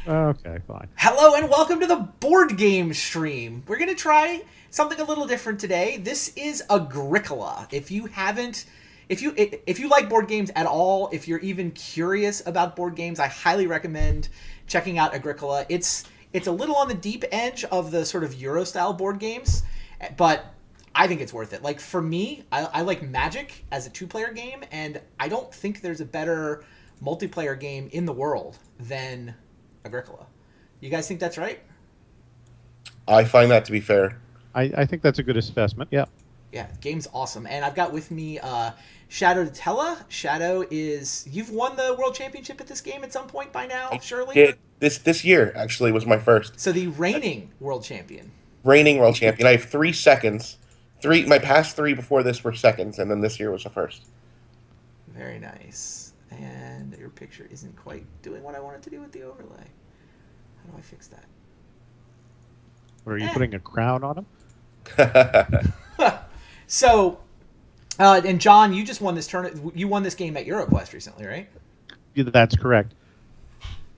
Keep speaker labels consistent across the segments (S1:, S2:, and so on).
S1: Okay, fine.
S2: Hello and welcome to the board game stream. We're going to try something a little different today. This is Agricola. If you haven't if you like board games at all, if you're even curious about board games, I highly recommend checking out Agricola. It's a little on the deep edge of the sort of Euro style board games, but I think it's worth it. Like for me, I like Magic as a two-player game, and I don't think there's a better multiplayer game in the world than Agricola. You guys think that's right?
S3: I find that to be fair.
S1: I think that's a good assessment. Yeah.
S2: Yeah, the game's awesome. And I've got with me Shadow Tella. Shadow is... You've won the World Championship at this game at some point by now, surely?
S3: Did this year actually was my first
S2: So the reigning World Champion.
S3: reigning world champion. I have 3 seconds. My past 3 before this were seconds, and then this year was the first.
S2: Very nice. And your picture isn't quite doing what I wanted to do with the overlay. How do I fix that?
S1: Or are you putting a crown on him?
S2: So, and John, you just won this tournament. You won this game at EuroQuest recently, right?
S1: Yeah, that's correct.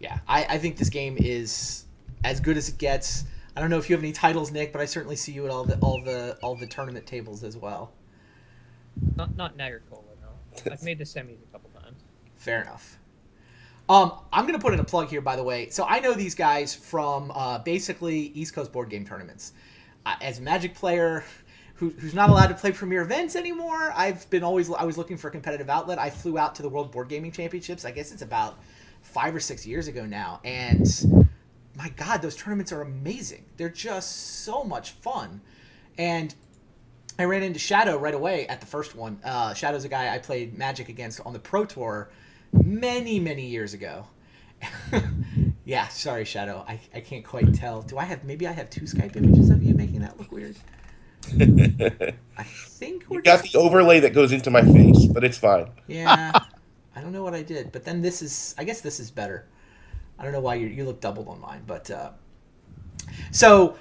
S2: Yeah, I think this game is as good as it gets. I don't know if you have any titles, Nick, but I certainly see you at all the tournament tables as well.
S4: Not in Agricola, no. I've made the semis a couple times.
S2: Fair enough. I'm going to put in a plug here, by the way. So I know these guys from basically East Coast board game tournaments. As a Magic player who's not allowed to play premier events anymore, I was looking for a competitive outlet. I flew out to the World Board Gaming Championships. I guess it's about 5 or 6 years ago now. And my God, those tournaments are amazing. They're just so much fun. And I ran into Shadow right away at the first one. Shadow's a guy I played Magic against on the Pro Tour many, many years ago. Yeah, sorry, Shadow. I can't quite tell. Maybe I have 2 Skype images of you making that look weird? I think
S3: You got the overlay that goes into my face, but it's fine.
S2: Yeah, I don't know what I did, but then I guess this is better. I don't know why you look doubled on mine, but so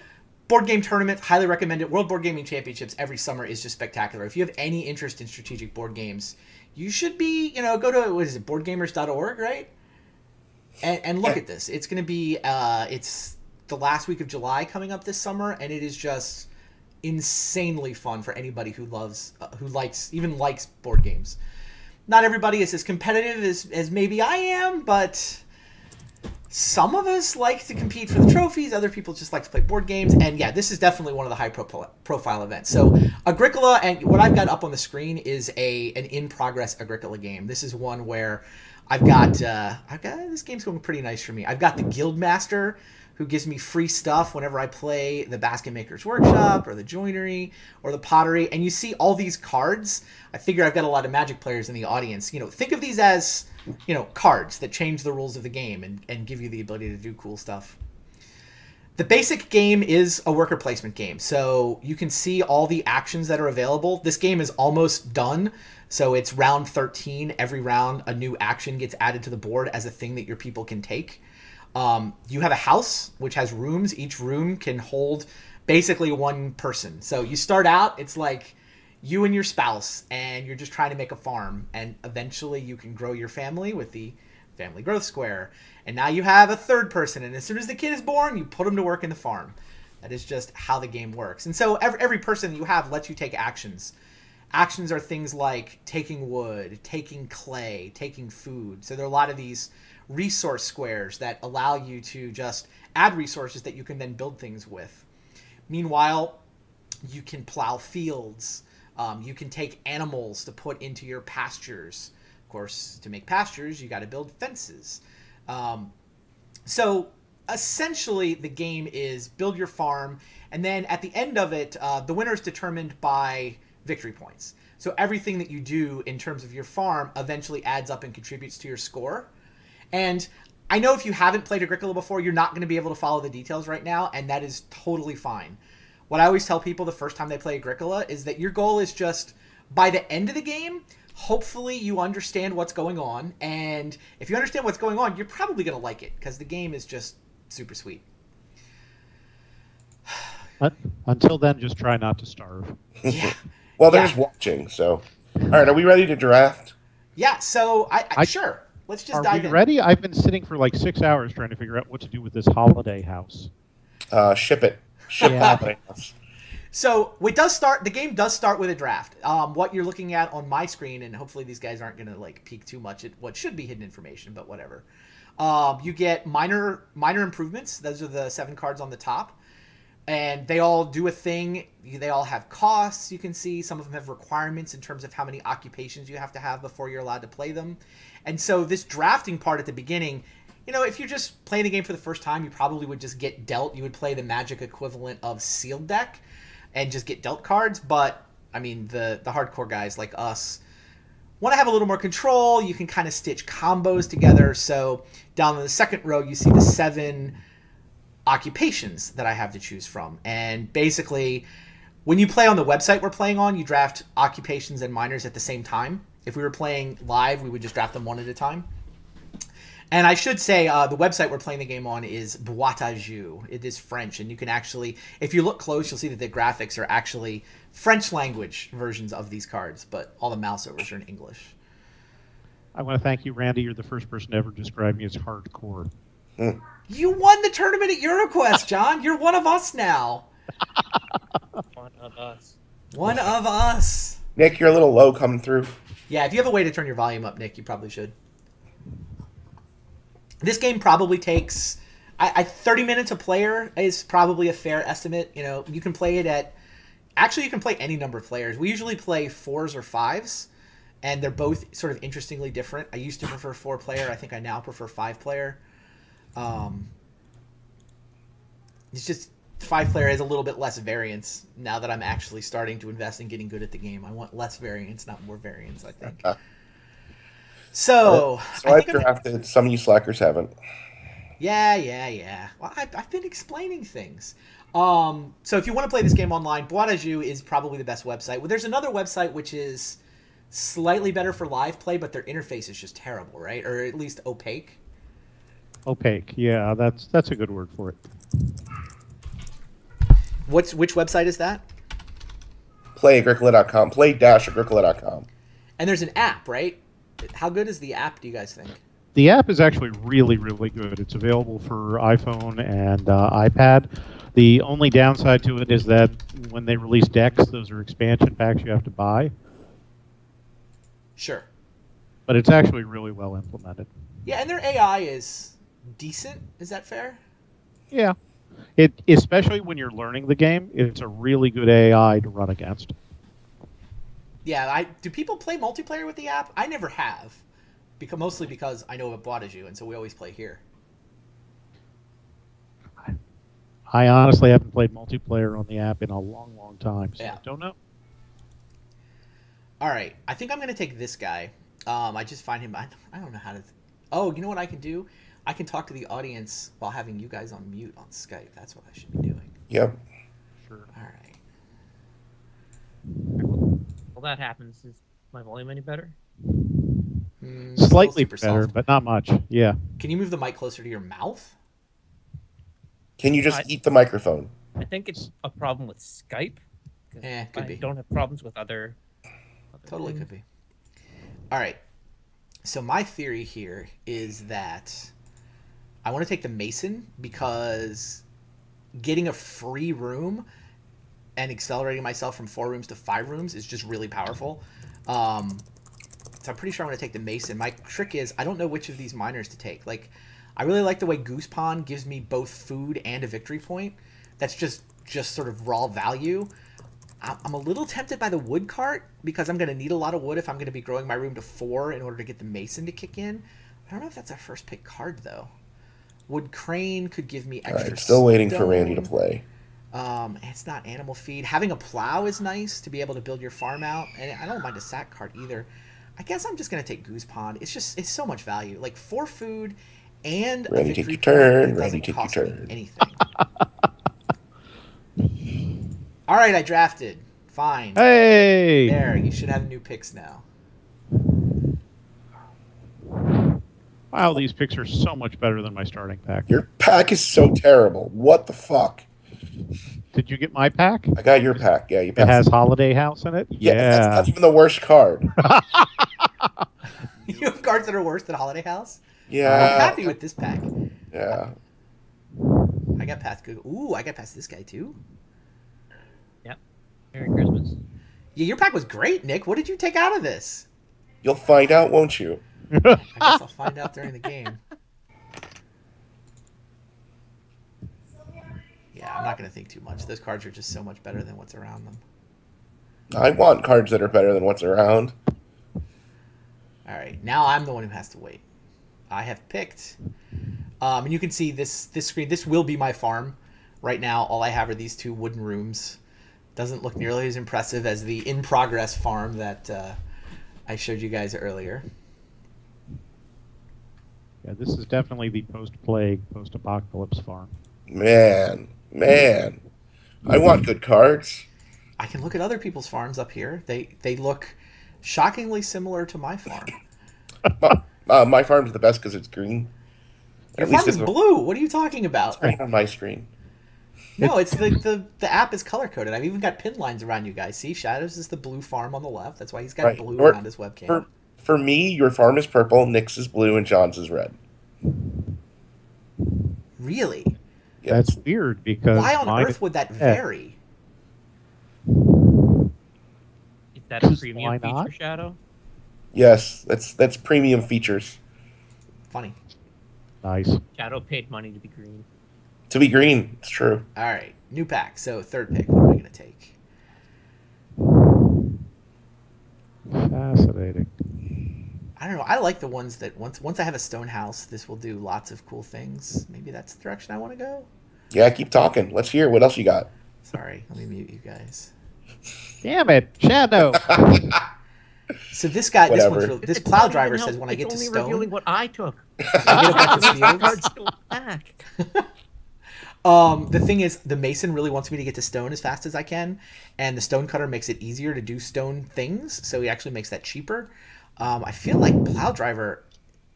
S2: board game tournament, highly recommend it. World Board Gaming Championships every summer is just spectacular. If you have any interest in strategic board games, you should be, go to, what is it, boardgamers.org, right? And look at this. It's going to be, it's the last week of July coming up this summer, and it is just insanely fun for anybody who likes board games. Not everybody is as competitive as maybe I am, but some of us like to compete for the trophies. Other people just like to play board games. And yeah, this is definitely one of the high profile events. So Agricola, and what I've got up on the screen is an in-progress Agricola game. This is one where I've got this game's going pretty nice for me. I've got the Guildmaster, who gives me free stuff whenever I play the Basket Maker's Workshop or the Joinery or the Pottery. And you see all these cards. I figure I've got a lot of Magic players in the audience. Think of these as, cards that change the rules of the game and give you the ability to do cool stuff. The basic game is a worker placement game. So you can see all the actions that are available. This game is almost done. So it's round 13. Every round, a new action gets added to the board as a thing that your people can take. You have a house which has rooms. Each room can hold basically one person. So you start out, it's like you and your spouse, and you're just trying to make a farm. And eventually you can grow your family with the family growth square. And now you have a third person. And as soon as the kid is born, you put them to work in the farm. That is just how the game works. And so every person that you have lets you take actions. Actions are things like taking wood, taking clay, taking food. So there are a lot of these resource squares that allow you to just add resources that you can then build things with. Meanwhile, you can plow fields. You can take animals to put into your pastures. Of course, to make pastures, you got to build fences. So essentially, the game is build your farm, and then at the end of it, the winner is determined by victory points. So everything that you do in terms of your farm eventually adds up and contributes to your score. And I know if you haven't played Agricola before, you're not going to be able to follow the details right now, and that is totally fine. What I always tell people the first time they play Agricola is that your goal is just, by the end of the game, hopefully you understand what's going on. And if you understand what's going on, you're probably going to like it, because the game is just super sweet.
S1: Until then, just try not to starve.
S2: Yeah.
S3: Well, they're just watching, so. All right, are we ready to draft?
S2: Yeah, so sure. let's just
S1: Are
S2: dive
S1: we
S2: in.
S1: ready? I've been sitting for like 6 hours trying to figure out what to do with this holiday house.
S3: Ship it. Ship
S1: Yeah.
S3: holiday house.
S2: So it does start. The game does start with a draft. What you're looking at on my screen, and hopefully these guys aren't going to like peek too much at what should be hidden information, but whatever. You get minor improvements. Those are the 7 cards on the top, and they all do a thing. They all have costs. You can see some of them have requirements in terms of how many occupations you have to have before you're allowed to play them. And so this drafting part at the beginning, you know, if you're just playing the game for the first time, you probably would just get dealt. You would play the Magic equivalent of sealed deck and just get dealt cards. But I mean, the hardcore guys like us want to have a little more control. You can kind of stitch combos together. So down in the second row, you see the 7 occupations that I have to choose from. And basically, when you play on the website we're playing on, you draft occupations and minors at the same time. If we were playing live, we would just draft them one at a time. And I should say, the website we're playing the game on is Boîte à Jeux. It is French, and you can actually, if you look close, you'll see that the graphics are actually French language versions of these cards, but all the mouse overs are in English.
S1: I want to thank you, Randy. You're the first person to ever describe me as hardcore.
S2: You won the tournament at EuroQuest, John. You're one of us now.
S4: One of us.
S2: One of us.
S3: Nick, you're a little low coming through.
S2: Yeah, if you have a way to turn your volume up, Nick, you probably should. This game probably takes 30 minutes a player is probably a fair estimate. You know, you can play it at... Actually, you can play any number of players. We usually play 4s or 5s, and they're both sort of interestingly different. I used to prefer 4-player. I think I now prefer 5-player. It's just 5-player has a little bit less variance now that I'm actually starting to invest in getting good at the game. I want less variance, not more variance, I think. So
S3: I've drafted. Some of you slackers haven't.
S2: Yeah. Well, I've been explaining things. So if you want to play this game online, Boîte à Jeux is probably the best website. Well, there's another website which is slightly better for live play, but their interface is just terrible, right? Or at least opaque.
S1: Opaque, yeah, that's a good word for it.
S2: Which website is that?
S3: PlayAgricola.com. Play-Agricola.com.
S2: And there's an app, right? How good is the app, do you guys think?
S1: The app is actually really, really good. It's available for iPhone and iPad. The only downside to it is that when they release decks, those are expansion packs you have to buy.
S2: Sure.
S1: But it's actually really well implemented.
S2: Yeah, and their AI is decent. Is that fair?
S1: Yeah. Especially when you're learning the game, it's a really good AI to run against.
S2: Yeah, do people play multiplayer with the app? I never have, mostly because I know about Boîte à Jeux, and so we always play here.
S1: I honestly haven't played multiplayer on the app in a long, long time, so
S2: Yeah.
S1: I don't know.
S2: All right, I think I'm going to take this guy. I just find him, I don't know how to... Oh, you know what I can do? I can talk to the audience while having you guys on mute on Skype. That's what I should be doing.
S3: Yep.
S1: Sure.
S2: All right.
S4: Well, that happens. Is my volume any better?
S1: Slightly
S2: Super
S1: better,
S2: soft.
S1: but not much. Yeah.
S2: Can you move the mic closer to your mouth?
S3: Can you just eat the microphone?
S4: I think it's a problem with Skype. 'Cause
S2: Could
S4: I
S2: be.
S4: don't have problems with other
S2: Totally
S4: things.
S2: could be. All right. So my theory here is that I want to take the Mason because getting a free room and accelerating myself from 4 rooms to 5 rooms is just really powerful. So I'm pretty sure I'm going to take the Mason. My trick is I don't know which of these miners to take. Like, I really like the way Goose Pond gives me both food and a victory point. That's just sort of raw value. I'm a little tempted by the wood cart because I'm going to need a lot of wood if I'm going to be growing my room to 4 in order to get the Mason to kick in. I don't know if that's our first pick card, though. Wood Crane could give me extra
S3: All right, still waiting for
S2: stone.
S3: Randy to play.
S2: It's not animal feed. Having a plow is nice to be able to build your farm out. And I don't mind a sack cart either. I guess I'm just going to take Goose Pond. It's so much value. Like 4 food and
S3: Randy,
S2: a victory
S3: take your turn.
S2: point. It
S3: Randy,
S2: doesn't
S3: take your
S2: cost me
S3: turn.
S2: anything. All right, I drafted. Fine.
S1: Hey!
S2: There, you should have new picks now.
S1: Wow, these picks are so much better than my starting pack.
S3: Your pack is so terrible. What the fuck?
S1: Did you get my pack?
S3: I got your pack. Yeah, you
S1: It
S3: passed.
S1: has Holiday House in it?
S3: Yeah, that's not even the worst card.
S2: You've cards that are worse than Holiday House. I'm
S3: Yeah.
S2: happy with this pack.
S3: Yeah.
S2: I got past Google. Ooh, I got past this guy too.
S4: Yep. Merry Christmas.
S2: Yeah, your pack was great, Nick. What did you take out of this?
S3: You'll find out, won't you?
S2: I guess I'll find out during the game. Yeah, I'm not going to think too much. Those cards are just so much better than what's around them.
S3: I want cards that are better than what's around.
S2: All right, now I'm the one who has to wait. I have picked, and you can see this screen. This will be my farm. Right now, all I have are these 2 wooden rooms. Doesn't look nearly as impressive as the in-progress farm that I showed you guys earlier.
S1: Yeah, this is definitely the post-plague, post-apocalypse farm.
S3: Man. I want good cards.
S2: I can look at other people's farms up here. They look shockingly similar to my farm.
S3: My farm's the best because it's green.
S2: Your farm is blue. What are you talking about?
S3: Right on my screen.
S2: No, it's the app is color coded. I've even got pin lines around you guys. See, Shadows is the blue farm on the left. That's why he's got
S3: Right.
S2: blue around his webcam.
S3: For me, your farm is purple, Nick's is blue, and John's is red.
S2: Really?
S3: Yep.
S1: That's weird because
S2: Why on earth would that vary?
S4: Is that a
S1: Why
S4: premium
S1: not?
S4: feature, Shadow?
S3: Yes, that's premium features.
S2: Funny.
S1: Nice.
S4: Shadow paid money to be green.
S3: To be green, it's true.
S2: All right, new pack. So third pick. What am I gonna take?
S1: Fascinating.
S2: I don't know. I like the ones that once I have a stone house, this will do lots of cool things. Maybe that's the direction I want to go.
S3: Yeah, keep talking. Let's hear what else you got.
S2: Sorry, let me mute you guys.
S1: Damn it, Shadow.
S2: So this guy, this
S3: Whatever.
S2: one's real, this
S4: It
S2: plow
S4: doesn't
S2: driver
S4: even
S2: says
S4: help.
S2: when I get to
S4: It's only
S2: stone,
S4: revealing what I took.
S2: I get a bunch of fields.
S4: Cards still back.
S2: The thing is, the mason really wants me to get to stone as fast as I can, and the stone cutter makes it easier to do stone things, so he actually makes that cheaper. I feel like plow driver,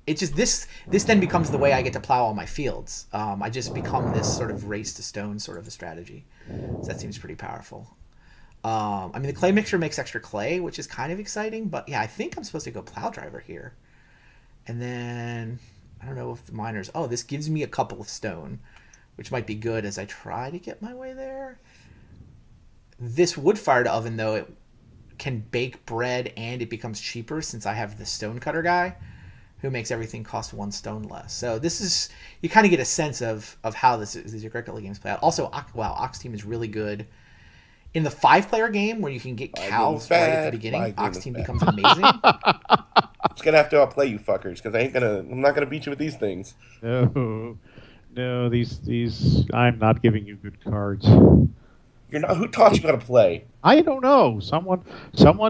S2: it just this then becomes the way I get to plow all my fields. I just become this sort of race to stone sort of a strategy. So that seems pretty powerful. I mean, the clay mixture makes extra clay, which is kind of exciting, but yeah, I think I'm supposed to go plow driver here. And then, I don't know if the miners, oh, this gives me a couple of stone, which might be good as I try to get my way there. This wood-fired oven, though, it can bake bread and it becomes cheaper since I have the stone cutter guy who makes everything cost 1 stone less. So this is, you kind of get a sense of how these Agricola games play out. Also, wow, Ox Team is really good. In the 5-player game where you can get cows right at the beginning, Ox Team becomes amazing.
S3: It's gonna have to outplay you fuckers because I'm not gonna beat you with these things.
S1: No, these. I'm not giving you good cards.
S3: You're not. Who taught you how to play?
S1: I don't know. Someone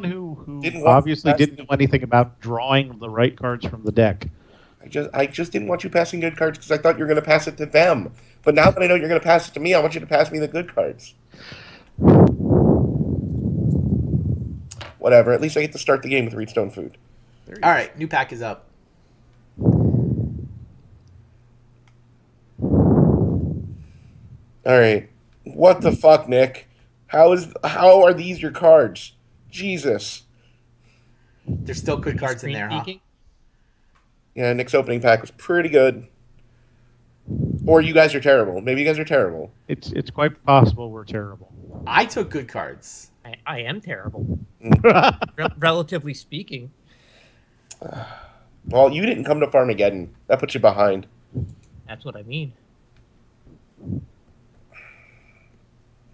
S1: who
S3: Didn't want
S1: obviously
S3: to pass
S1: didn't know anything about drawing the right cards from the deck.
S3: I just didn't want you passing good cards because I thought you were gonna pass it to them. But now that I know you're gonna pass it to me, I want you to pass me the good cards. Whatever. At least I get to start the game with Reedstone food.
S2: All right, new pack is up.
S3: All right. What the fuck, Nick? How are these your cards? Jesus.
S2: There's still good cards in there, huh?
S4: Speaking?
S3: Yeah, Nick's opening pack was pretty good. Or you guys are terrible. Maybe you guys are terrible.
S1: It's quite possible we're terrible.
S2: I took good cards.
S4: I am terrible. Relatively speaking.
S3: Well, you didn't come to Farmageddon. That puts you behind.
S4: That's what I mean.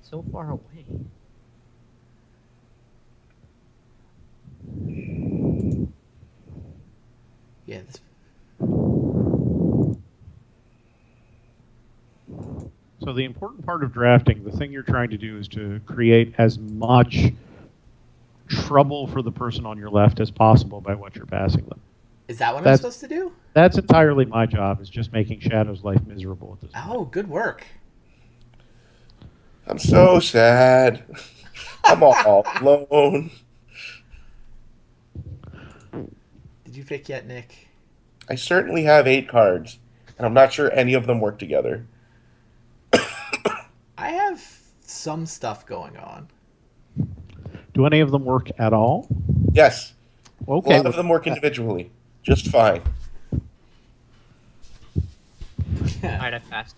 S4: So far away.
S2: Yeah, this,
S1: So the important part of drafting, the thing you're trying to do is to create as much trouble for the person on your left as possible by what you're passing them.
S2: is that what I'm
S1: That's-
S2: supposed to do?
S1: That's entirely my job, is just making Shadow's life miserable at this point.
S2: Oh, good work.
S3: I'm so sad. I'm all alone.
S2: Did you pick yet, Nick?
S3: I certainly have 8 cards, and I'm not sure any of them work together.
S2: I have some stuff going on.
S1: Do any of them work at all?
S3: Yes.
S1: Okay.
S3: A lot of them work individually. just fine.
S4: Alright, I passed.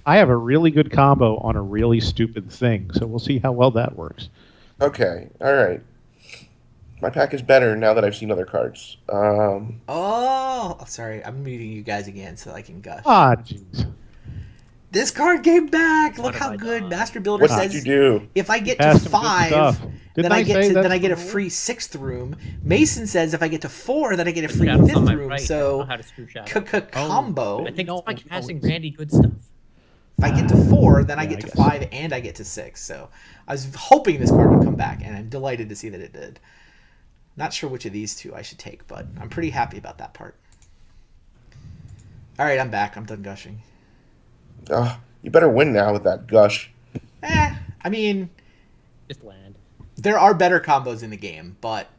S1: I have a really good combo on a really stupid thing, so we'll see how well that works.
S3: Okay, all right. My pack is better now that I've seen other cards.
S2: Oh, sorry. I'm muting you guys again so I can gush.
S1: Ah, jeez.
S2: This card came back. Look
S4: What have
S2: how
S4: I
S2: good
S4: done?
S2: Master Builder
S3: What
S2: says.
S3: did you do?
S2: If I get to
S1: Passed some good
S2: 5,
S1: stuff. Didn't
S2: then I
S1: say
S2: get
S1: that's
S2: a
S1: the
S2: free
S1: rule?
S2: 6th room. Mason says if I get to 4, then I get a free
S4: Shadow's on
S2: 5th
S4: my
S2: room.
S4: right. I don't know
S2: So
S4: how to screw Shadow.
S2: combo.
S4: I think
S1: No,
S4: it's like
S1: no,
S4: passing
S1: it's-
S4: Randy good stuff.
S2: If I get to 4, then I
S1: Yeah,
S2: get
S1: I
S2: to
S1: guess.
S2: 5 and I get to 6. So I was hoping this card would come back, and I'm delighted to see that it did. Not sure which of these two I should take, but I'm pretty happy about that part. All right, I'm back. I'm done gushing.
S3: You better win now with that gush.
S2: I mean,
S4: Just land.
S2: there are better combos in the game, but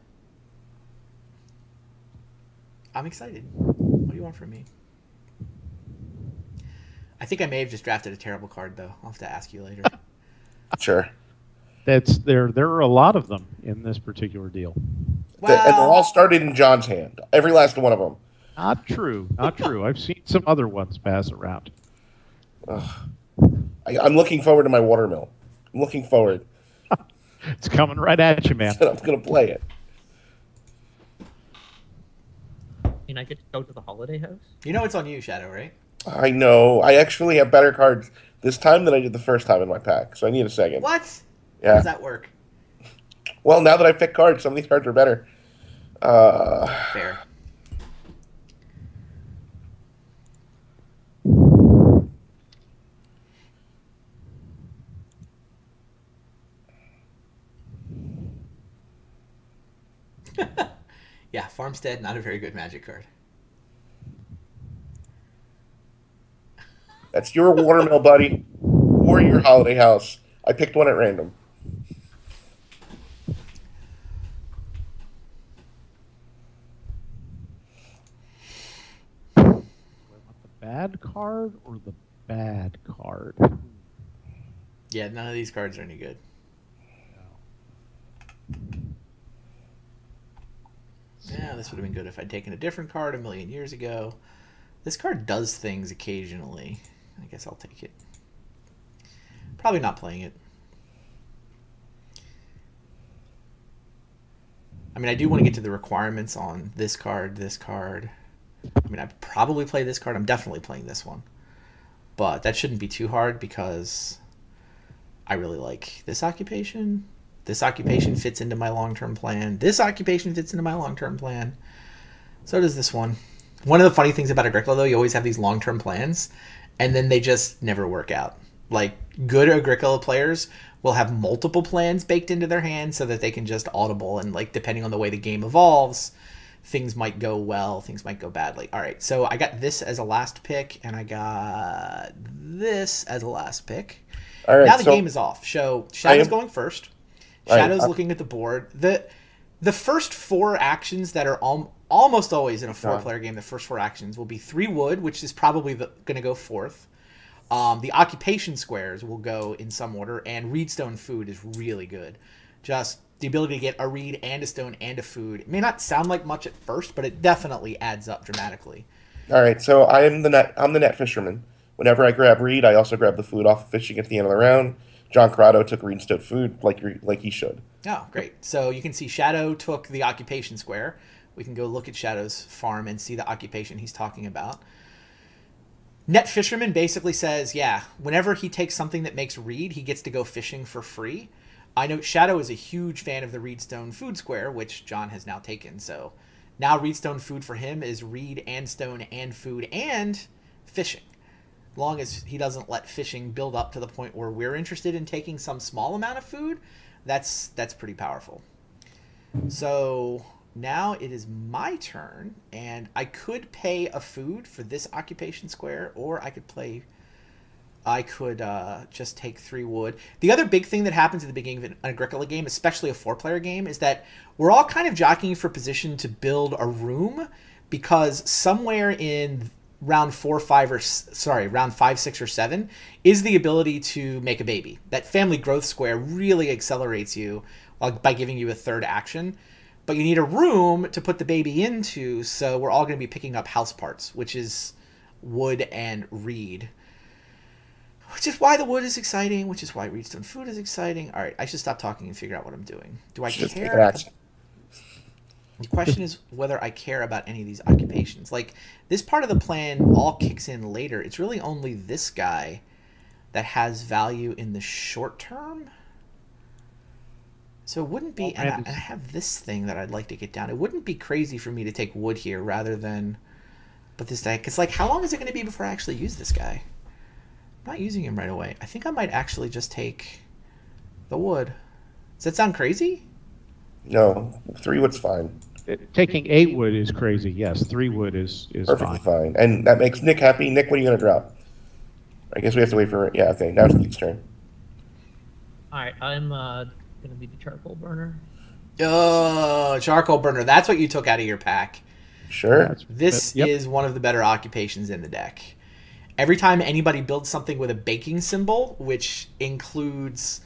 S2: I'm excited. What do you want from me? I think I may have just drafted a terrible card, though. I'll have to ask you later.
S3: Sure.
S1: There are a lot of them in this particular deal.
S3: And they're all started in John's hand. Every last one of them.
S1: Not true. Not true. I've seen some other ones pass around.
S3: I'm looking forward to my watermill. I'm looking forward.
S1: It's coming right at you, man.
S3: I'm going to play it.
S4: And I get to go to the holiday house?
S2: You know it's on you, Shadow, right?
S3: I know. I actually have better cards this time than I did the first time in my pack, so I need a second.
S2: What? How
S3: Yeah.
S2: does that work?
S3: Well, now that I picked cards, some of these cards are better.
S2: Fair. Yeah, Farmstead, not a very good Magic card.
S3: That's your watermill, buddy, or your holiday house. I picked one at random.
S1: Do I want the bad card or the bad card?
S2: Yeah, none of these cards are any good. Yeah, this would have been good if I'd taken a different card a million years ago. This card does things occasionally. I guess I'll take it. Probably not playing it. I mean, I do want to get to the requirements on this card, this card. I mean, I'd probably play this card. I'm definitely playing this one. But that shouldn't be too hard because I really like this occupation. This occupation fits into my long-term plan. This occupation fits into my long-term plan. So does this one. One of the funny things about Agricola, though, you always have these long-term plans, and then they just never work out. Like, good Agricola players will have multiple plans baked into their hand so that they can just audible, and, like, depending on the way the game evolves, things might go well, things might go badly. All right, so I got this as a last pick, and I got this as a last pick.
S3: All right,
S2: Now the
S3: so
S2: game is off. So Shadow's going first.
S3: Right.
S2: Shadow's looking at the board. The first 4 actions that are almost always in a 4-player game, the first 4 actions will be 3 wood, which is probably going to go 4th. The occupation squares will go in some order, and reedstone food is really good. Just the ability to get a reed and a stone and a food. It may not sound like much at first, but it definitely adds up dramatically.
S3: all right, so I'm the net fisherman. Whenever I grab reed, I also grab the food off of fishing at the end of the round. John Corrado took reedstone food like he should.
S2: Oh, great. So you can see Shadow took the occupation square. We can go look at Shadow's farm and see the occupation he's talking about. Net Fisherman basically says, yeah, whenever he takes something that makes reed, he gets to go fishing for free. I know Shadow is a huge fan of the reedstone food square, which John has now taken. So now reedstone food for him is reed and stone and food and fishing. Long as he doesn't let fishing build up to the point where we're interested in taking some small amount of food, that's pretty powerful. So now it is my turn, and I could pay a food for this occupation square, or I could just take 3 wood. The other big thing that happens at the beginning of an Agricola game, especially a 4-player game, is that we're all kind of jockeying for position to build a room, because somewhere in round 5, 6, or 7 is the ability to make a baby. That family growth square really accelerates you by giving you a 3rd action. But you need a room to put the baby into, so we're all going to be picking up house parts, which is wood and reed. Which is why the wood is exciting, which is why reedstone food is exciting. All right, I should stop talking and figure out what I'm doing. Do I
S3: Just take an
S2: care?
S3: action.
S2: The question is whether I care about any of these occupations. Like, this part of the plan all kicks in later. It's really only this guy that has value in the short term. So it wouldn't be, and I have this thing that I'd like to get down. It wouldn't be crazy for me to take wood here rather than, but this guy, because like, how long is it going to be before I actually use this guy? I'm not using him right away. I think I might actually just take the wood. Does that sound crazy?
S3: No, 3 wood's fine.
S1: Taking 8 wood is crazy. Yes, 3 wood is
S3: Perfectly
S1: fine.
S3: fine. And that makes Nick happy. Nick, what are you going to drop? I guess we have to wait for it. Yeah, okay. Now it's Nick's turn.
S4: All right, I'm gonna be the charcoal burner.
S2: Oh, charcoal burner. That's what you took out of your pack.
S3: Sure.
S2: This is one of the better occupations in the deck. Every time anybody builds something with a baking symbol, which includes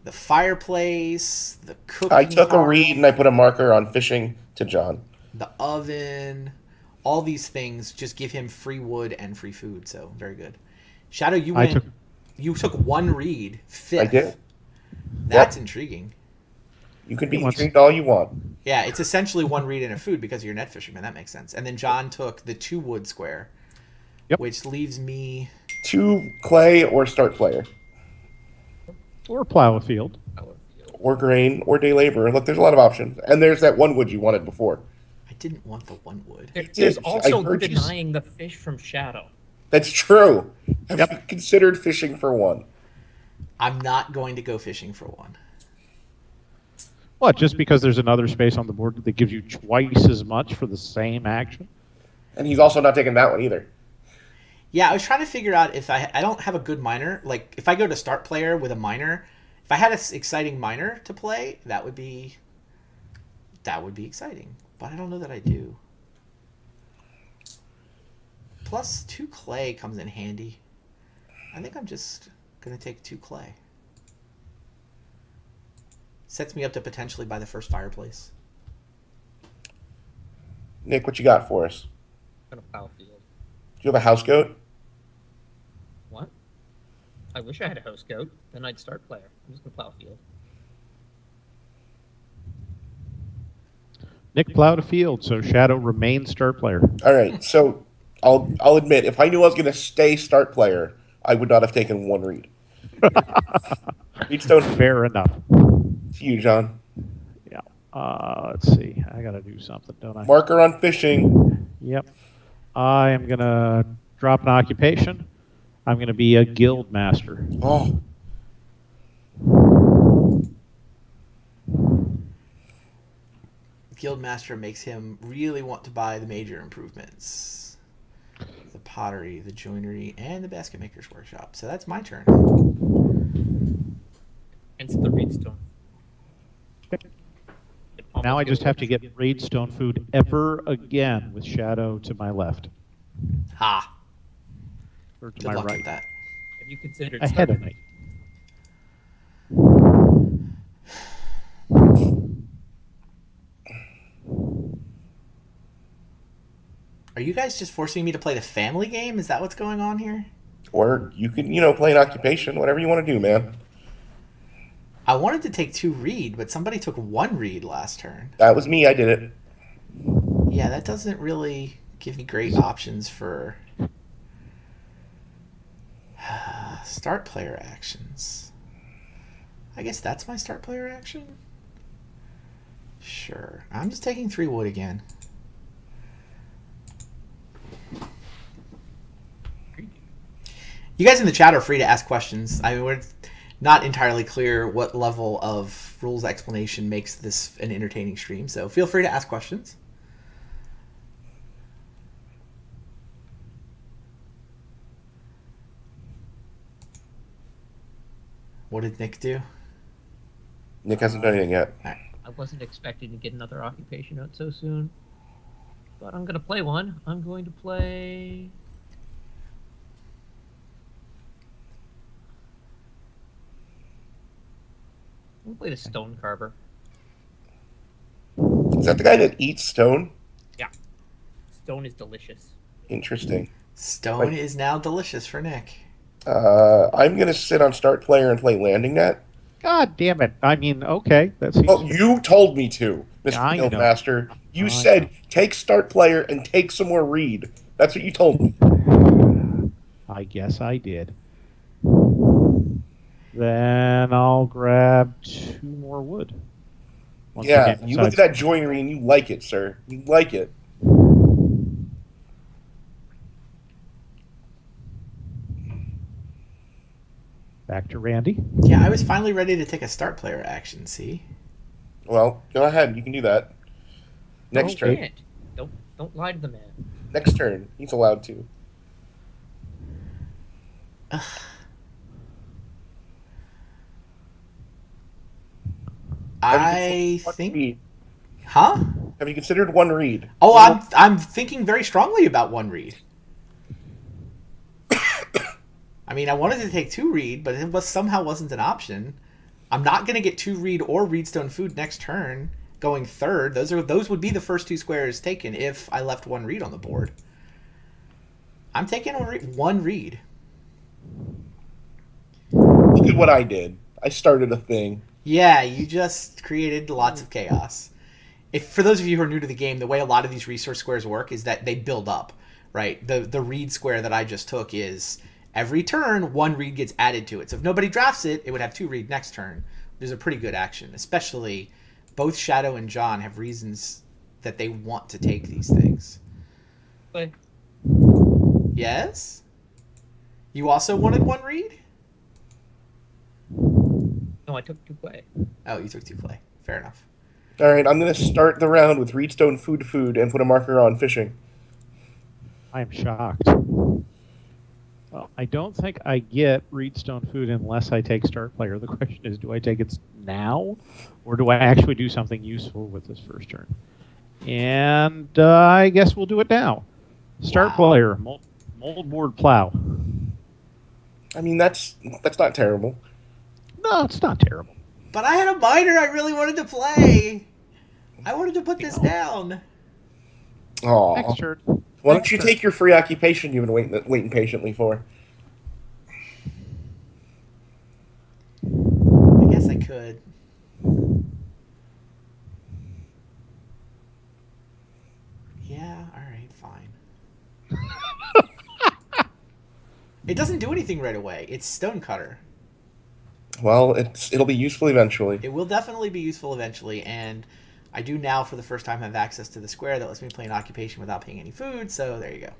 S2: the fireplace, the cooking
S3: I took a
S2: hearth,
S3: reed and I put a marker on fishing to John.
S2: the oven, all these things just give him free wood and free food. So very good. Shadow, you took 1 reed, 5th.
S3: I did.
S2: That's intriguing.
S3: You can be intrigued all you want.
S2: Yeah, it's essentially 1 reed and a food because you're a net fisherman. That makes sense. And then John took the 2 wood square, which leaves me
S3: 2 clay or start player.
S1: Or plow a field.
S3: Or grain or day labor. Look, there's a lot of options. And there's that 1 wood you wanted before.
S2: I didn't want the 1 wood.
S4: There's
S3: I
S4: also
S3: heard you
S4: denying the fish from Shadow.
S3: That's true. Have you considered fishing for 1?
S2: I'm not going to go fishing for 1.
S1: What, just because there's another space on the board that gives you twice as much for the same action?
S3: And he's also not taking that one either.
S2: Yeah, I was trying to figure out if I don't have a good miner. Like, if I go to start player with a miner, if I had an exciting miner to play, that would be exciting. But I don't know that I do. Plus 2 clay comes in handy. I think I'm just going to take 2 clay. Sets me up to potentially buy the first fireplace.
S3: Nick, what you got for us?
S4: I'm gonna plow field.
S3: Do you have a house goat?
S4: What? I wish I had a host goat. Then I'd start player. I'm just gonna plow field.
S1: Nick plowed a field, so Shadow remains start player.
S3: All right, so I'll admit, if I knew I was going to stay start player, I would not have taken 1 reed. Reedstone.
S1: Fair enough.
S3: To you, John.
S1: Yeah. Let's see. I got to do something, don't I?
S3: Marker on fishing.
S1: Yep. I am going to drop an occupation. I'm going to be a guild master.
S3: Oh.
S2: Guildmaster makes him really want to buy the major improvements. The pottery, the joinery, and the basket maker's workshop. So that's my turn.
S4: Hence the reedstone.
S1: Now I just have to get Raidstone food ever again with Shadow to my left.
S2: Ha!
S1: Or to
S2: Good
S1: my
S2: luck
S1: right.
S2: with that.
S4: Have you considered
S1: Ahead of
S4: starting?
S1: me.
S2: Are you guys just forcing me to play the family game? Is that what's going on here?
S3: Or you can, play an occupation, whatever you want to do, man.
S2: I wanted to take 2 reed, but somebody took 1 reed last turn.
S3: That was me. I did it.
S2: Yeah, that doesn't really give me great options for start player actions. I guess that's my start player action? Sure. I'm just taking 3 wood again. You guys in the chat are free to ask questions. I mean, we're not entirely clear what level of rules explanation makes this an entertaining stream, so feel free to ask questions. What did Nick do?
S3: Nick hasn't done anything yet.
S2: All right.
S4: I wasn't expecting to get another occupation out so soon. But I'm gonna play one. I'm going to play... I'm gonna play the stone carver.
S3: that the guy that eats stone?
S4: Yeah. Stone is delicious.
S3: Interesting.
S2: Stone is now delicious for Nick.
S3: I'm gonna sit on start player and play landing net.
S1: God damn it! I mean, okay, that seems.
S3: Well, you told me to,
S1: Yeah,
S3: Mr.
S1: I know.
S3: Guildmaster. You
S1: I
S3: said
S1: know.
S3: take start player and take some more read. That's what you told me.
S1: I guess I did. Then I'll grab 2 more wood. Once
S3: Yeah,
S1: again,
S3: you look at that joinery and you like it, sir. You like it.
S1: Back to Randy.
S2: Yeah, I was finally ready to take a start player action, see?
S3: Well, go ahead. You can do that. Next
S1: Okay.
S3: turn.
S4: Can't. Don't lie to the man.
S3: Next turn. He's allowed to.
S2: I
S3: One
S2: think...
S3: read.
S2: Huh?
S3: Have you considered one read?
S2: Oh, I'm thinking very strongly about one read. I mean, I wanted to take 2 read, but it somehow wasn't an option. I'm not going to get 2 read or reedstone food next turn, going third. Those would be the first 2 squares taken if I left 1 read on the board. I'm taking 1 read.
S3: Look at what I did. I started a thing.
S2: Yeah, you just created lots of chaos. For those of you who are new to the game, the way a lot of these resource squares work is that they build up, right? The reed square that I just took is every turn 1 reed gets added to it. So if nobody drafts it, it would have 2 reed next turn. There's a pretty good action, especially both Shadow and John have reasons that they want to take these things.
S4: Play.
S2: Yes? You also wanted 1 reed?
S4: No, I took 2 play.
S2: Oh, you took 2 play. Fair enough.
S3: All right, I'm going to start the round with reedstone food and put a marker on fishing.
S1: I am shocked. Well, I don't think I get reedstone food unless I take start player. The question is, do I take it now, or do I actually do something useful with this first turn? And I guess we'll do it now. Start player, moldboard plow.
S3: I mean, that's not terrible.
S1: No, it's not terrible.
S2: But I had a miner I really wanted to play. I wanted to put this down.
S3: Aw.
S1: Next turn.
S3: Why don't you take your free occupation you've been waiting patiently for?
S2: I guess I could. Yeah, alright, fine. It doesn't do anything right away. It's Stonecutter.
S3: Well, it'll be useful eventually.
S2: It will definitely be useful eventually, and I do now for the first time have access to the square that lets me play an occupation without paying any food, so there you go.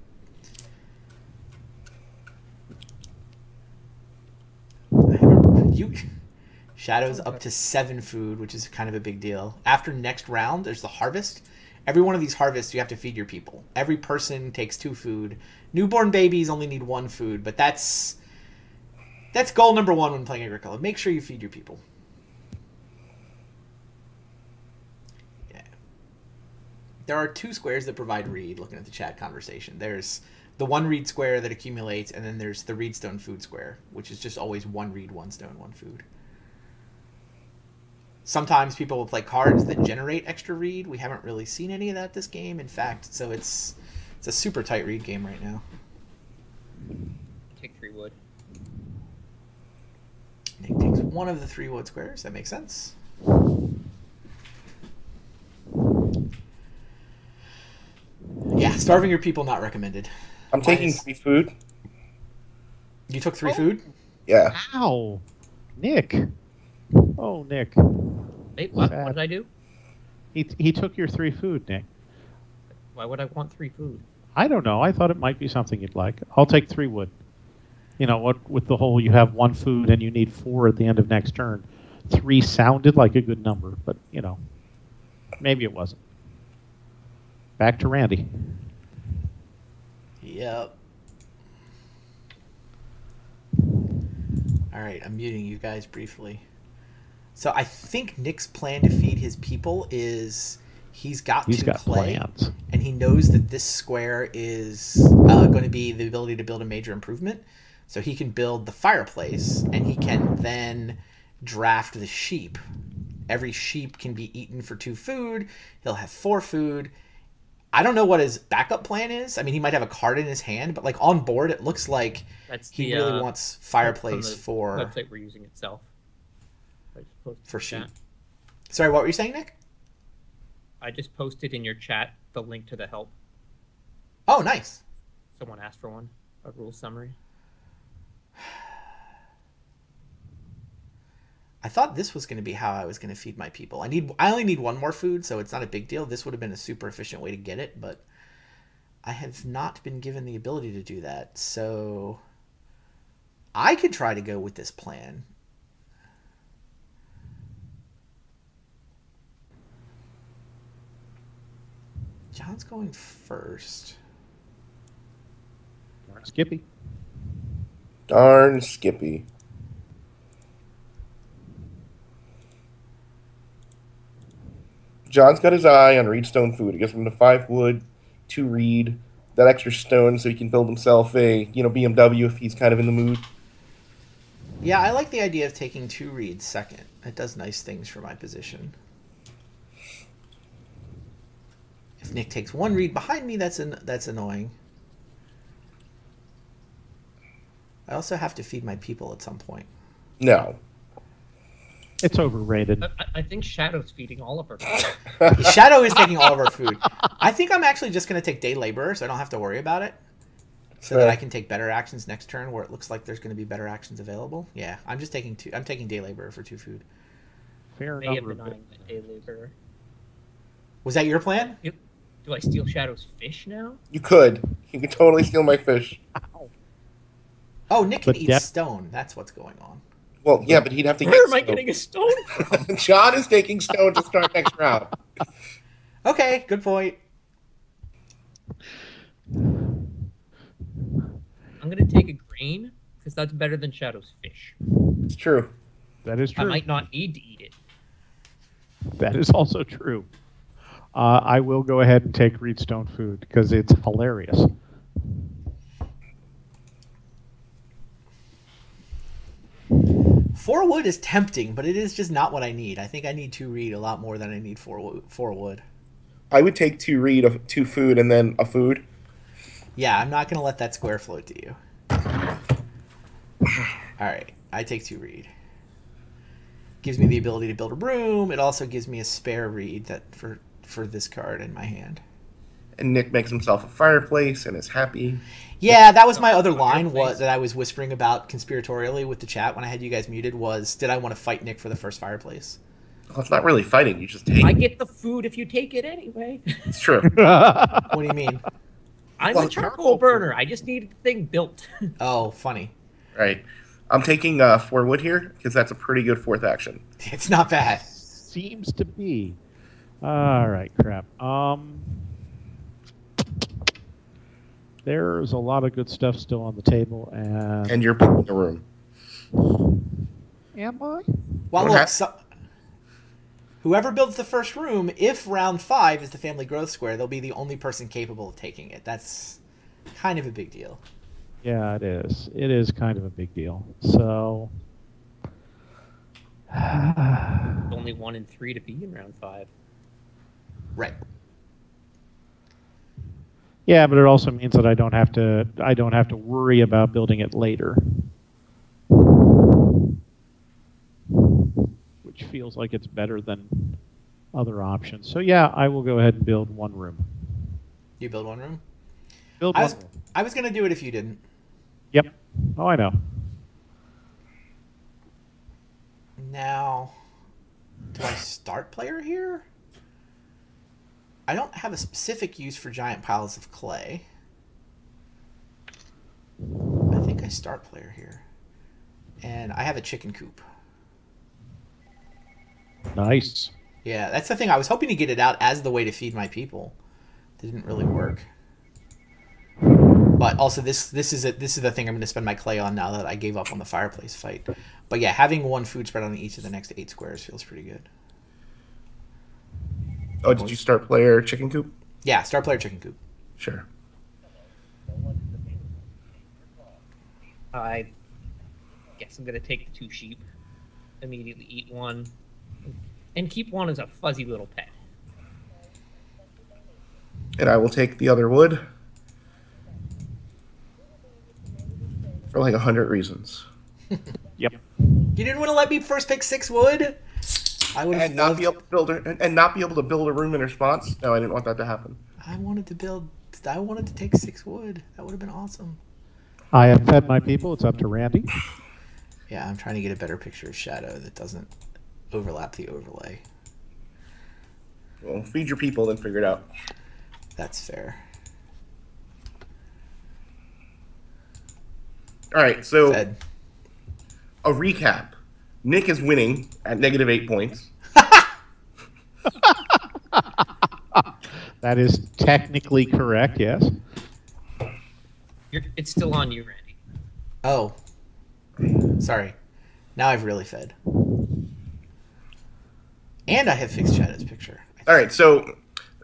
S2: Shadow's up to 7 food, which is kind of a big deal. After next round, there's the harvest. Every one of these harvests, you have to feed your people. Every person takes 2 food. Newborn babies only need 1 food, but that's goal number 1 when playing Agricola. Make sure you feed your people. Yeah. There are 2 squares that provide reed, looking at the chat conversation. There's the 1 reed square that accumulates, and then there's the reedstone food square, which is just always 1 reed, 1 stone, 1 food. Sometimes people will play cards that generate extra reed. We haven't really seen any of that this game, in fact, so it's a super tight reed game right now.
S4: Take 3 wood.
S2: Nick takes 1 of the 3 wood squares. That makes sense. Yeah, starving your people not recommended.
S3: I'm taking 3 food.
S2: You took 3 food?
S3: Yeah.
S1: Ow! Nick! Oh, Nick.
S4: Wait, what?
S1: Sad.
S4: What did I do?
S1: He took your 3 food, Nick.
S4: Why would I want 3 food?
S1: I don't know. I thought it might be something you'd like. I'll take 3 wood. You know, what with the whole you have 1 food and you need 4 at the end of next turn. 3 sounded like a good number, but, you know, maybe it wasn't. Back to Randy.
S2: Yep. Alright, I'm muting you guys briefly. So I think Nick's plan to feed his people is he's got clay,
S1: plans.
S2: and he knows that this square is going to be the ability to build a major improvement. So he can build the fireplace, and he can then draft the sheep every sheep can be eaten for 2 food. He'll have 4 food. I don't know what his backup plan is. I mean, he might have a card in his hand, but like on board, it looks like
S4: That's
S2: he
S4: the
S2: really wants
S4: from
S2: fireplace
S4: the
S2: for
S4: website we're using itself. I just posted
S2: for
S4: in
S2: sheep.
S4: chat.
S2: Sorry, what were you saying, Nick?
S4: I just posted in your chat the link to the help.
S2: Oh, nice.
S4: Someone asked for one, a rule summary.
S2: I thought this was going to be how I was going to feed my people. I only need 1 more food, so it's not a big deal. This would have been a super efficient way to get it, but I have not been given the ability to do that. So I could try to go with this plan. John's going first.
S1: Skippy.
S3: Darn Skippy. John's got his eye on Reedstone food. He gives him the 5 wood, 2 reed, that extra stone so he can build himself a BMW if he's kind of in the mood.
S2: Yeah, I like the idea of taking 2 reeds second. It does nice things for my position. If Nick takes 1 reed behind me, that's annoying. I also have to feed my people at some point.
S3: No.
S1: It's overrated.
S4: I think Shadow's feeding all of our food.
S2: Shadow is taking all of our food. I think I'm actually just going to take day laborer, so I don't have to worry about it. So that I can take better actions next turn, where it looks like there's going to be better actions available. Yeah, I'm taking day laborer for 2 food.
S1: Fair
S4: May have
S1: number.
S4: been eyeing the day laborer.
S2: Was that your plan?
S4: Do I steal Shadow's fish now?
S3: You could. You could totally steal my fish.
S2: Oh, Nick can
S1: But
S2: eat stone. That's what's going on.
S3: Well, yeah, but he'd have to
S4: Where am I
S3: stone.
S4: getting a stone from?
S3: John is taking stone to start next round.
S2: Okay, good point.
S4: I'm gonna take a grain because that's better than Shadow's fish.
S3: It's true.
S1: That is
S4: I
S1: true.
S4: might not need to eat it.
S1: That is also true. I will go ahead and take Reedstone food because it's hilarious.
S2: Four wood is tempting, but it is just not what I need. I think I need 2 reed a lot more than I need 4 wood.
S3: I would take 2 reed of 2 food and then a food.
S2: Yeah, I'm not going to let that square float to you. Alright, I take 2 reed. Gives me the ability to build a room. It also gives me a spare reed that for this card in my hand.
S3: And Nick makes himself a fireplace and is happy.
S2: Yeah, that was my other line that I was whispering about conspiratorially with the chat when I had you guys muted was, did I want to fight Nick for the first fireplace?
S3: Well, it's not really fighting. You just take
S4: I
S3: it.
S4: get the food if you take it anyway.
S3: It's true.
S2: What do you mean?
S4: I'm
S3: Well,
S4: a charcoal burner. I just need the thing built.
S2: Oh, funny.
S3: Right. I'm taking 4 wood here because that's a pretty good 4th action.
S2: It's not bad.
S1: Seems to be. All right, crap. There's a lot of good stuff still on the table,
S3: And you're building a room.
S1: am I?
S2: Well,
S3: What
S2: look, whoever builds the first room, if round 5 is the family growth square, they'll be the only person capable of taking it. That's kind of a big deal.
S1: Yeah, it is. It is kind of a big deal. So,
S4: Only 1 in 3 to be in round 5.
S2: Right.
S1: yeah, but it also means that I don't have to worry about building it later, which feels like it's better than other options. So yeah, I will go ahead and build 1 room.
S2: You build 1 room?
S1: Build
S2: I
S1: one
S2: was,
S1: room.
S2: I was going to do it if you didn't.
S1: Yep. Oh, I know.
S2: Now, do I start player here? I don't have a specific use for giant piles of clay. I think I start player here. And I have a chicken coop.
S1: Nice.
S2: Yeah, that's the thing. I was hoping to get it out as the way to feed my people. Didn't really work. But also, this is the thing I'm going to spend my clay on now that I gave up on the fireplace fight. But yeah, having 1 food spread on each of the next 8 squares feels pretty good.
S3: Oh, did you start player chicken coop?
S2: Yeah, start player chicken coop.
S3: Sure.
S4: I guess I'm gonna take the 2 sheep. Immediately eat 1. And keep one as a fuzzy little pet.
S3: And I will take the other wood for like 100 reasons.
S1: Yep.
S2: You didn't want to let me first pick 6 wood? I would have
S3: And not be able to build and not be able to build a room in response. No, I didn't want that to happen.
S2: I wanted to take 6 wood. That would have been awesome.
S1: I have fed my people. It's up to Randy.
S2: Yeah, I'm trying to get a better picture of shadow that doesn't overlap the overlay.
S3: Well, feed your people, then figure it out.
S2: That's fair.
S3: All right, so
S2: Fed.
S3: a recap. Nick is winning at -8 points.
S1: That is technically correct, yes.
S4: It's still on you, Randy.
S2: Oh. Sorry. Now I've really fed. And I have fixed Shadow's picture.
S3: All right, so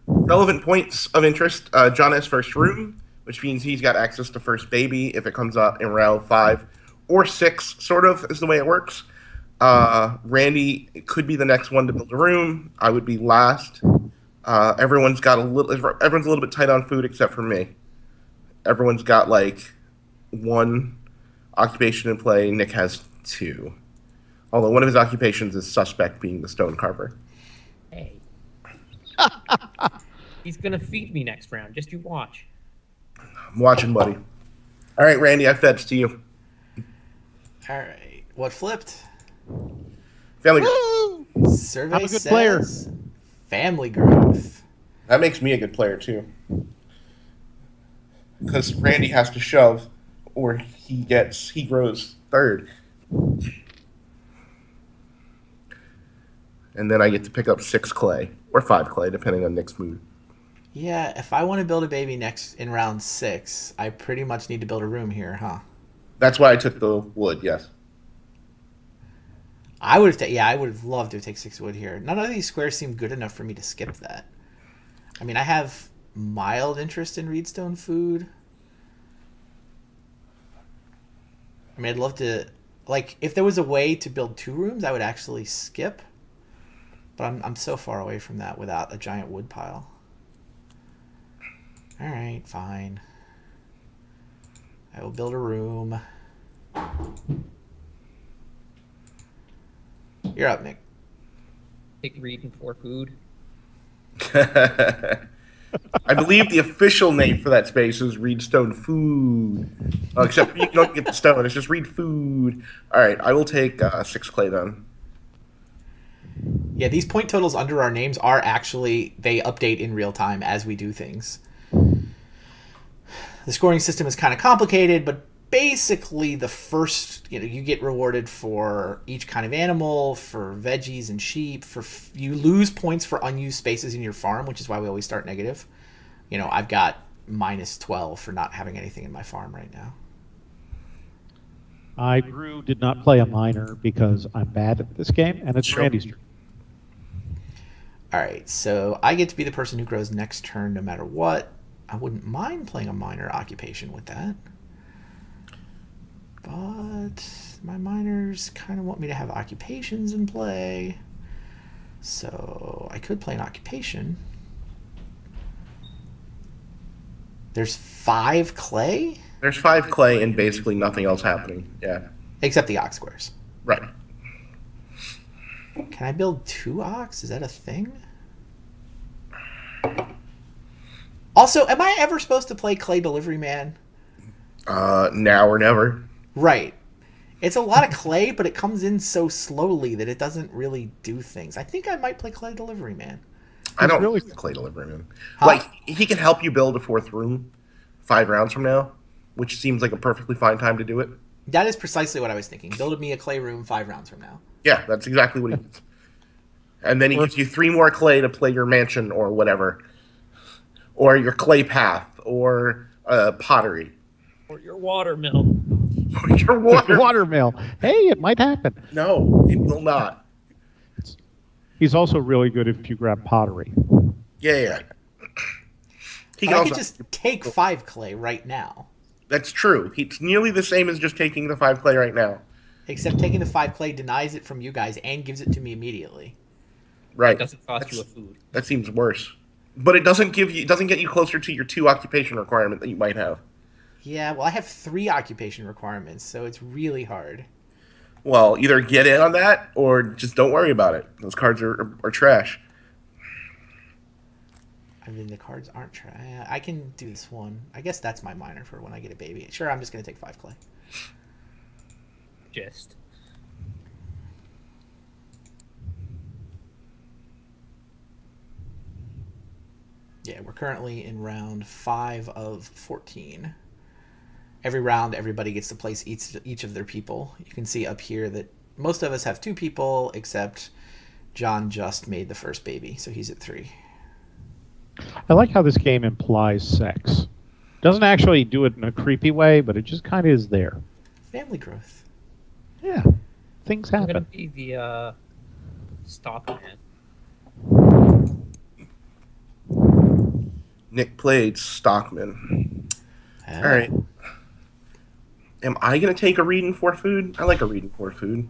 S3: relevant points of interest. John has first room, which means he's got access to first baby if it comes up in round 5 or 6, sort of, is the way it works. Randy could be the next one to build a room. I would be last. Everyone's a little bit tight on food except for me. Everyone's got like 1 occupation in play. Nick has 2. Although one of his occupations is suspect, being the stone carver.
S4: Hey. He's gonna feed me next round. Just you watch.
S3: I'm watching, buddy. All right, Randy, I fed to you.
S2: All right. What flipped?
S3: Family.
S1: Woo!
S2: Survey
S1: I'm a good
S2: says
S1: player.
S2: family growth.
S3: That makes me a good player too. Because Randy has to shove, or he grows 3rd. And then I get to pick up 6 clay, or 5 clay, depending on Nick's mood.
S2: Yeah, if I want to build a baby next in round 6, I pretty much need to build a room here, huh?
S3: That's why I took the wood, yes.
S2: I would have loved to take 6 wood here. None of these squares seem good enough for me to skip that. I mean, I have mild interest in reedstone food. I mean, I'd love to, like, if there was a way to build 2 rooms, I would actually skip. But I'm so far away from that without a giant wood pile. All right, fine. I will build a room. You're up, Nick.
S4: Take reading for food.
S3: I believe the official name for that space is Reedstone Food. Except you don't get the stone, it's just Reed Food. All right, I will take 6 clay then.
S2: Yeah, these point totals under our names are actually, they update in real time as we do things. The scoring system is kind of complicated, but basically the first, you get rewarded for each kind of animal, for veggies and sheep, you lose points for unused spaces in your farm, which is why we always start negative. I've got -12 for not having anything in my farm right now.
S1: I did not play a miner because I'm bad at this game, and it's
S3: Sure.
S1: Randy's turn.
S2: All right, so I get to be the person who grows next turn no matter what. I wouldn't mind playing a minor occupation with that. But my miners kind of want me to have occupations in play. So I could play an occupation. There's 5 clay?
S3: There's 5 clay and basically nothing else happening. Yeah.
S2: Except the ox squares.
S3: Right.
S2: Can I build 2 ox? Is that a thing? Also, am I ever supposed to play Clay Delivery Man?
S3: Now or never.
S2: Right. It's a lot of clay, but it comes in so slowly that it doesn't really do things. I think I might play Clay Delivery Man.
S3: I don't
S1: really-
S3: really clay delivery man.
S2: Huh?
S3: Like, he can help you build a 4th room 5 rounds from now, which seems like a perfectly fine time to do it.
S2: That is precisely what I was thinking. Build me a clay room 5 rounds from now.
S3: Yeah, that's exactly what he does. And then he gives you 3 more clay to play your mansion or whatever. Or your clay path, or pottery.
S4: Or your watermill.
S3: Or your water.
S1: Watermill. Hey, it might happen.
S3: No, it will not.
S1: He's also really good if you grab pottery.
S3: Yeah. He
S2: But
S3: can
S2: I
S3: also,
S2: could just take 5 clay right now.
S3: that's true. It's nearly the same as just taking the 5 clay right now.
S2: Except taking the 5 clay denies it from you guys and gives it to me immediately.
S3: Right.
S4: It doesn't cost you a food.
S3: That seems worse. But it doesn't get you closer to your 2 occupation requirement that you might have.
S2: Yeah, well, I have 3 occupation requirements, so it's really hard.
S3: Well, either get in on that or just don't worry about it. Those cards are trash.
S2: I mean, the cards aren't I can do this one. I guess that's my minor for when I get a baby. Sure, I'm just going to take 5 clay.
S4: Just.
S2: Yeah, we're currently in round 5 of 14. Every round, everybody gets to place each of their people. You can see up here that most of us have 2 people, except John just made the first baby, so he's at 3.
S1: I like how this game implies sex. Doesn't actually do it in a creepy way, but it just kind of is there.
S2: Family growth.
S1: Yeah, things
S4: I'm gonna
S1: happen.
S4: be the stockman.
S3: Nick played Stockman.
S2: Oh.
S3: All right. Am I going to take a reading for food? I like a reading for food.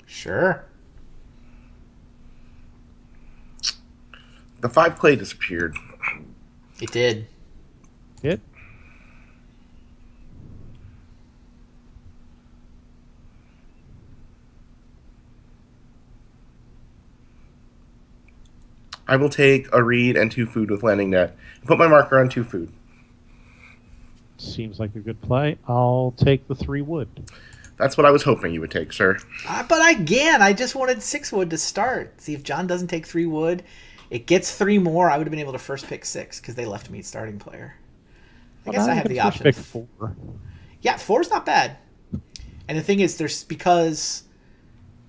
S2: Sure.
S3: The 5 clay disappeared.
S2: It did.
S1: It.
S3: I will take a read and 2 food with landing net. Put my marker on 2 food.
S1: Seems like a good play. I'll take the 3 wood.
S3: That's what I was hoping you would take, sir.
S2: But again, I just wanted 6 wood to start. See, if John doesn't take 3 wood, it gets 3 more. I would have been able to first pick 6 because they left me at starting player. I guess I have the option.
S1: Pick 4.
S2: Yeah, 4's not bad. And the thing is, because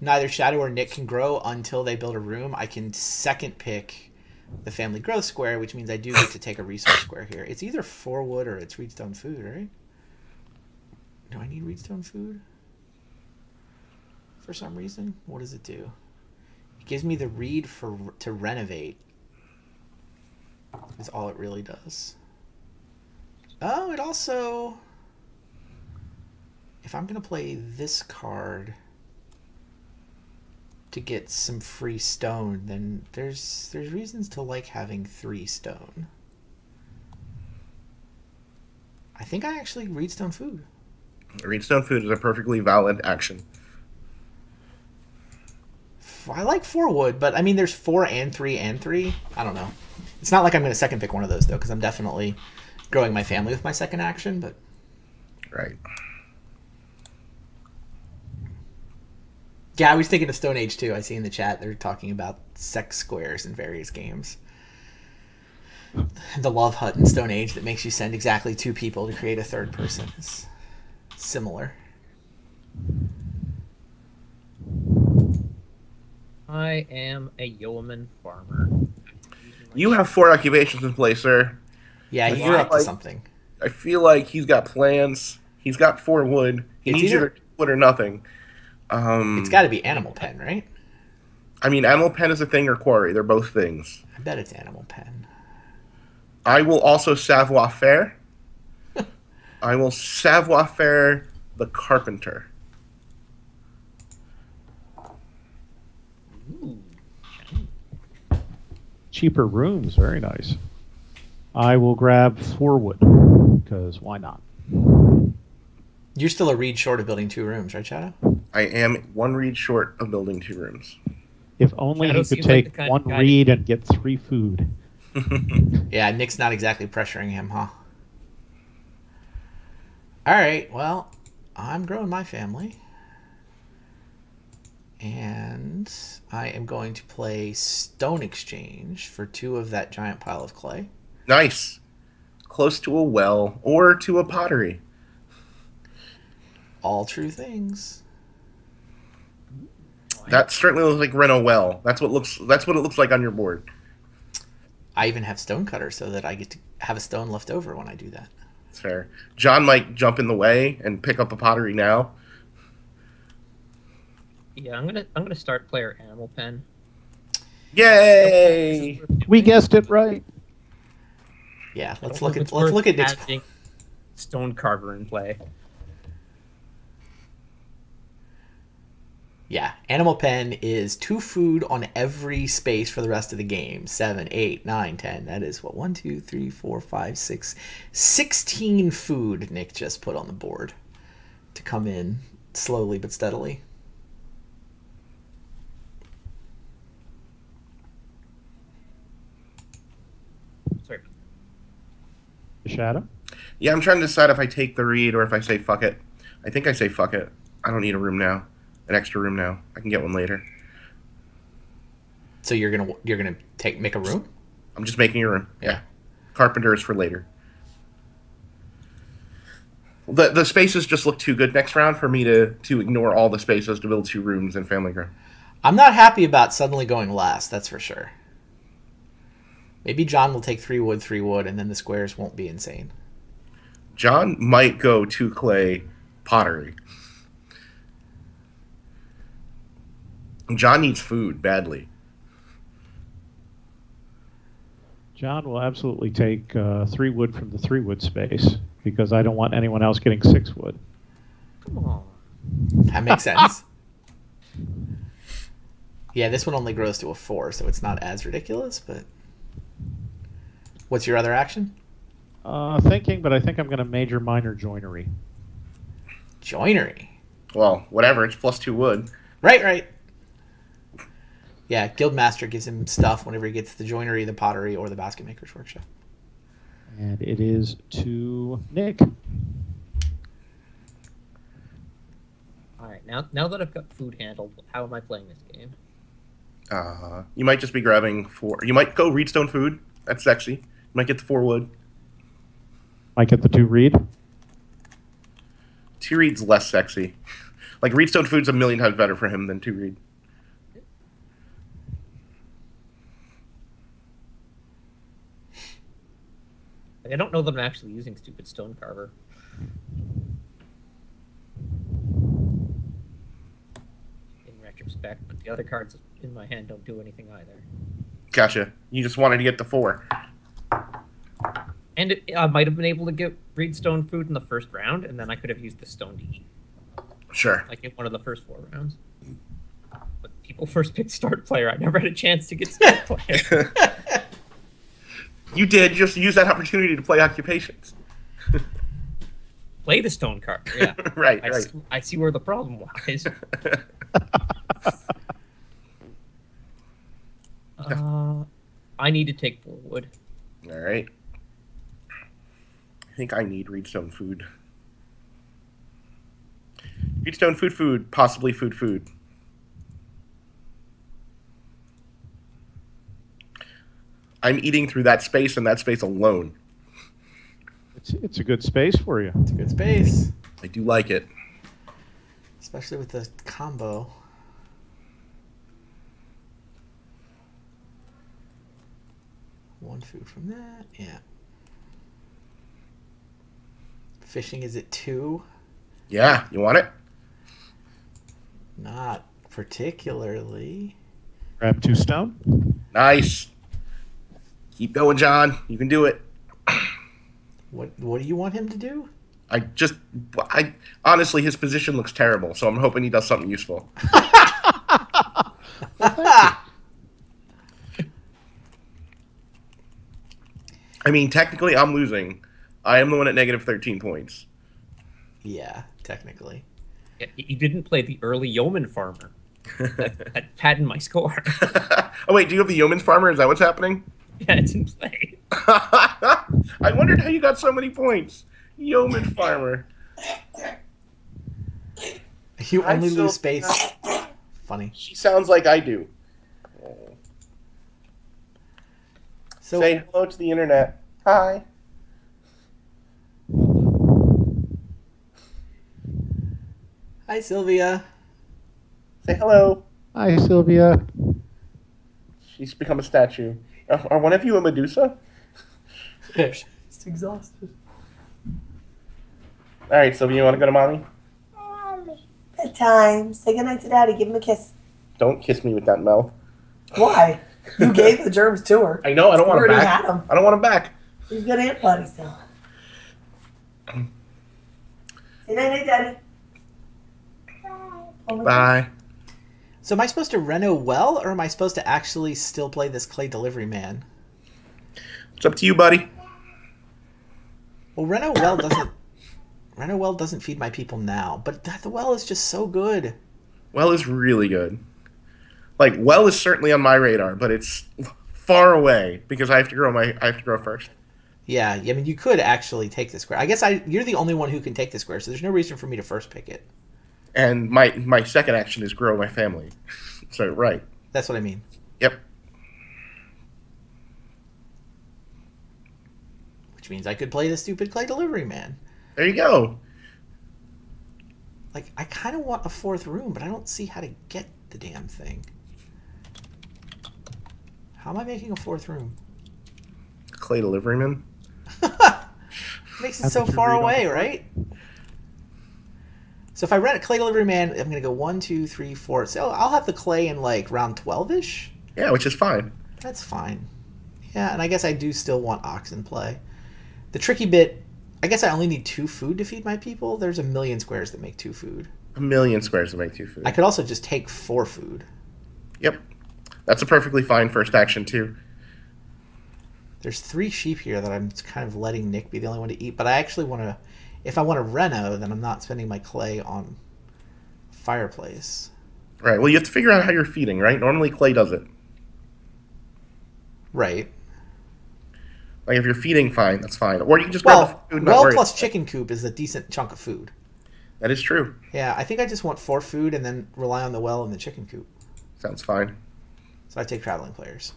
S2: neither Shadow or Nick can grow until they build a room, I can second pick the family growth square, which means I do get to take a resource square here. It's either 4 wood or it's reedstone food, right? Do I need reedstone food? For some reason? What does it do? It gives me the reed to renovate. Is all it really does. Oh, it also... If I'm going to play this card to get some free stone, then there's reasons to like having 3 stone. I think I actually reedstone food.
S3: Reedstone food is a perfectly valid action.
S2: I like 4 wood, but I mean there's 4 and 3 and 3. I don't know. It's not like I'm going to second pick one of those though, because I'm definitely growing my family with my second action, but...
S3: Right.
S2: Yeah, I was thinking of Stone Age too. I see in the chat they're talking about sex squares in various games. The love hut in Stone Age that makes you send exactly 2 people to create a third person is similar.
S4: I am a yeoman farmer.
S3: You have 4 occupations in place, sir.
S2: Yeah,
S3: I
S2: you're
S3: feel
S2: up to
S3: like-
S2: something.
S3: I feel like he's got plans. He's got 4 wood. He
S2: It's
S3: needs
S2: either-
S3: either wood or nothing.
S2: It's got to be Animal Pen, right?
S3: I mean, animal pen is a thing or quarry. They're both things.
S2: I bet it's Animal Pen.
S3: I will also savoir faire. I will savoir faire the carpenter.
S4: Ooh.
S1: Cheaper rooms, very nice. I will grab 4 wood, because why not?
S2: You're still a reed short of building 2 rooms, right, Shadow?
S3: I am 1 reed short of building 2 rooms.
S1: If only
S4: Shadow
S1: he could
S4: seems like the
S1: take
S4: kind of
S1: 1
S4: guy to
S1: reed
S4: keep-
S1: and get 3 food.
S2: Yeah, Nick's not exactly pressuring him, huh? Alright, well, I'm growing my family. And I am going to play Stone Exchange for 2 of that giant pile of clay.
S3: Nice. Close to a well or to a pottery.
S2: All true things.
S3: That certainly looks like Reno well. That's what it looks like on your board.
S2: I even have Stonecutter so that I get to have a stone left over when I do that.
S3: It's fair. John might jump in the way and pick up a pottery now.
S4: Yeah, I'm gonna start player Animal Pen.
S3: Yay!
S1: We guessed it right.
S2: Yeah,
S4: I
S2: let's
S4: don't
S2: look
S4: know
S2: at
S4: if it's worth
S2: Nick's.
S4: having Stone Carver in play.
S2: Yeah, Animal Pen is 2 food on every space for the rest of the game. 7, 8, 9, 10. That is what? 1, 2, 3, 4, 5, 6. 16 food Nick just put on the board to come in slowly but steadily.
S4: Sorry.
S1: Shadow?
S3: Yeah, I'm trying to decide if I take the read or if I say fuck it. I think I say fuck it. I don't need a room now. An extra room now. I can get one later.
S2: So you're gonna make a room?
S3: I'm just making a room.
S2: Yeah.
S3: Carpenter is for later. The spaces just look too good next round for me to ignore all the spaces to build 2 rooms in Family Ground.
S2: I'm not happy about suddenly going last, that's for sure. Maybe John will take 3 wood, and then the squares won't be insane.
S3: John might go 2 clay pottery. John needs food badly.
S1: John will absolutely take 3 wood from the 3 wood space because I don't want anyone else getting 6 wood.
S4: Come on.
S2: That makes sense. Yeah, this one only grows to a 4, so it's not as ridiculous, but... What's your other action?
S1: Thinking, but I think I'm going to major minor joinery.
S2: Joinery?
S3: Well, whatever. It's plus 2 wood.
S2: Right. Yeah, Guildmaster gives him stuff whenever he gets the joinery, the pottery, or the basket maker's workshop.
S1: And it is to Nick.
S4: Alright, now that I've got food handled, how am I playing this game?
S3: You might just be grabbing 4. You might go Reedstone food. That's sexy. You might get the 4 wood.
S1: Might get the 2 reed.
S3: 2 reed's less sexy. Like, Reedstone food's a million times better for him than 2 reed.
S4: I don't know that I'm actually using stupid stone carver. In retrospect, but the other cards in my hand don't do anything either.
S3: Gotcha. You just wanted to get the 4.
S4: And I might have been able to get Reedstone food in the first round, and then I could have used the stone to eat.
S3: Sure.
S4: Like in one of the first 4 rounds. But people first picked start player. I never had a chance to get start player.
S3: You did. Just use that opportunity to play occupations.
S4: Play the stone carver, yeah.
S3: right.
S4: I see where the problem lies. I need to take 4 wood.
S3: All right. I think I need Reedstone food. Reedstone food, possibly food. I'm eating through that space and that space alone.
S1: It's a good space for you.
S2: It's a good space.
S3: I do like it.
S2: Especially with the combo. One food from that, yeah. Fishing is at 2.
S3: Yeah, you want it?
S2: Not particularly.
S3: Grab 2 stone. Nice. Keep going, John. You can do it.
S2: What do you want him to do?
S3: I honestly, his position looks terrible, so I'm hoping he does something useful. I mean, technically, I'm losing. I am the one at negative 13 points.
S2: Yeah, technically.
S4: Yeah, you didn't play the early yeoman farmer. That padded my score.
S3: Oh, wait, do you have the yeoman farmer? Is that what's happening?
S4: Yeah, it's in play.
S3: I wondered how you got so many points. Yeoman farmer.
S2: You only lose space. Funny.
S3: She sounds like I do. So, say hello to the internet. Hi.
S2: Hi, Sylvia.
S3: Say hello.
S1: Hi, Sylvia.
S3: She's become a statue. Are one of you a Medusa?
S2: Just exhausted.
S3: All right, Sylvia, you want to go to mommy?
S5: Bedtime. Say goodnight to Daddy. Give him a kiss.
S3: Don't kiss me with that mouth.
S5: Why? You gave the germs to her.
S3: I know. I don't want him
S5: already
S3: back.
S5: had 'em.
S3: I don't want him back.
S5: He's good Aunt Buddy still. Say night, Daddy.
S3: Bye.
S2: So am I supposed to reno well, or am I supposed to actually still play this clay delivery man?
S3: It's up to you, buddy.
S2: Well, Reno well doesn't feed my people now, but the well is just so good.
S3: Well is really good. Like, well is certainly on my radar, but it's far away because I have to grow first.
S2: Yeah, I mean, you could actually take the square. I guess you're the only one who can take the square, so there's no reason for me to first pick it.
S3: And my second action is grow my family. So, right.
S2: That's what I mean.
S3: Yep.
S2: Which means I could play the stupid clay delivery man.
S3: There you go.
S2: Like, I kind of want a fourth room, but I don't see how to get the damn thing. How am I making a fourth room?
S3: Clay deliveryman.
S2: Makes it so far away, right? So if I rent a clay delivery man, I'm going to go 1, 2, 3, 4. So I'll have the clay in like round 12-ish.
S3: Yeah, which is fine.
S2: That's fine. Yeah, and I guess I do still want oxen play. The tricky bit, I guess I only need 2 food to feed my people. There's a million squares that make 2 food.
S3: A million squares to make 2 food.
S2: I could also just take 4 food.
S3: Yep. That's a perfectly fine first action, too.
S2: There's 3 sheep here that I'm kind of letting Nick be the only one to eat, but I actually want to, if I want to reno, then I'm not spending my clay on fireplace.
S3: Right. Well, you have to figure out how you're feeding, right? Normally, clay does it.
S2: Right.
S3: Like, if you're feeding, fine, that's fine. Or you can just grab the food and not
S2: well
S3: worry
S2: plus
S3: about it.
S2: chicken coop is a decent chunk of food.
S3: That is true.
S2: Yeah, I think I just want 4 food and then rely on the well and the chicken coop.
S3: Sounds fine.
S2: So I take traveling players.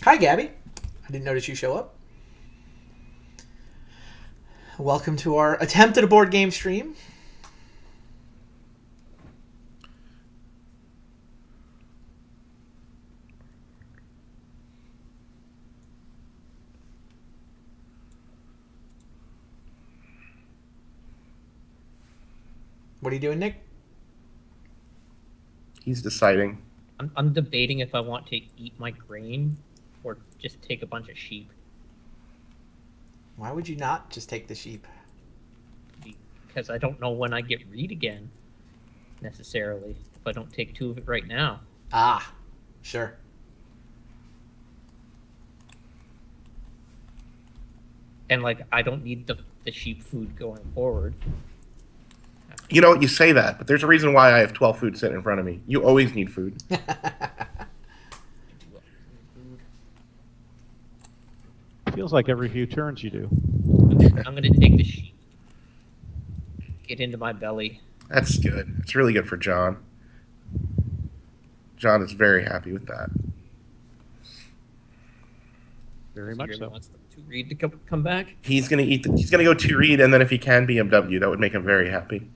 S2: Hi, Gabby. I didn't notice you show up. Welcome to our attempt at a board game stream. What are you doing, Nick?
S3: He's deciding.
S4: I'm debating if I want to eat my grain or just take a bunch of sheep.
S2: Why would you not just take the sheep?
S4: Because I don't know when I get read again, necessarily, if I don't take 2 of it right now.
S2: Ah, sure.
S4: And, like, I don't need the sheep food going forward.
S3: You know, you say that, but there's a reason why I have 12 food sitting in front of me. You always need food.
S1: Feels like every few turns you do.
S4: I'm going to take the sheep. Get into my belly.
S3: That's good. It's really good for John. John is very happy with that.
S1: Very
S4: He
S1: much
S4: really
S1: so.
S4: wants them to read to come back.
S3: He's gonna eat. He's gonna go 2 read, and then if he can BMW, that would make him very happy.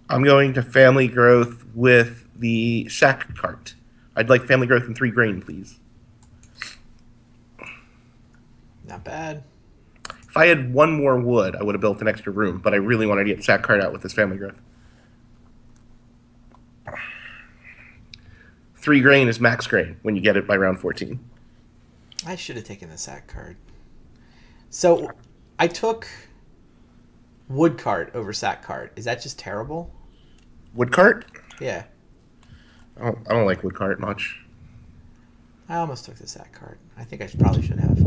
S3: I'm going to family growth with the sack cart. I'd like family growth in 3 grain, please.
S2: Not bad.
S3: If I had 1 more wood, I would have built an extra room, but I really wanted to get sack cart out with this family growth. 3 grain is max grain when you get it by round 14.
S2: I should have taken the sack card. So I took wood cart over sack cart. Is that just terrible?
S3: Wood cart?
S2: Yeah.
S3: I don't like wood cart much.
S2: I almost took the sack card. I think I probably should have.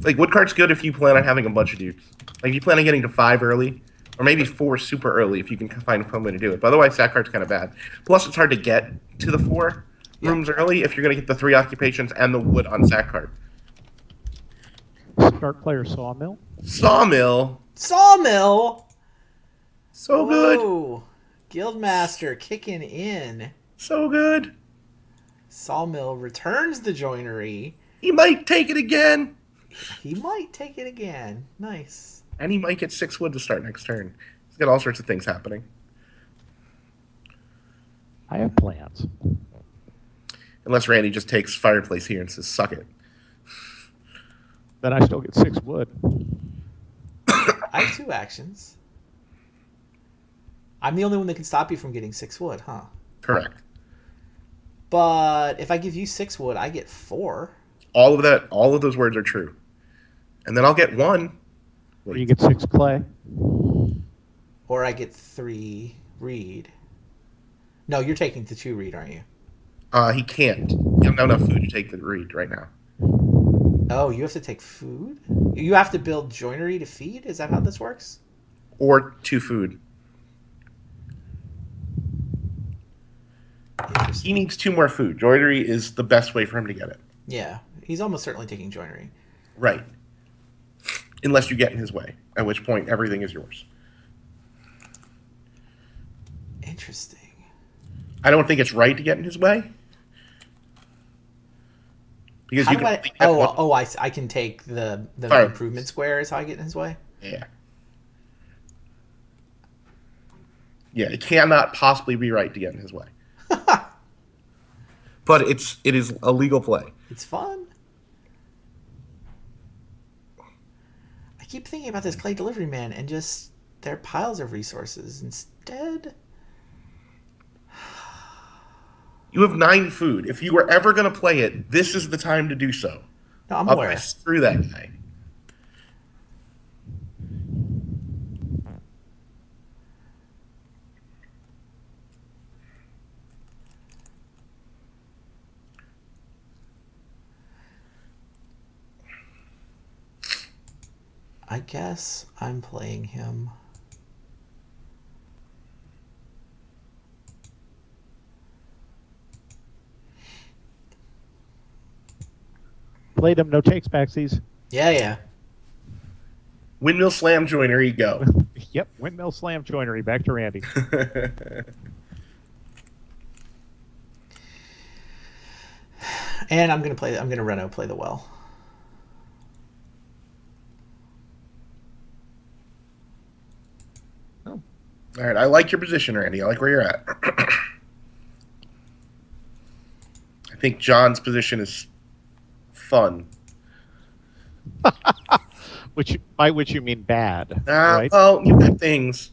S3: Like, wood cart's good if you plan on having a bunch of dudes. Like, if you plan on getting to 5 early, or maybe 4 super early if you can find some way to do it. But otherwise, sack cart's kind of bad. Plus, it's hard to get to the 4 rooms early if you're going to get the 3 occupations and the wood on sack cart.
S1: Start player sawmill.
S3: Sawmill.
S2: Sawmill!
S3: So good.
S2: Whoa. Guildmaster kicking in.
S3: So good.
S2: Sawmill returns the joinery.
S3: He might take it again.
S2: He might take it again. Nice.
S3: And he might get 6 wood to start next turn. He's got all sorts of things happening.
S1: I have plans.
S3: Unless Randy just takes fireplace here and says, suck it.
S1: Then I still get 6 wood.
S2: I have 2 actions. I'm the only one that can stop you from getting 6 wood, huh?
S3: Correct.
S2: But if I give you 6 wood, I get 4.
S3: All of those words are true. And then I'll get 1.
S1: Or you get 6 clay.
S2: Or I get 3 reed. No, you're taking the 2 reed, aren't you?
S3: He can't. You don't have enough food to take the reed right now.
S2: Oh, you have to take food? You have to build joinery to feed? Is that how this works?
S3: Or 2 food. He needs 2 more food. Joinery is the best way for him to get it.
S2: Yeah, he's almost certainly taking joinery.
S3: Right. Unless you get in his way, at which point everything is yours.
S2: Interesting.
S3: I don't think it's right to get in his way. Because
S2: How
S3: you
S2: do
S3: can.
S2: I can take the
S3: Fire.
S2: improvement square is how I get in his way?
S3: Yeah. Yeah, it cannot possibly be right to get in his way. But it is a legal play.
S2: It's fun. I keep thinking about this clay delivery man and just their piles of resources instead.
S3: You have 9 food. If you were ever going to play it, this is the time to do so.
S2: No, I'm aware.
S3: Otherwise, screw that guy.
S2: I guess I'm playing him.
S1: Played him, no takes backsies.
S2: Yeah.
S3: Windmill slam joinery, go.
S1: Yep, windmill slam joinery. Back to Randy.
S2: And I'm gonna Reno play the well.
S3: All right, I like your position, Randy. I like where you're at. I think John's position is fun.
S1: By which you mean bad, right?
S3: Well, you got things,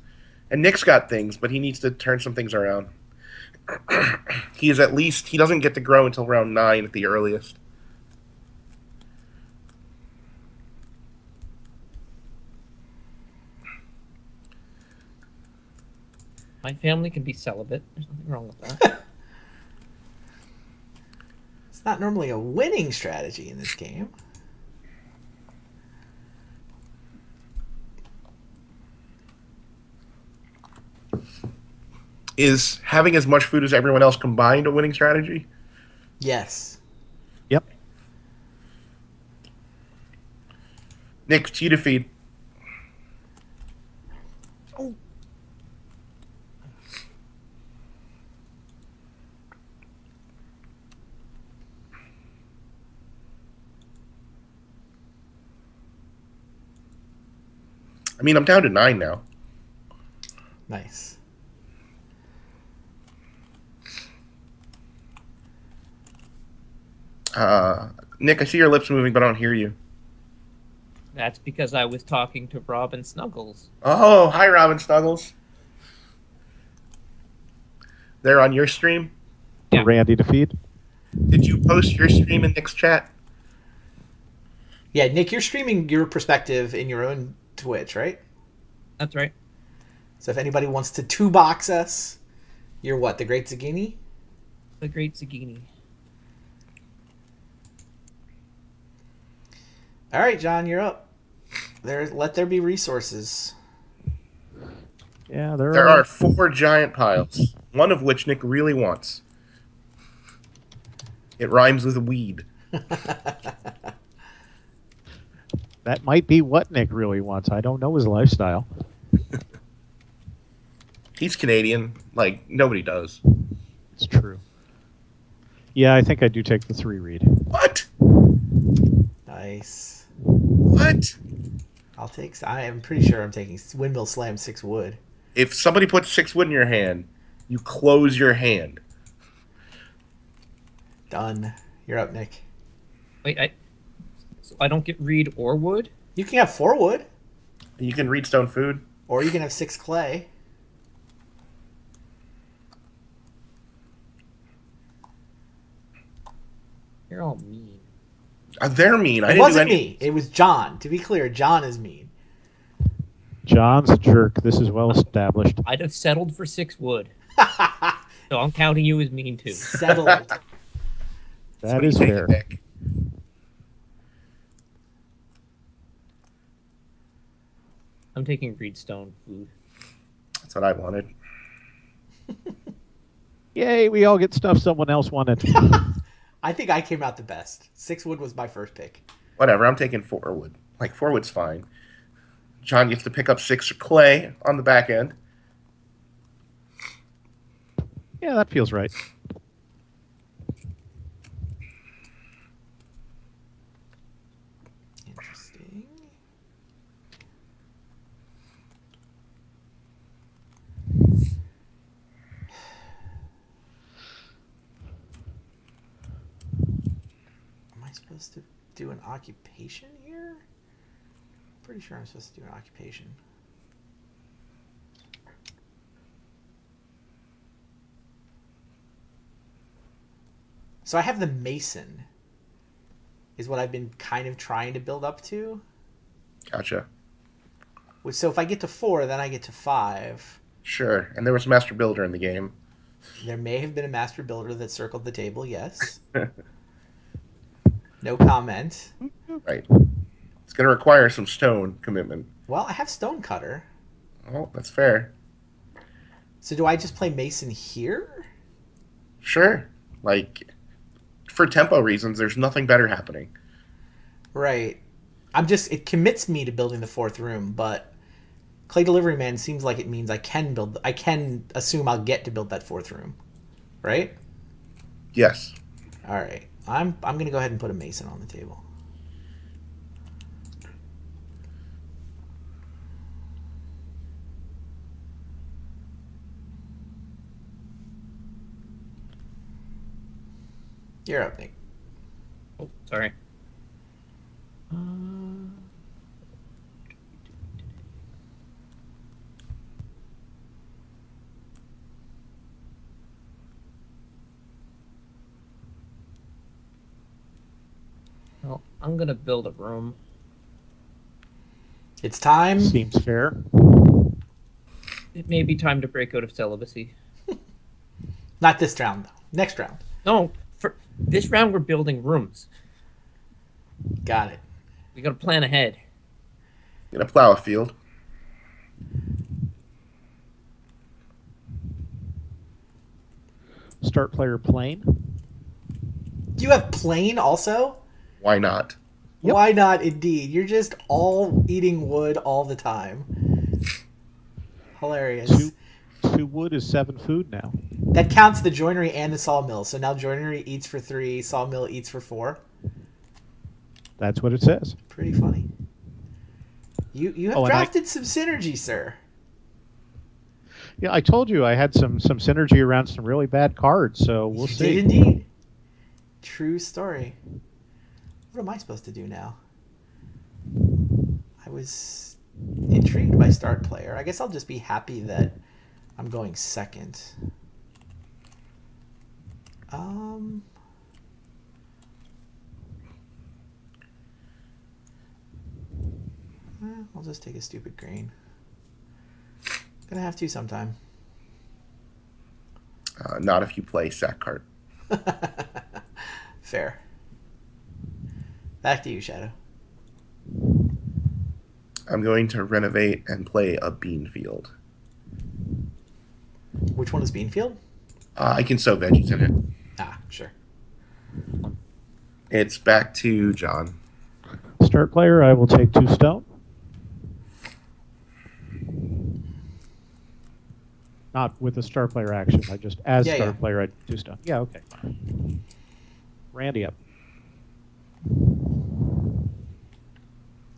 S3: and Nick's got things, but he needs to turn some things around. He doesn't get to grow until round 9 at the earliest.
S4: My family can be celibate. There's nothing wrong with that.
S2: It's not normally a winning strategy in this game.
S3: Is having as much food as everyone else combined a winning strategy?
S2: Yes.
S1: Yep.
S3: Nick, it's you to feed.
S2: Oh.
S3: I mean, I'm down to 9 now.
S2: Nice.
S3: Nick, I see your lips moving, but I don't hear you.
S4: That's because I was talking to Robin Snuggles.
S3: Oh, hi, Robin Snuggles. They're on your stream?
S4: Yeah.
S1: Randy to feed.
S3: Did you post your stream in Nick's chat?
S2: Yeah, Nick, you're streaming your perspective in your own Twitch, right?
S4: That's right.
S2: So if anybody wants to 2-box us, you're what, the Great Zagini?
S4: The Great Zagini.
S2: All right, John, you're up. Let there be resources.
S1: Yeah,
S3: There are 4 giant piles, one of which Nick really wants. It rhymes with weed.
S1: That might be what Nick really wants. I don't know his lifestyle.
S3: He's Canadian. Like, nobody does.
S1: It's true. Yeah, I think I do take the 3 read.
S3: What?
S2: Nice.
S3: What?
S2: I am pretty sure I'm taking Windmill Slam 6 wood.
S3: If somebody puts 6 wood in your hand, you close your hand.
S2: Done. You're up, Nick.
S4: Wait, so I don't get reed or wood?
S2: You can have 4 wood,
S3: You can read stone food.
S2: or you can have 6 clay.
S4: You're all mean.
S3: They're mean. I
S2: It
S3: didn't
S2: wasn't
S3: do any...
S2: me. It was John. To be clear, John is mean.
S1: John's a jerk. This is well established.
S4: I'd have settled for 6 wood. So I'm counting you as mean too.
S2: Settled.
S1: That is fair.
S3: Nick.
S4: I'm taking Reedstone food.
S3: That's what I wanted.
S1: Yay, we all get stuff someone else wanted.
S2: I think I came out the best. 6 wood was my first pick.
S3: Whatever, I'm taking 4 wood. Like, 4 wood's fine. John gets to pick up 6 clay on the back end.
S1: Yeah, that feels right.
S2: Interesting. Am I supposed to do an occupation here? Pretty sure I'm supposed to do an occupation. So I have the mason, is what I've been kind of trying to build up to.
S3: Gotcha.
S2: So if I get to 4, then I get to 5.
S3: Sure. And there was Master Builder in the game.
S2: There may have been a master builder that circled the table, yes. No comment.
S3: Right. It's going to require some stone commitment.
S2: Well, I have stonecutter.
S3: Oh, that's fair.
S2: So do I just play mason here?
S3: Sure. Like, for tempo reasons, there's nothing better happening.
S2: Right. It commits me to building the 4th room, but Clay Delivery Man seems like it means I can assume I'll get to build that 4th room. Right?
S3: Yes.
S2: All right. I'm going to go ahead and put a mason on the table. You're up, Nick.
S4: Oh, sorry. Well, I'm gonna build a room.
S2: It's time.
S1: Seems fair.
S4: It may be time to break out of celibacy.
S2: Not this round, though. Next round.
S4: No, for this round we're building rooms.
S2: Got it.
S4: We gotta plan ahead.
S3: Going to plow a field.
S1: Start player plane.
S2: Do you have plain also?
S3: Why not?
S1: Yep.
S2: Why not, indeed? You're just all eating wood all the time. Hilarious.
S1: 2 wood is 7 food now.
S2: That counts the joinery and the sawmill. So now joinery eats for 3, sawmill eats for 4.
S1: That's what it says.
S2: Pretty funny. You have
S1: Oh, and
S2: drafted some synergy, sir.
S1: Yeah, I told you I had some synergy around some really bad cards, so we'll
S2: You
S1: see.
S2: did indeed. True story. What am I supposed to do now? I was intrigued by start player. I guess I'll just be happy that I'm going second. I'll just take a stupid grain. Gonna have to sometime.
S3: Not if you play sack cart.
S2: Fair. Back to you, Shadow.
S3: I'm going to renovate and play a bean field.
S2: Which one is Beanfield?
S3: I can sow veggies in it.
S2: Ah, sure.
S3: It's back to John.
S1: Start player, I will take 2 stone. Not with the start player action. I just, as
S2: Yeah,
S1: start
S2: yeah.
S1: player, I 2 stone. Yeah, okay. Randy up.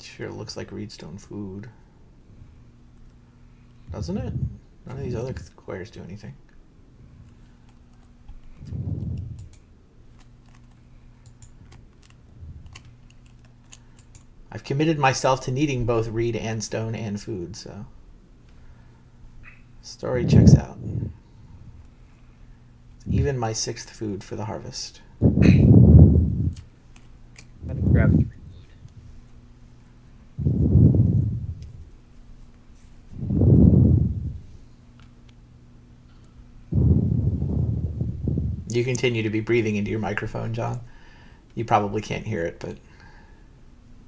S2: Sure looks like Reedstone food. Doesn't it? None of these other squares do anything. I've committed myself to needing both reed and stone and food, so story checks out. Even my 6th food for the harvest.
S4: Gotta grab 3 wood.
S2: You continue to be breathing into your microphone, John. You probably can't hear it, but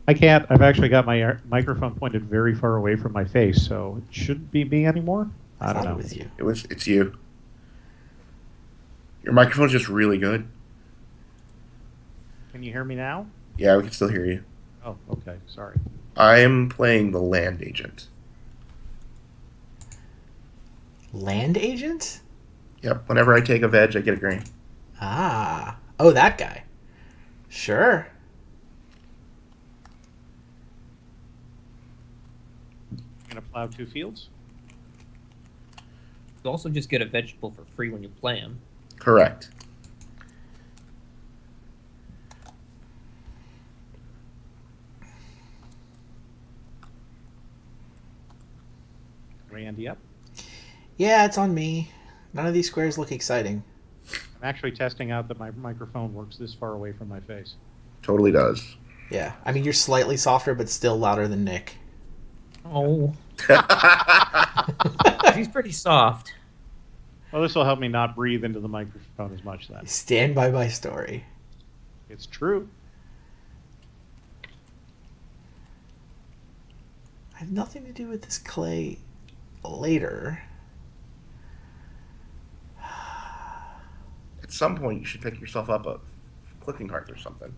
S1: I can't. I've actually got my microphone pointed very far away from my face, so it shouldn't be me anymore. I don't
S2: thought
S1: know.
S2: it was you.
S3: It's you. Your microphone's just really good.
S1: Can you hear me now?
S3: Yeah, we can still hear you.
S1: Oh, okay. Sorry.
S3: I'm playing the land agent.
S2: Land agent?
S3: Yep. Whenever I take a veg, I get a grain.
S2: Ah. Oh, that guy. Sure.
S1: Gonna plow 2 fields.
S4: You also just get a vegetable for free when you play them.
S3: Correct.
S1: Randy up.
S2: Yeah, it's on me. None of these squares look exciting.
S1: I'm actually testing out that my microphone works this far away from my face.
S3: Totally does.
S2: Yeah. I mean, you're slightly softer, but still louder than Nick.
S4: Oh, he's pretty soft.
S1: Well, this will help me not breathe into the microphone as much then.
S2: Stand by my story.
S1: It's true.
S2: I have nothing to do with this clay later.
S3: At some point, you should pick yourself up a clicking heart or something.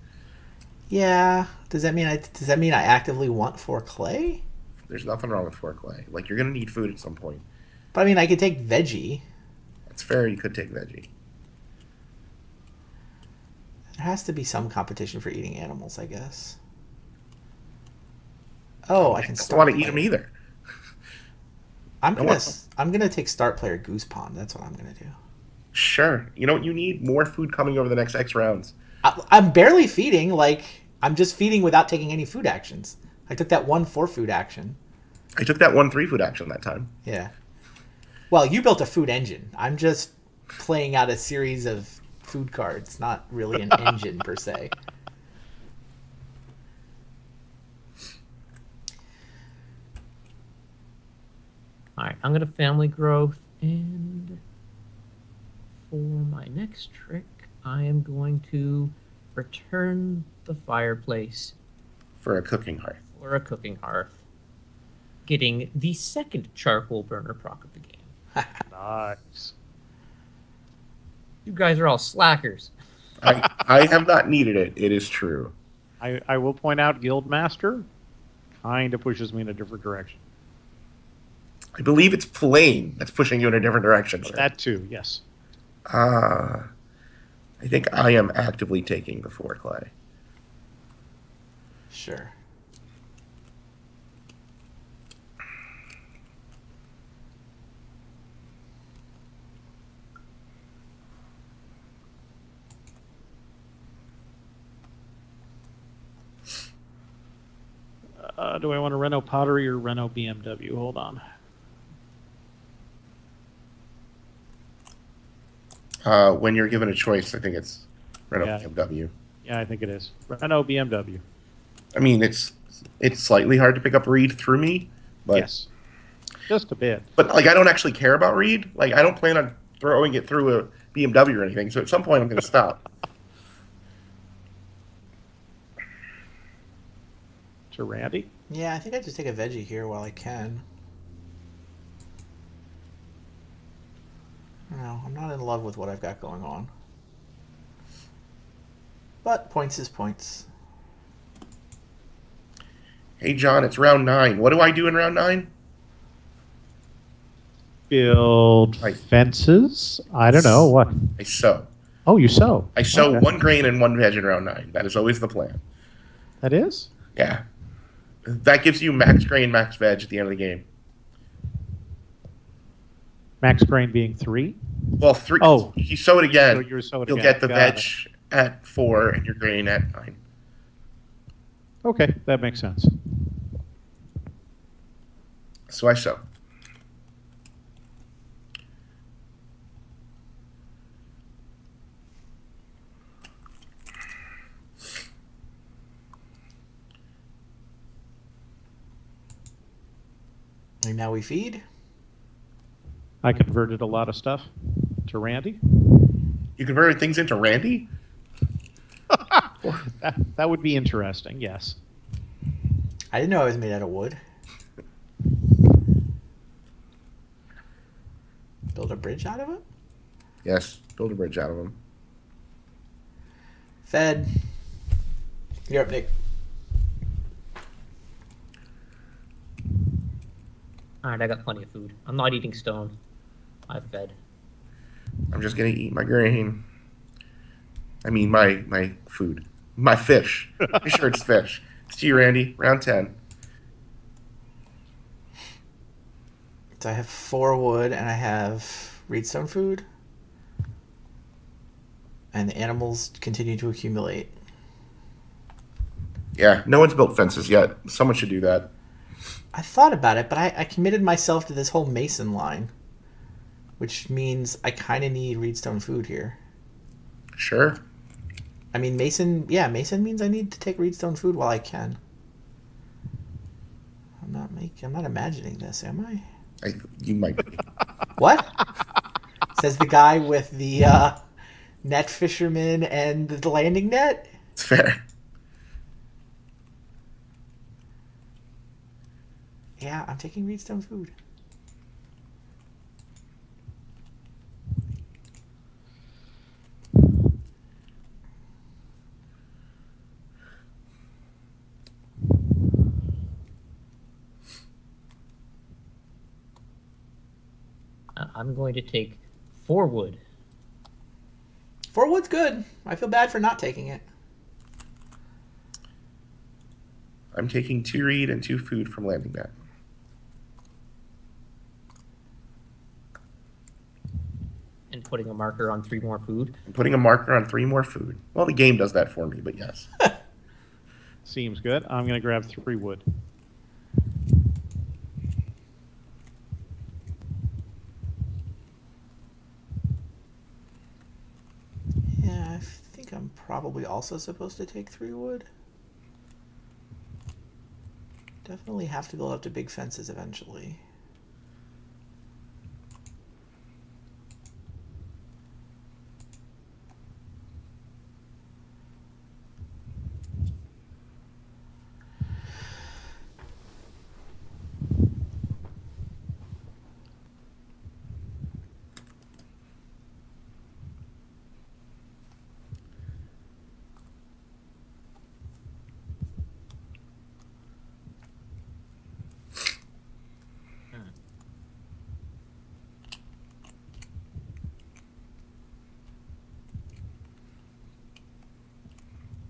S2: Yeah. Does that mean I actively want 4 clay?
S3: There's nothing wrong with 4 clay. Like, you're gonna need food at some point.
S2: But I mean, I could take veggie.
S3: It's fair. You could take veggie.
S2: There has to be some competition for eating animals, I guess. Oh, I can
S3: don't
S2: start.
S3: want to eat them either.
S2: I'm
S3: No one-
S2: gonna take start player Goose Pond. That's what I'm gonna do.
S3: Sure. You know what? You need more food coming over the next X rounds.
S2: I'm barely feeding. Like, I'm just feeding without taking any food actions. I took that 1 4-food action.
S3: I took that 1 3-food action that time.
S2: Yeah. Well, you built a food engine. I'm just playing out a series of food cards, not really an engine per se.
S4: Alright, I'm gonna family growth, and for my next trick, I am going to return the fireplace
S3: For a cooking hearth.
S4: or a cooking hearth, getting the second charcoal burner proc of the game.
S1: Nice.
S4: You guys are all slackers.
S3: I have not needed it. It is true.
S1: I will point out Guildmaster kind of pushes me in a different direction.
S3: I believe it's plain that's pushing you in a different direction, sir.
S1: That too, yes.
S3: I think I am actively taking the 4 clay.
S2: Sure.
S1: Do I want a Renault Pottery or Renault BMW? Hold on.
S3: When you're given a choice, I think it's Renault
S1: Yeah.
S3: BMW.
S1: Yeah, I think it is. Renault BMW.
S3: I mean, it's slightly hard to pick up Reed through me, but
S1: Yes. Just a bit.
S3: but like I don't actually care about Reed. Like I don't plan on throwing it through a BMW or anything. So at some point, I'm going to stop.
S1: To Randy.
S2: Yeah, I think I just take a veggie here while I can. No, I'm not in love with what I've got going on. But points is points.
S3: Hey John, it's round 9. What do I do in round 9?
S1: Build
S3: Right.
S1: fences? I don't know. What?
S3: I sow.
S1: Oh, you sow.
S3: I sow
S1: Okay.
S3: 1 grain and 1 veg in round 9. That is always the plan.
S1: That is?
S3: Yeah. That gives you max grain, max veg at the end of the game.
S1: Max grain being 3?
S3: Well, 3.
S1: Oh.
S3: You sow it again.
S1: So you're sowed
S3: You'll
S1: again.
S3: get the
S1: Got
S3: veg
S1: it.
S3: at 4 and your grain at 9.
S1: Okay, that makes sense.
S3: So I sow.
S2: And now we feed.
S1: I converted a lot of stuff to Randy.
S3: You converted things into Randy?
S1: That would be interesting, yes.
S2: I didn't know I was made out of wood. Build a bridge out of it?
S3: Yes, build a bridge out of them.
S2: Fed. You're up, Nick.
S4: Alright, I got plenty of food. I'm not eating stone. I've fed.
S3: I'm just gonna eat my grain. I mean my food. My fish. Pretty sure it's fish. It's to you, Randy. Round 10.
S2: So I have 4 wood and I have reedstone food. And the animals continue to accumulate.
S3: Yeah, no one's built fences yet. Someone should do that.
S2: I thought about it, but I committed myself to this whole mason line. Which means I kind of need reedstone food here.
S3: Sure.
S2: I mean, mason means I need to take reedstone food while I can. I'm not imagining this, am I?
S3: You might be.
S2: What? Says the guy with the net fisherman and the landing net?
S3: It's fair.
S2: Yeah, I'm taking reedstone food.
S4: I'm going to take 4 wood.
S2: 4 wood's good. I feel bad for not taking it.
S3: I'm taking 2 reed and 2 food from landing net.
S4: And putting a marker on 3 more food.
S3: I'm putting a marker on 3 more food. Well, the game does that for me, but yes.
S1: Seems good. I'm going to grab 3 wood.
S2: Yeah, I think I'm probably also supposed to take 3 wood. Definitely have to build up to big fences eventually.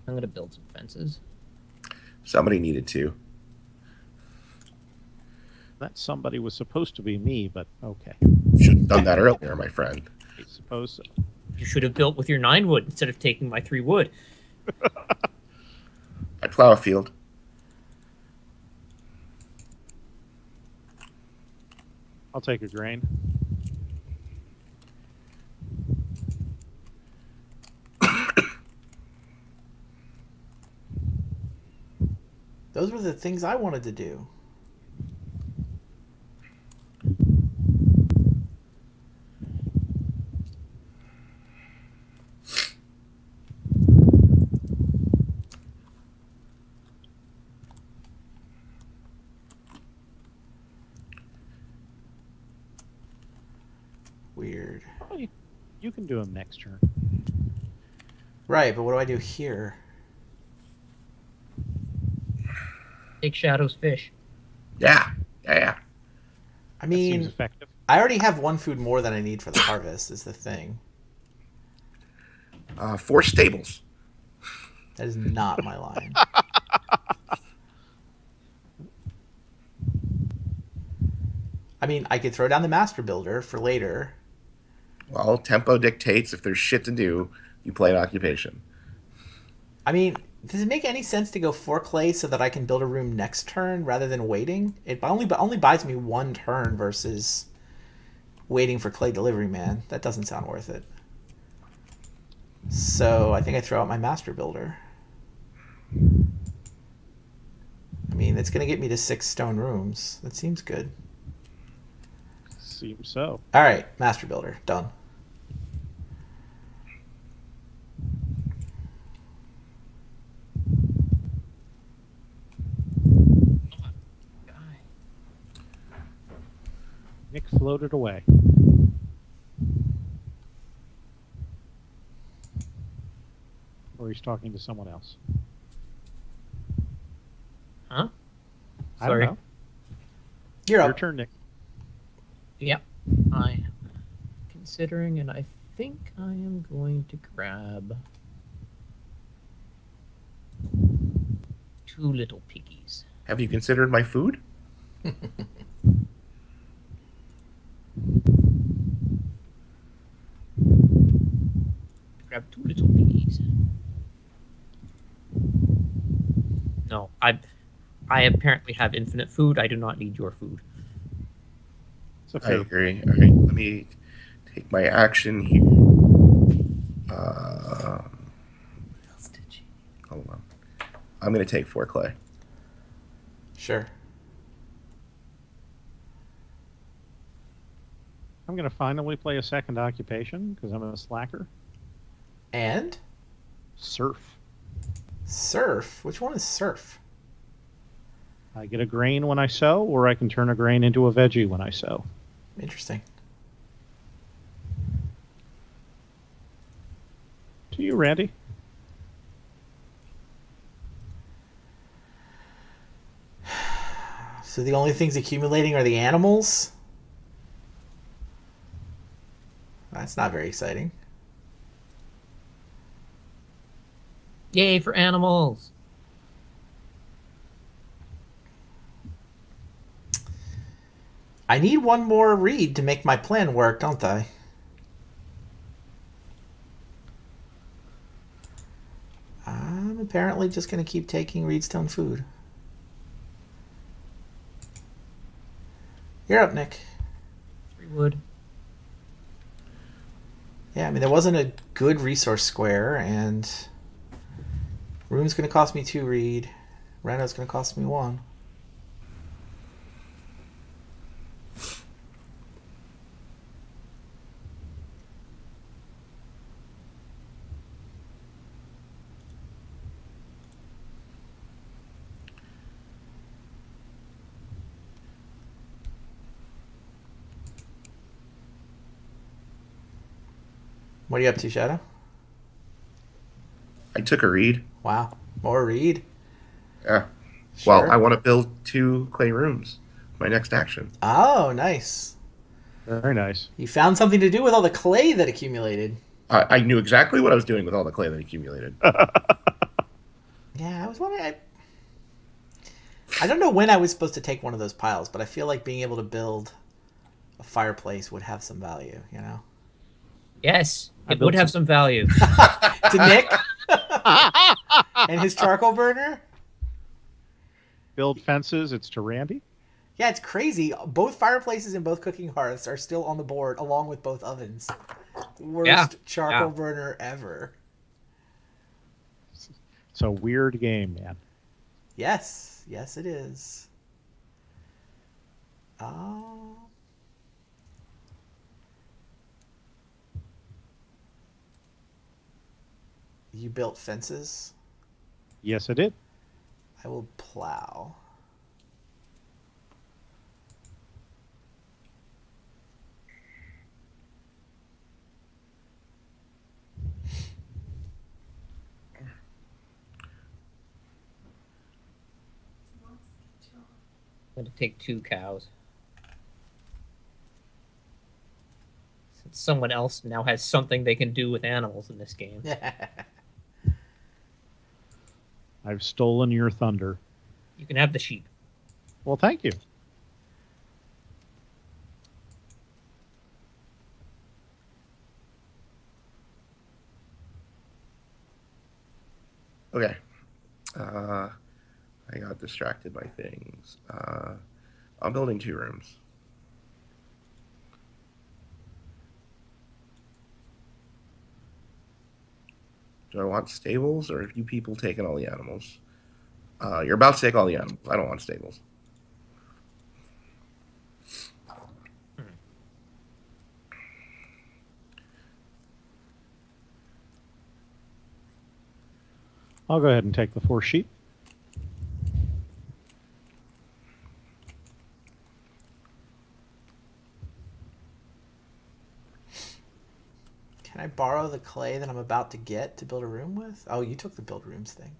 S4: I'm going to build some fences.
S3: Somebody needed to.
S1: That somebody was supposed to be me, but okay.
S3: Should have done that earlier, my friend.
S1: I suppose so.
S4: You should have built with your 9 wood instead of taking my 3 wood.
S3: I plow a field.
S1: I'll take a grain.
S2: Those were the things I wanted to do. Weird.
S1: Oh, you can do them next turn.
S2: Right, but what do I do here?
S4: Take Shadow's fish.
S3: Yeah.
S2: I mean,
S1: Seems effective.
S2: I already have 1 food more than I need for the harvest, is the thing.
S3: 4 stables.
S2: That is not my line. I mean, I could throw down the master builder for later.
S3: Well, tempo dictates if there's shit to do, you play an occupation.
S2: I mean, does it make any sense to go 4 clay so that I can build a room next turn rather than waiting? It only buys me 1 turn versus waiting for clay delivery, man. That doesn't sound worth it. So I think I throw out my master builder. I mean, it's going to get me to 6 stone rooms. That seems good.
S1: Seems so.
S2: All right, master builder, done.
S1: floated away. Or he's talking to someone else.
S4: Huh?
S1: I don't
S4: Sorry.
S1: know.
S2: You're
S1: Your
S2: up.
S1: turn, Nick.
S4: Yep. I am considering, and I think I am going to grab 2 little piggies.
S3: Have you considered my food?
S4: Grab 2 little piggies. No, I apparently have infinite food. I do not need your food.
S1: It's a
S3: I
S1: fair.
S3: agree. All right, let me take my action here. Hold on. I'm going to take 4 clay.
S2: Sure.
S1: I'm going to finally play a second occupation because I'm a slacker.
S2: And
S1: Surf.
S2: surf. Which one is surf?
S1: I get a grain when I sow, or I can turn a grain into a veggie when I sow.
S2: Interesting.
S1: To you, Randy.
S2: So the only things accumulating are the animals? That's not very exciting.
S4: Yay for animals!
S2: I need one more read to make my plan work, don't I? I'm apparently just going to keep taking Reedstone food. You're up, Nick.
S4: 3 wood.
S2: Yeah, I mean, there wasn't a good resource square, and room's going to cost me 2 read. Reno's going to cost me 1. What are you up to, Shadow?
S3: I took a read.
S2: Wow, more read.
S3: Yeah.
S2: Sure.
S3: Well, I want to build 2 clay rooms. My next action.
S2: Oh, nice.
S1: Very nice.
S2: You found something to do with all the clay that accumulated.
S3: I knew exactly what I was doing with all the clay that accumulated.
S2: Yeah, I was wondering. I don't know when I was supposed to take one of those piles, but I feel like being able to build a fireplace would have some value, you know?
S4: Yes,
S1: I
S4: it
S1: built
S4: would have some value.
S2: To Nick and his charcoal burner?
S1: Build fences, it's to Randy.
S2: Yeah, it's crazy. Both fireplaces and both cooking hearths are still on the board, along with both ovens. Worst
S4: Yeah,
S2: charcoal
S4: yeah.
S2: burner ever.
S1: It's a weird game, man.
S2: Yes, yes, it is. Oh. You built fences?
S1: Yes, I did.
S2: I will plow.
S4: I'm going to take 2 cows. Since someone else now has something they can do with animals in this game.
S1: I've stolen your thunder.
S4: You can have the sheep.
S1: Well, thank you.
S3: Okay. I got distracted by things. I'm building 2 rooms. Do I want stables, or have you people taken all the animals? You're about to take all the animals. I don't want stables.
S1: I'll go ahead and take the 4 sheep.
S2: I borrow the clay that I'm about to get to build a room with? Oh, you took the build rooms thing.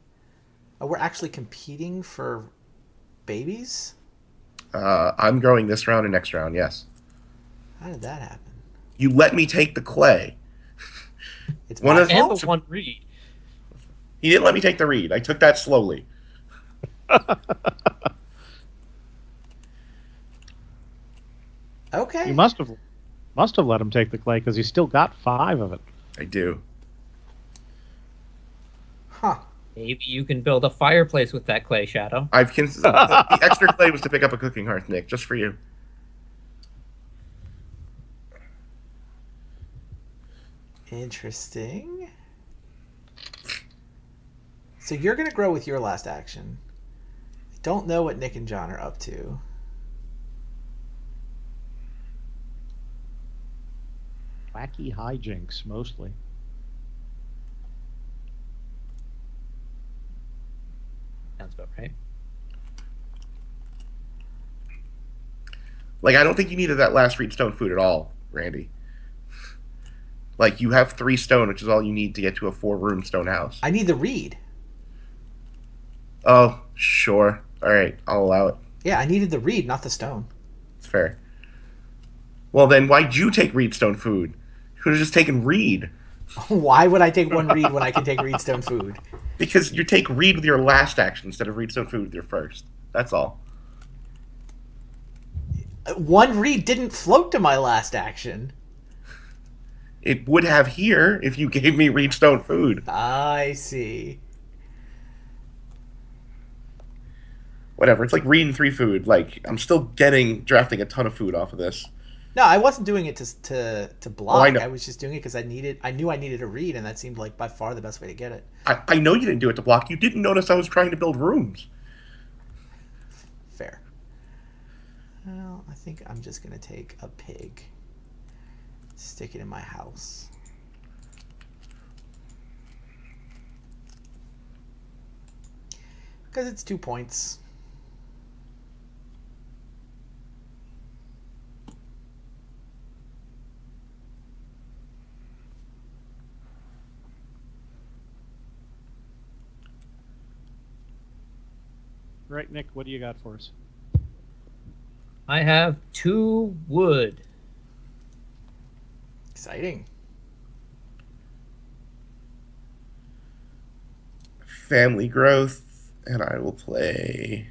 S2: Oh, we're actually competing for babies?
S3: I'm growing this round and next round, yes.
S2: How did that happen?
S3: You let me take the clay.
S2: It's
S3: One
S2: my
S3: of-
S4: And the
S2: fault.
S4: one reed.
S3: He didn't let me take the reed. I took that slowly.
S2: Okay.
S1: You must have let him take the clay because he's still got 5 of it.
S3: I do.
S2: Huh.
S4: Maybe you can build a fireplace with that clay, Shadow.
S3: The extra clay was to pick up a cooking hearth, Nick, just for you.
S2: Interesting. So you're going to grow with your last action. I don't know what Nick and John are up to.
S1: Wacky hijinks, mostly.
S4: Sounds about right.
S3: Like, I don't think you needed that last reed stone food at all, Randy. Like, you have 3 stone, which is all you need to get to a 4-room stone house.
S2: I need the reed.
S3: Oh, sure. All right, I'll allow it.
S2: Yeah, I needed the reed, not the stone.
S3: It's fair. Well, then why'd you take reed stone food? You could have just taken reed.
S2: Why would I take one reed when I can take reedstone food?
S3: Because you take reed with your last action instead of reedstone food with your first. That's all.
S2: One reed didn't float to my last action.
S3: It would have here if you gave me reedstone food.
S2: I see.
S3: Whatever. It's like reed and 3 food. Like, I'm still drafting a ton of food off of this.
S2: No, I wasn't doing it to block.
S3: Oh, I know.
S2: I was just doing it because I knew I needed a reed, and that seemed like by far the best way to get it.
S3: I know you didn't do it to block. You didn't notice I was trying to build rooms.
S2: Fair. Well, I think I'm just gonna take a pig, stick it in my house. Because it's 2 points.
S1: Right, Nick, what do you got for us?
S4: I have 2 wood.
S2: Exciting.
S3: Family growth, and I will play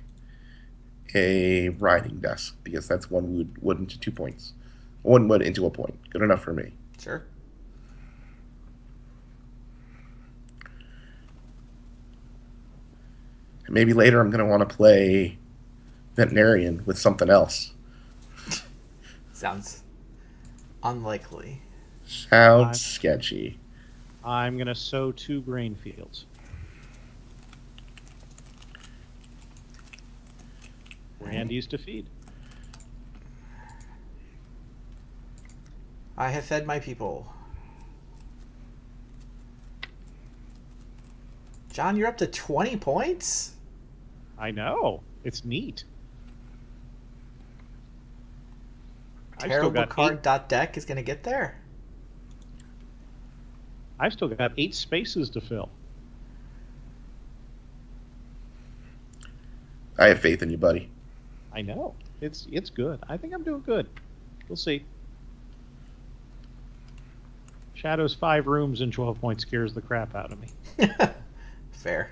S3: a riding desk because that's 1 wood into 2 points. 1 wood into a point. Good enough for me.
S2: Sure.
S3: And maybe later I'm going to want to play veterinarian with something else.
S2: Sounds unlikely.
S3: Sounds sketchy.
S1: I'm going to sow 2 grain fields. Randy's to feed.
S2: I have fed my people. John, you're up to 20 points?
S1: I know. It's neat.
S2: Terriblecard.deck is going to get there.
S1: I've still got 8 spaces to fill.
S3: I have faith in you, buddy.
S1: I know. It's good. I think I'm doing good. We'll see. Shadow's 5 rooms and 12 points scares the crap out of me.
S2: Fair.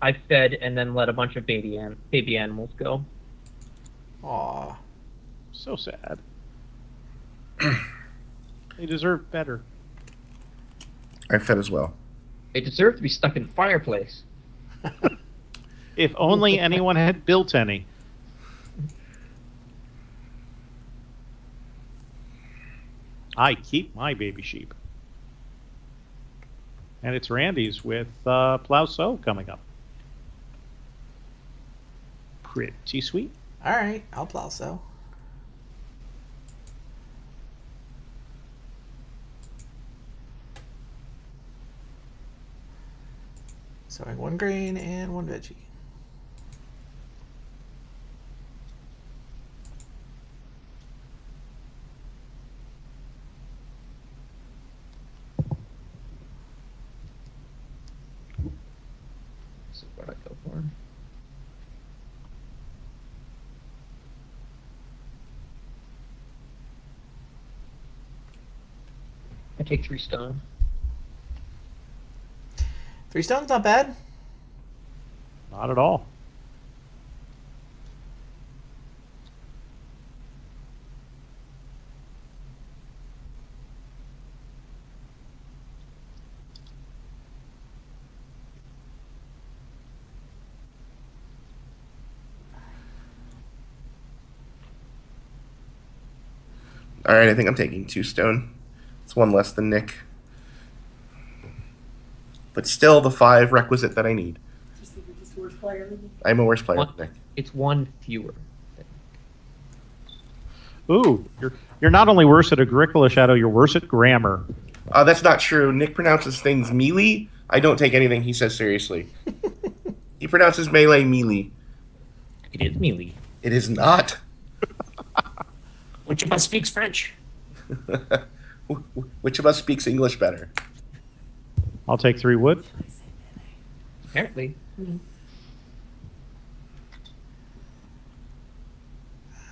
S4: I fed and then let a bunch of baby animals go.
S2: Aw.
S1: So sad. They deserve better.
S3: I fed as well.
S4: They deserve to be stuck in fireplace.
S1: If only anyone had built any. I keep my baby sheep. And it's Randy's with Plow Sow coming up. Pretty sweet.
S2: All right, I'll plow so. Sowing 1 grain and 1 veggie.
S4: 4. I take 3 stone.
S2: 3 stone's not bad.
S1: Not at all.
S3: All right, I think I'm taking 2 stone. It's 1 less than Nick. But still the 5 requisite that I need.
S5: Just think you're just worse player than me.
S3: I'm a worse player
S4: One-
S3: than Nick.
S4: It's 1 fewer.
S1: Ooh, you're not only worse at Agricola Shadow, you're worse at grammar.
S3: That's not true. Nick pronounces things melee. I don't take anything he says seriously. He pronounces melee melee.
S4: It is melee.
S3: It is not.
S4: Which of us speaks French?
S3: Which of us speaks English better?
S1: I'll take 3 wood.
S4: Apparently.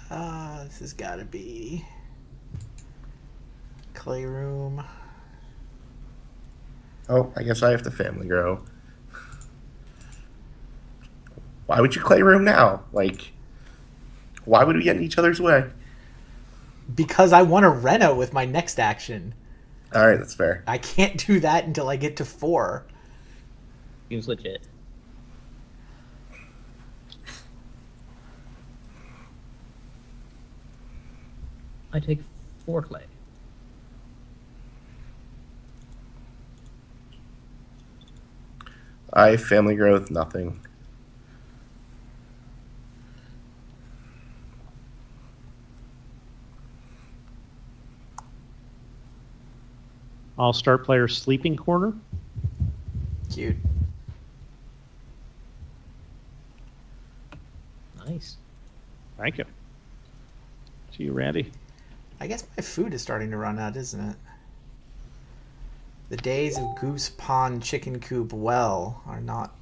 S2: This has got to be clay room.
S3: Oh, I guess I have to family grow. Why would you clay room now? Like, why would we get in each other's way?
S2: Because I want a Reno with my next action.
S3: All right, that's fair.
S2: I can't do that until I get to 4.
S4: Seems legit. I take 4 clay.
S3: I have family growth, nothing.
S1: I'll start player sleeping corner.
S2: Cute.
S4: Nice.
S1: Thank you. See you, Randy.
S2: I guess my food is starting to run out, isn't it? The days of goose pond chicken coop well are not.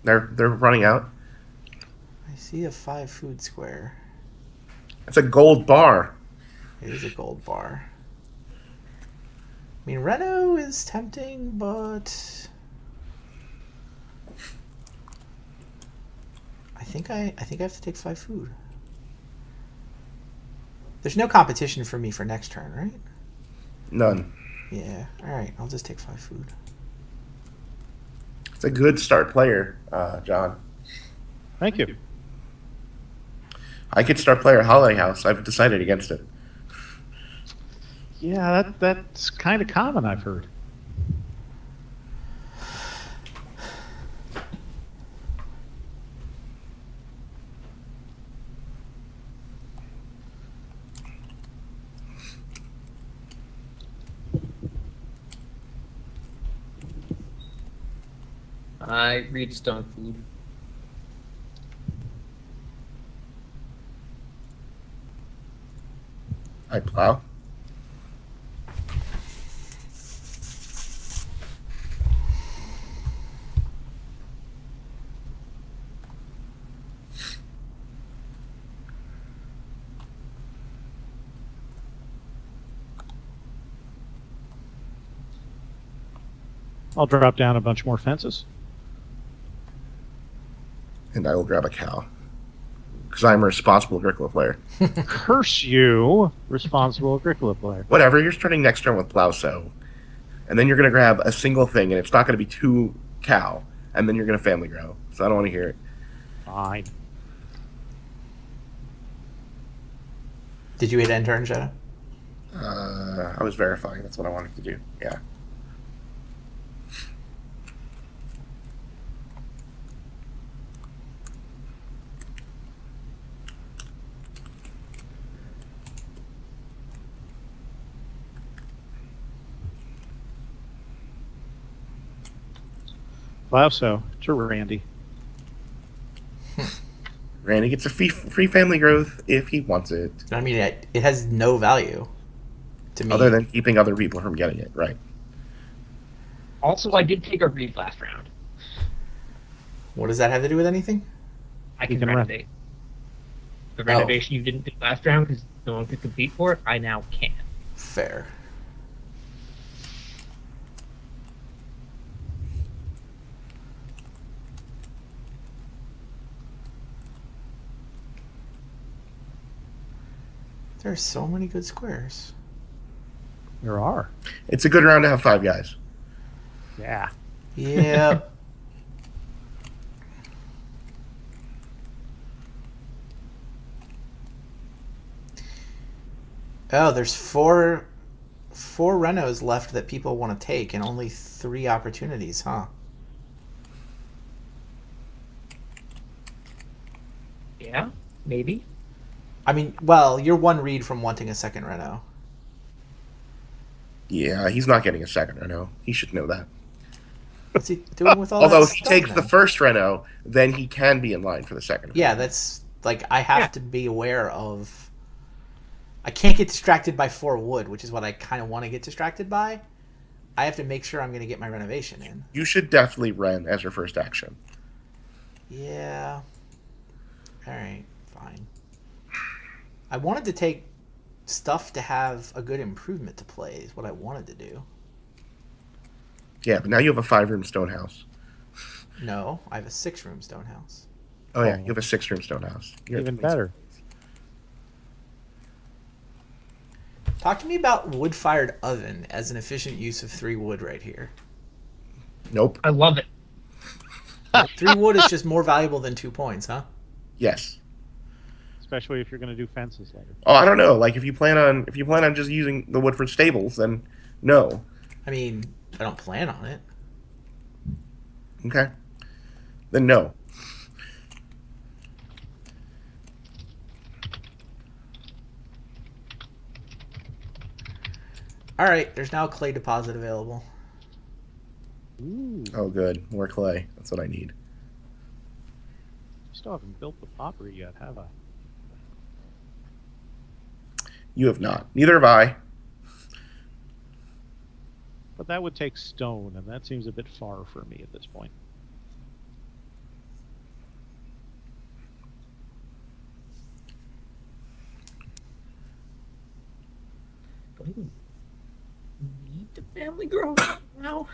S3: They're running out.
S2: I see a 5 food square.
S3: It's a gold bar.
S2: It is a gold bar. I mean, Reno is tempting, but I think I have to take 5 food. There's no competition for me for next turn, right?
S3: None.
S2: Yeah. All right. I'll just take 5 food.
S3: It's a good start player, John.
S1: Thank you.
S3: I could start player Holiday House. I've decided against it.
S1: Yeah, that's kind of common, I've heard.
S4: I read stone food.
S3: I plow.
S1: I'll drop down a bunch more fences.
S3: And I will grab a cow. Because I'm a responsible Agricola player.
S1: Curse you, responsible Agricola player.
S3: Whatever, you're starting next turn with plow, so. And then you're going to grab a single thing, and it's not going to be 2 cow. And then you're going to family grow. So I don't want to hear it.
S1: Fine.
S2: Did you hit end turn, Shadow?
S3: I was verifying. That's what I wanted to do. Yeah.
S1: Lauso to Randy.
S3: Randy gets a free family growth if he wants it.
S2: I mean, it has no value to me.
S3: Other than keeping other people from getting it, right?
S4: Also, I did take a read last round.
S2: What does that have to do with anything?
S4: I
S1: You
S4: can
S1: can run.
S4: renovate. The renovation you didn't do last round because no one could compete for it, I now can.
S2: Fair. There are so many good squares.
S1: There are.
S3: It's a good round to have 5 guys.
S1: Yeah.
S2: Yeah. Oh, there's four renos left that people want to take, and only 3 opportunities, huh?
S4: Yeah, maybe.
S2: I mean, well, you're 1 read from wanting a second reno.
S3: Yeah, he's not getting a second Renault. He should know that.
S2: What's he doing with all
S3: Although
S2: that
S3: if he
S2: stuff
S3: takes the
S2: then?
S3: first Renault, then he can be in line for the second.
S2: Yeah, that's like I have to be aware of. I can't get distracted by 4 wood, which is what I kind of want to get distracted by. I have to make sure I'm going to get my renovation in.
S3: You should definitely Ren as your first action.
S2: Yeah. All right, fine. I wanted to take stuff to have a good improvement to play is what I wanted to do.
S3: Yeah, but now you have a 5-room stone house.
S2: No, I have a 6-room stone house.
S3: Oh yeah, you have a 6-room stone house. You're
S1: Even better.
S2: Talk to me about wood-fired oven as an efficient use of 3 wood right here.
S3: Nope.
S4: I love it.
S2: 3 wood is just more valuable than 2 points, huh?
S3: Yes.
S1: Especially if you're going to do fences later.
S3: Oh, I don't know. Like if you plan on just using the wood for stables, then no.
S2: I mean, I don't plan on it.
S3: Okay. Then no.
S2: All right, there's now a clay deposit available.
S1: Ooh.
S3: Oh, good. More clay. That's what I need.
S1: Still haven't built the popper yet, have I?
S3: You have not. Neither have I.
S1: But that would take stone, and that seems a bit far for me at this point.
S4: Do I even need the family grow now?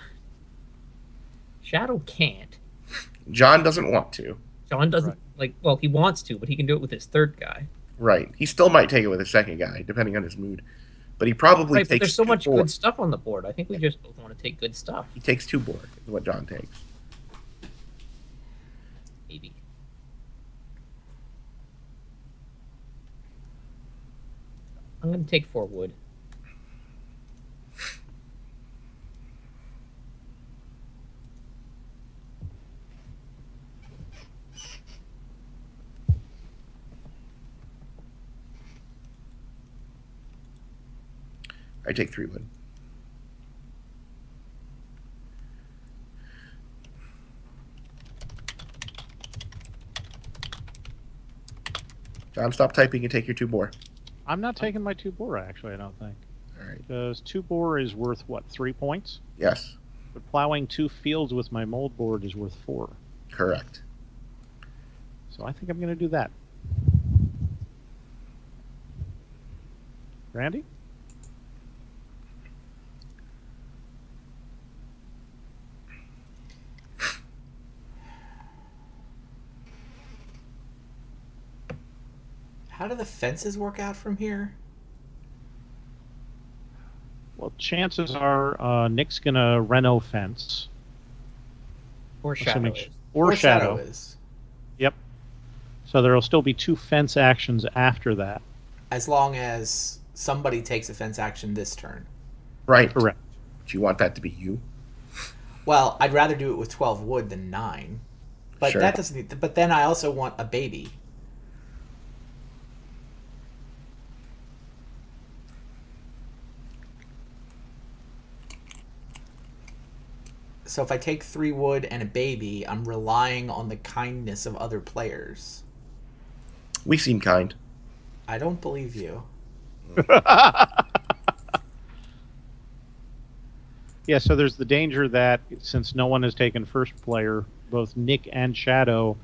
S4: Shadow can't.
S3: John doesn't want to.
S4: John doesn't
S1: Right.
S4: well, he wants to, but he can do it with his third guy.
S3: Right. He still might take it with his second guy, depending on his mood. But he probably
S4: Right, but
S3: takes
S4: there's so
S3: 2
S4: much
S3: board.
S4: good stuff on the board. I think we just both want to take good stuff.
S3: He takes 2 board, is what John takes.
S4: Maybe. I'm gonna take 4 wood.
S3: I take 3 wood. John, stop typing and take your 2 board.
S1: I'm not taking my 2 boar, actually, I don't think.
S3: All right.
S1: Because 2 boar is worth, what, 3 points?
S3: Yes,
S1: But plowing 2 fields with my mold board is worth 4.
S3: correct.
S1: So I think I'm going to do that. Randy?
S2: How do the fences work out from here?
S1: Well, chances are Nick's going to reno fence.
S4: Or Shadow
S1: Assuming
S4: is.
S1: or shadow.
S2: is.
S1: Yep. So there will still be 2 fence actions after that.
S2: As long as somebody takes a fence action this turn.
S3: Right.
S1: Correct.
S3: Do you want that to be you?
S2: Well, I'd rather do it with 12 wood than 9. But
S3: Sure.
S2: that doesn't. But then I also want a baby. So if I take 3 wood and a baby, I'm relying on the kindness of other players.
S3: We seem kind.
S2: I don't believe you.
S1: Yeah, so there's the danger that since no one has taken first player, both Nick and Shadow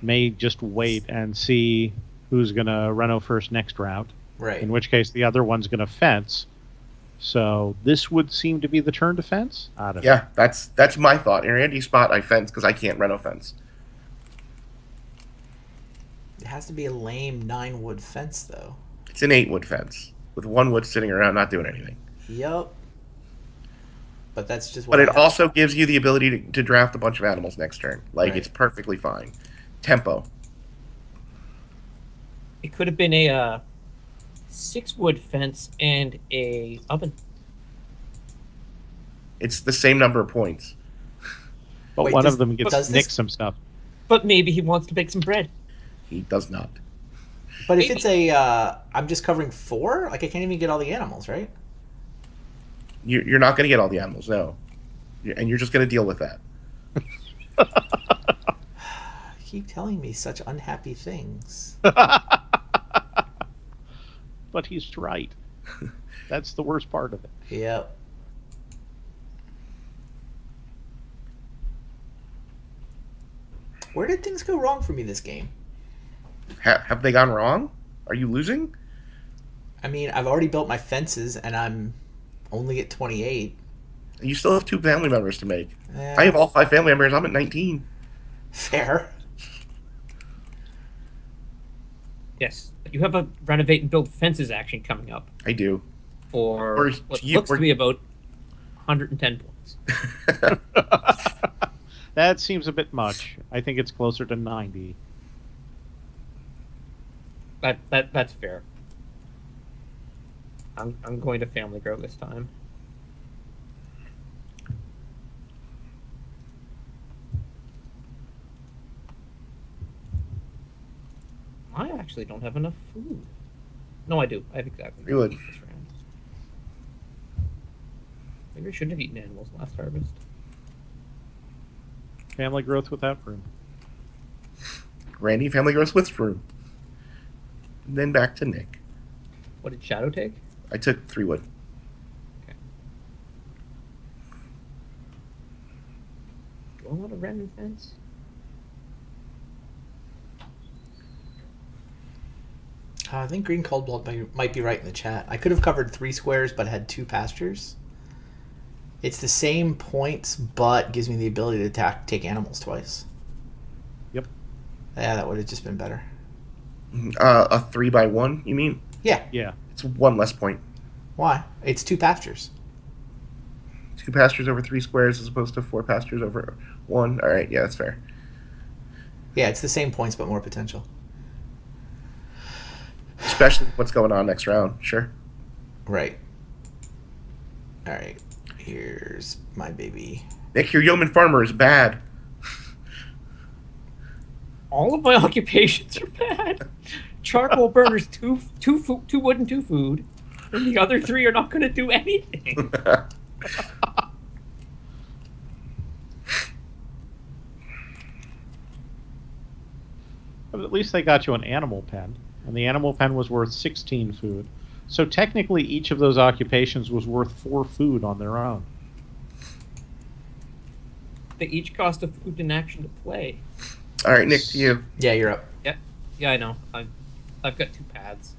S1: may just wait and see who's going to reno first next round.
S2: Right.
S1: In which case, the other one's going to fence. So this would seem to be the turn to fence. I don't know.
S3: Yeah, that's my thought. In Randy's spot, I fence because I can't reno fence.
S2: It has to be a lame 9-wood fence, though.
S3: It's an 8-wood fence with 1 wood sitting around not doing anything.
S2: Yep. But that's just what
S3: But it
S2: I have.
S3: also gives you the ability to draft a bunch of animals next turn. Like,
S2: Right.
S3: it's perfectly fine. Tempo.
S4: It could have been a 6-wood fence and a oven.
S3: It's the same number of points.
S1: But
S2: Wait,
S1: one
S2: does-
S1: of them
S2: does
S1: gets
S2: this-
S1: Nick some stuff.
S4: But maybe he wants to bake some bread.
S3: He does not.
S2: But if it's a, I'm just covering 4, like I can't even get all the animals, right?
S3: You're not going to get all the animals, no. And you're just going to deal with that.
S2: You keep telling me such unhappy things.
S1: But he's right. That's the worst part of it.
S2: Yep. Where did things go wrong for me this game?
S3: Have they gone wrong? Are you losing?
S2: I mean, I've already built my fences, and I'm only at 28.
S3: You still have 2 family members to make.
S2: Eh,
S3: I have all 5 family members. I'm at 19.
S2: fair.
S4: Yes. You have a renovate and build fences action coming up
S3: I do.
S4: for
S3: Or
S4: what
S3: you-
S4: looks to be about 110 points.
S1: That seems a bit much. I think it's closer to 90.
S4: That's fair. I'm going to family grow this time. I actually don't have enough food. No, I do. I have exactly
S3: You would.
S4: enough this round. Maybe I shouldn't have eaten animals last harvest.
S1: Family growth without room.
S3: Randy, family grows with room. And then back to Nick.
S4: What did Shadow take?
S3: I took 3 wood.
S4: Do I want a random fence?
S2: I think Green Cold Blood might be right in the chat. I could have covered 3 squares, but had 2 pastures. It's the same points, but gives me the ability to take animals twice.
S1: Yep.
S2: Yeah, that would have just been better.
S3: A 3x1, you mean?
S2: Yeah.
S1: Yeah.
S3: It's 1 less point.
S2: Why? It's 2 pastures.
S3: 2 pastures over 3 squares as opposed to 4 pastures over 1. All right, yeah, that's fair.
S2: Yeah, it's the same points, but more potential.
S3: Especially with what's going on next round. Sure.
S2: Right. All right. Here's my baby.
S3: Nick, your yeoman farmer is bad.
S4: All of my occupations are bad. Charcoal burners, two wood and 2 food, and the other 3 are not going to do anything.
S1: But at least they got you an animal pen, and the animal pen was worth 16 food. So technically, each of those occupations was worth 4 food on their own.
S4: They each cost a food in action to play.
S3: All right, Nick, to you.
S2: Yeah, you're up.
S4: Yeah, I know. I've got 2 paths.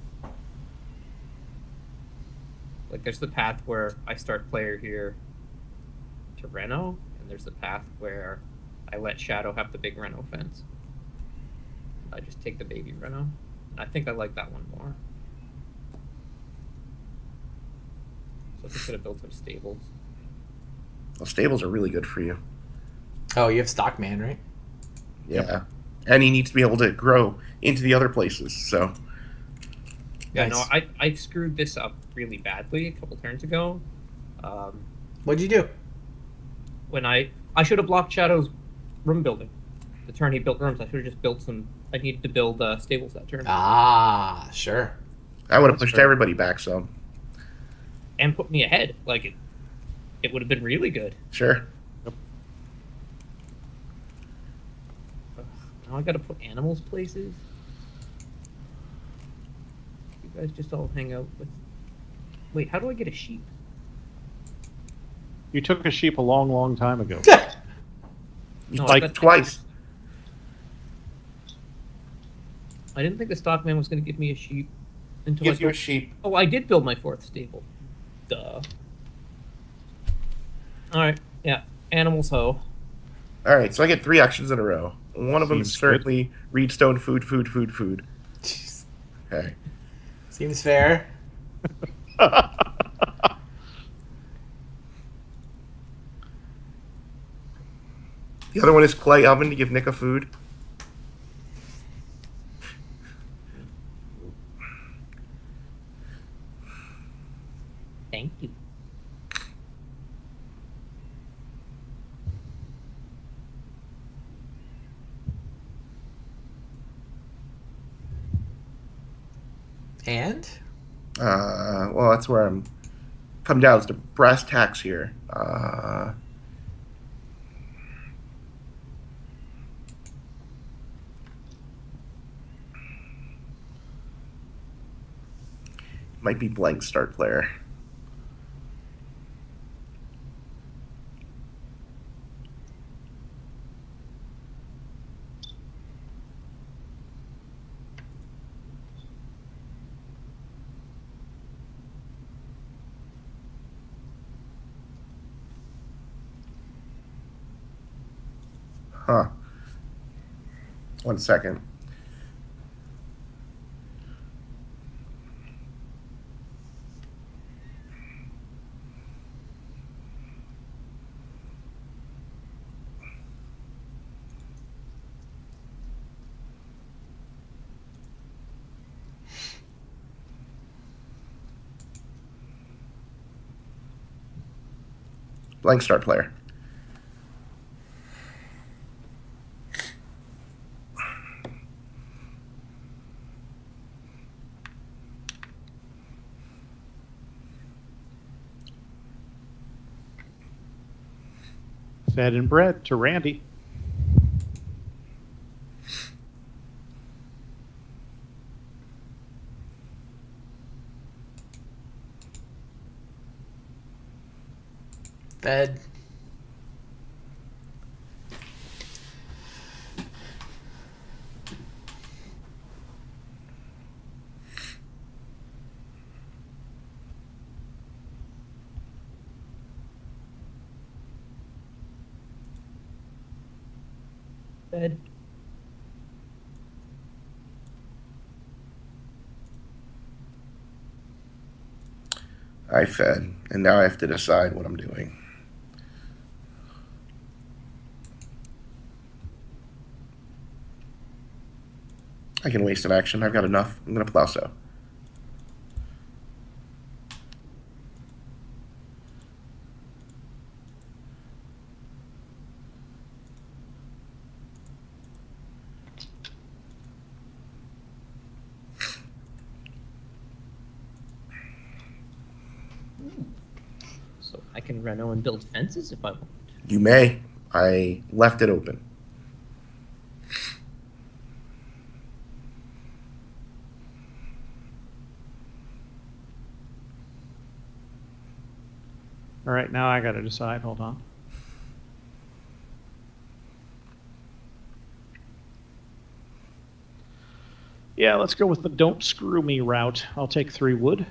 S4: Like, there's the path where I start player here to Reno, and there's the path where I let Shadow have the big Reno fence. I just take the baby Reno. And I think I like that one more. So I could have built some stables.
S3: Well, stables are really good for you.
S2: Oh, you have Stockman, right?
S3: Yeah. And he needs to be able to grow into the other places, so.
S4: Yeah,
S2: Nice.
S4: no, I screwed this up really badly a couple turns ago.
S2: What'd you do?
S4: When I should have blocked Shadow's room building. The turn he built rooms, I should have just built some. I needed to build stables that turn.
S2: Ah, sure.
S3: I would have
S1: That's
S3: pushed
S1: fair.
S3: everybody back some.
S4: And put me ahead. Like, it would have been really good.
S3: Sure.
S4: Now I gotta put animals places. You guys just all hang out with. Wait, how do I get a sheep?
S1: You took a sheep a long, long time ago.
S4: No,
S3: like twice.
S4: I didn't think the stockman was going to give me a sheep until
S3: Gives
S4: I
S3: you a
S4: built...
S3: sheep.
S4: Oh, I did build my 4th stable. Duh. All right. Yeah. Animals ho.
S3: All right, so I get 3 actions in a row. One of them is
S1: Seems good.
S3: certainly Reedstone food, food, food, food.
S2: Jeez.
S3: Okay.
S2: Seems fair.
S3: The other one is clay oven to give Nick a food.
S4: Thank you.
S2: And
S3: Well, that's where I'm come down to brass tacks here. Might be blank start player. Huh. 1 second. Blank start player.
S1: Fed and bred to Randy.
S2: fed.
S4: Fed.
S3: I fed, and now I have to decide what I'm doing. I can waste an action. I've got enough. I'm going to plow sow.
S4: So I can reno and build fences if I want.
S3: You may. I left it open.
S1: All right, now I got to decide. Hold on. Yeah, let's go with the don't screw me route. I'll take 3 wood.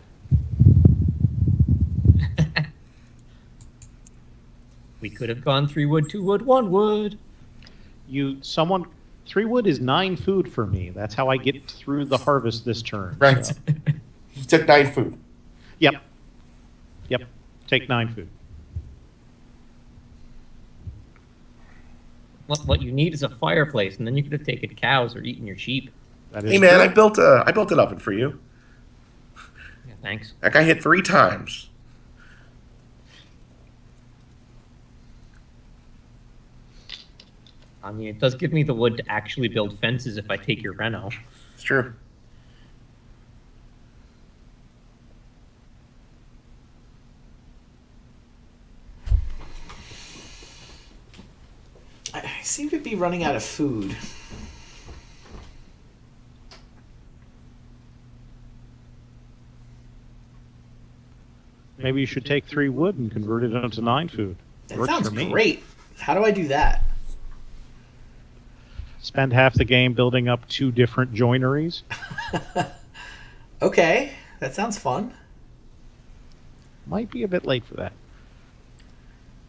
S4: We could have gone 3 wood, 2 wood, 1 wood.
S1: 3 wood is 9 food for me. That's how I get through the harvest this turn.
S3: Right.
S1: So,
S3: You took 9 food.
S1: yep. Yep. Take 9 food.
S4: What you need is a fireplace, and then you could have taken cows or eaten your sheep.
S1: That is
S3: Hey man,
S1: true.
S3: I built an oven for you.
S4: Yeah, thanks.
S3: That guy hit 3 times.
S4: I mean, it does give me the wood to actually build fences if I take your reno.
S3: It's true.
S2: I seem to be running out of food.
S1: Maybe you should take 3 wood and convert it into 9 food.
S2: That
S1: Works
S2: sounds
S1: for me.
S2: great. How do I do that?
S1: Spend half the game building up 2 different joineries.
S2: Okay, that sounds fun.
S1: Might be a bit late for that.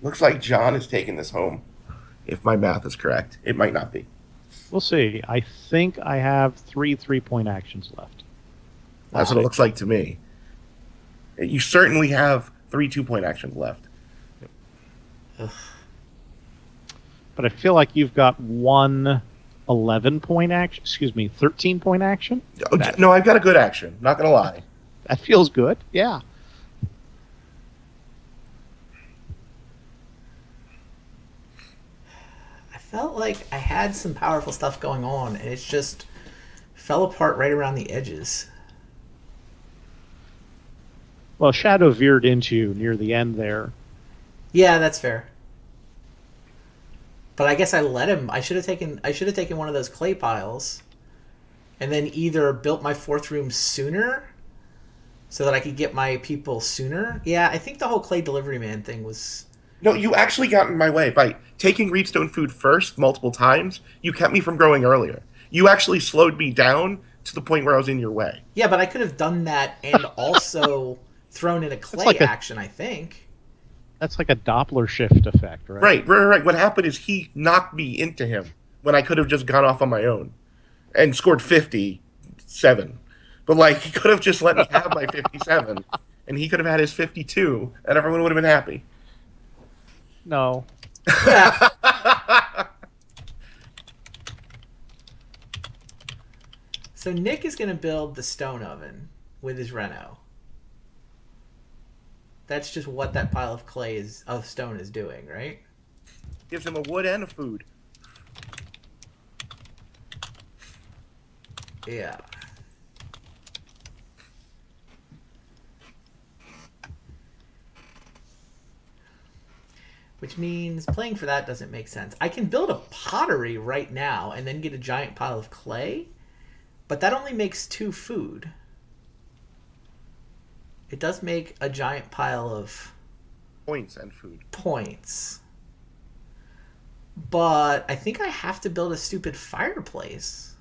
S3: Looks like John is taking this home. If my math is correct, it might not be.
S1: We'll see. I think I have 3 3-point actions left.
S3: That's what it looks like to me. You certainly have 3 2-point actions left.
S2: Ugh.
S1: But I feel like you've got 1 11-point action. Excuse me, 13-point action.
S3: Oh, no, I've got a good action. Not gonna lie.
S1: That feels good. Yeah.
S2: I felt like I had some powerful stuff going on, and it's just fell apart right around the edges.
S1: Well, Shadow veered into you near the end there.
S2: Yeah, that's fair. But I guess I let him. I should have taken one of those clay piles, and then either built my 4th room sooner, so that I could get my people sooner. Yeah, I think the whole clay delivery man thing was.
S3: No, you actually got in my way by taking Reedstone food first multiple times. You kept me from growing earlier. You actually slowed me down to the point where I was in your way.
S2: Yeah, but I could have done that and also thrown in a clay
S1: like
S2: action. I think.
S1: That's like a Doppler shift effect, right?
S3: Right. What happened is he knocked me into him when I could have just gone off on my own and scored 57. But, like, he could have just let me have my 57, and he could have had his 52, and everyone would have been happy.
S1: No.
S2: Yeah. So Nick is going to build the stone oven with his Reno. That's just what that pile of stone is doing, right?
S3: Gives him a wood and a food.
S2: Yeah. Which means playing for that doesn't make sense. I can build a pottery right now and then get a giant pile of clay, but that only makes 2 food. It does make a giant pile of
S3: Points and food.
S2: points. But I think I have to build a stupid fireplace.